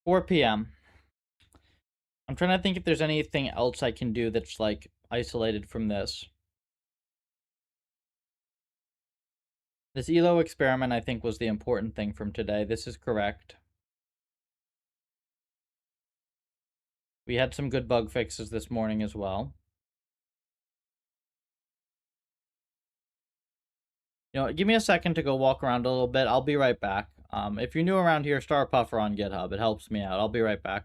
Four p.m. I'm trying to think if there's anything else I can do that's like isolated from this. This ELO experiment, I think, was the important thing from today. This is correct. We had some good bug fixes this morning as well. Give me a second to go walk around a little bit. I'll be right back. If you're new around here, start Puffer on GitHub. It helps me out. I'll be right back.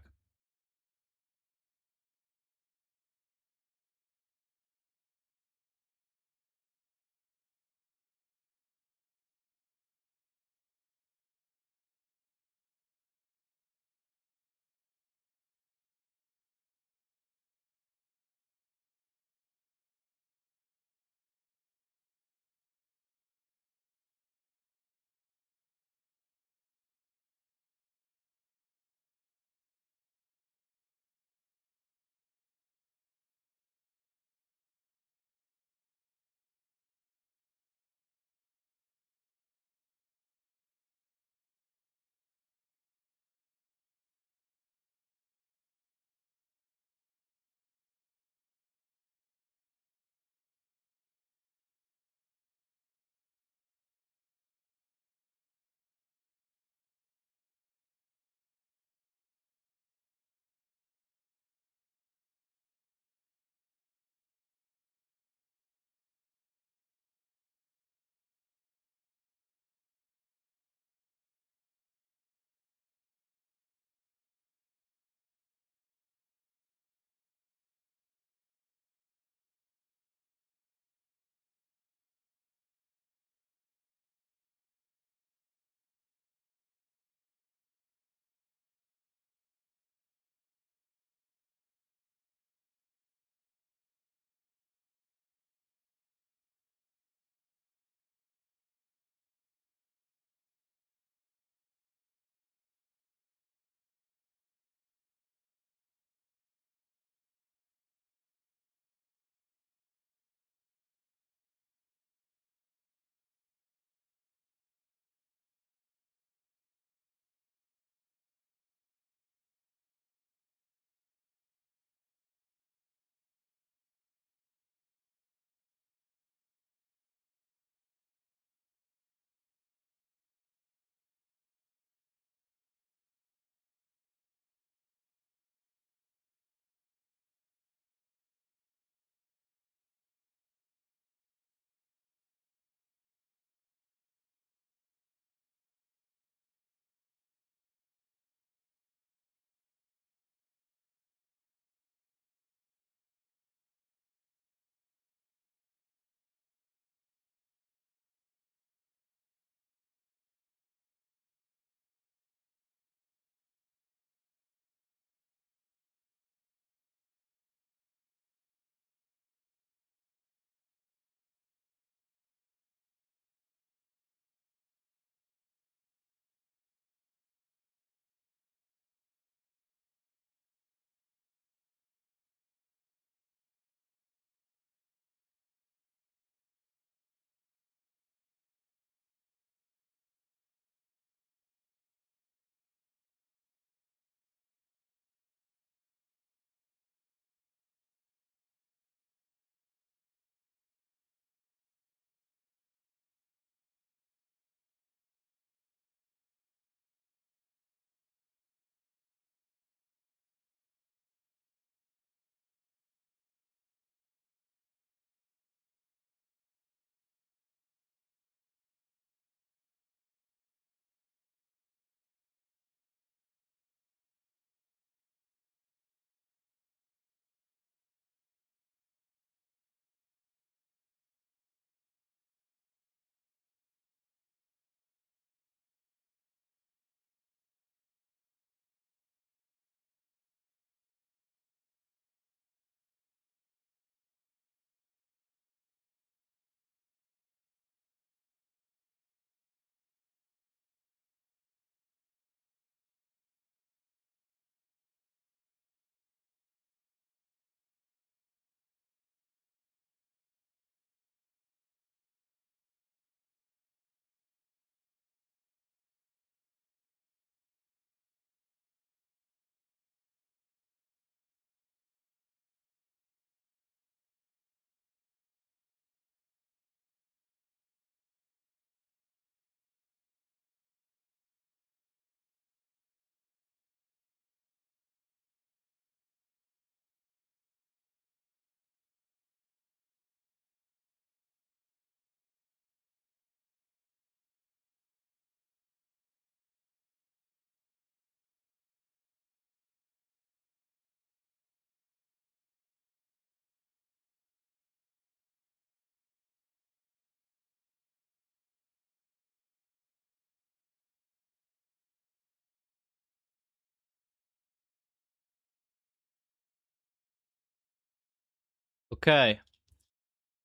Okay.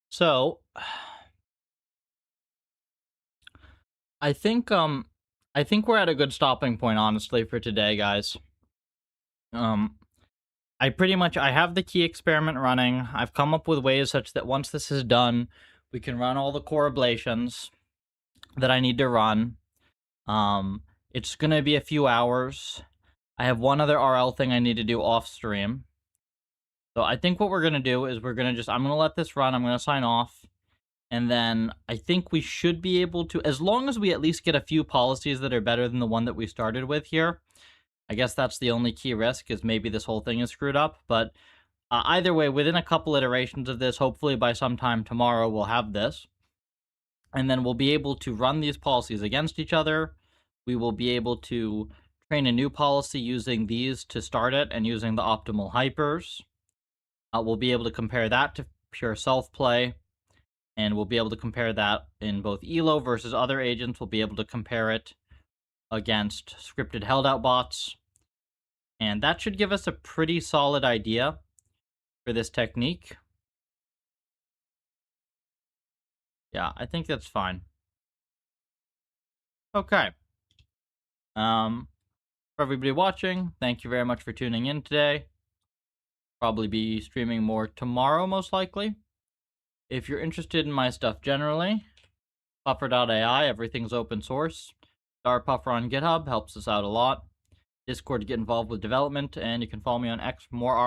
So, I think we're at a good stopping point, honestly, for today, guys. I have the key experiment running. I've come up with ways such that once this is done, we can run all the core ablations that I need to run. It's gonna be a few hours. I have one other RL thing I need to do off stream. So I think what we're gonna do is I'm gonna let this run. I'm gonna sign off. And then I think we should be able to, as long as we at least get a few policies that are better than the one that we started with here. I guess that's the only key risk, is maybe this whole thing is screwed up. But either way, within a couple iterations of this, hopefully by sometime tomorrow, we'll have this. And then we'll be able to run these policies against each other. We will be able to train a new policy using these to start it and using the optimal hypers. We'll be able to compare that to pure self-play. And we'll be able to compare that in both ELO versus other agents. We'll be able to compare it against scripted held-out bots. And that should give us a pretty solid idea for this technique. Yeah, I think that's fine. Okay. For everybody watching, thank you very much for tuning in today. Probably be streaming more tomorrow, most likely. If you're interested in my stuff generally, Puffer.ai, everything's open source. Start Puffer on GitHub, helps us out a lot. Discord to get involved with development, and you can follow me on X for more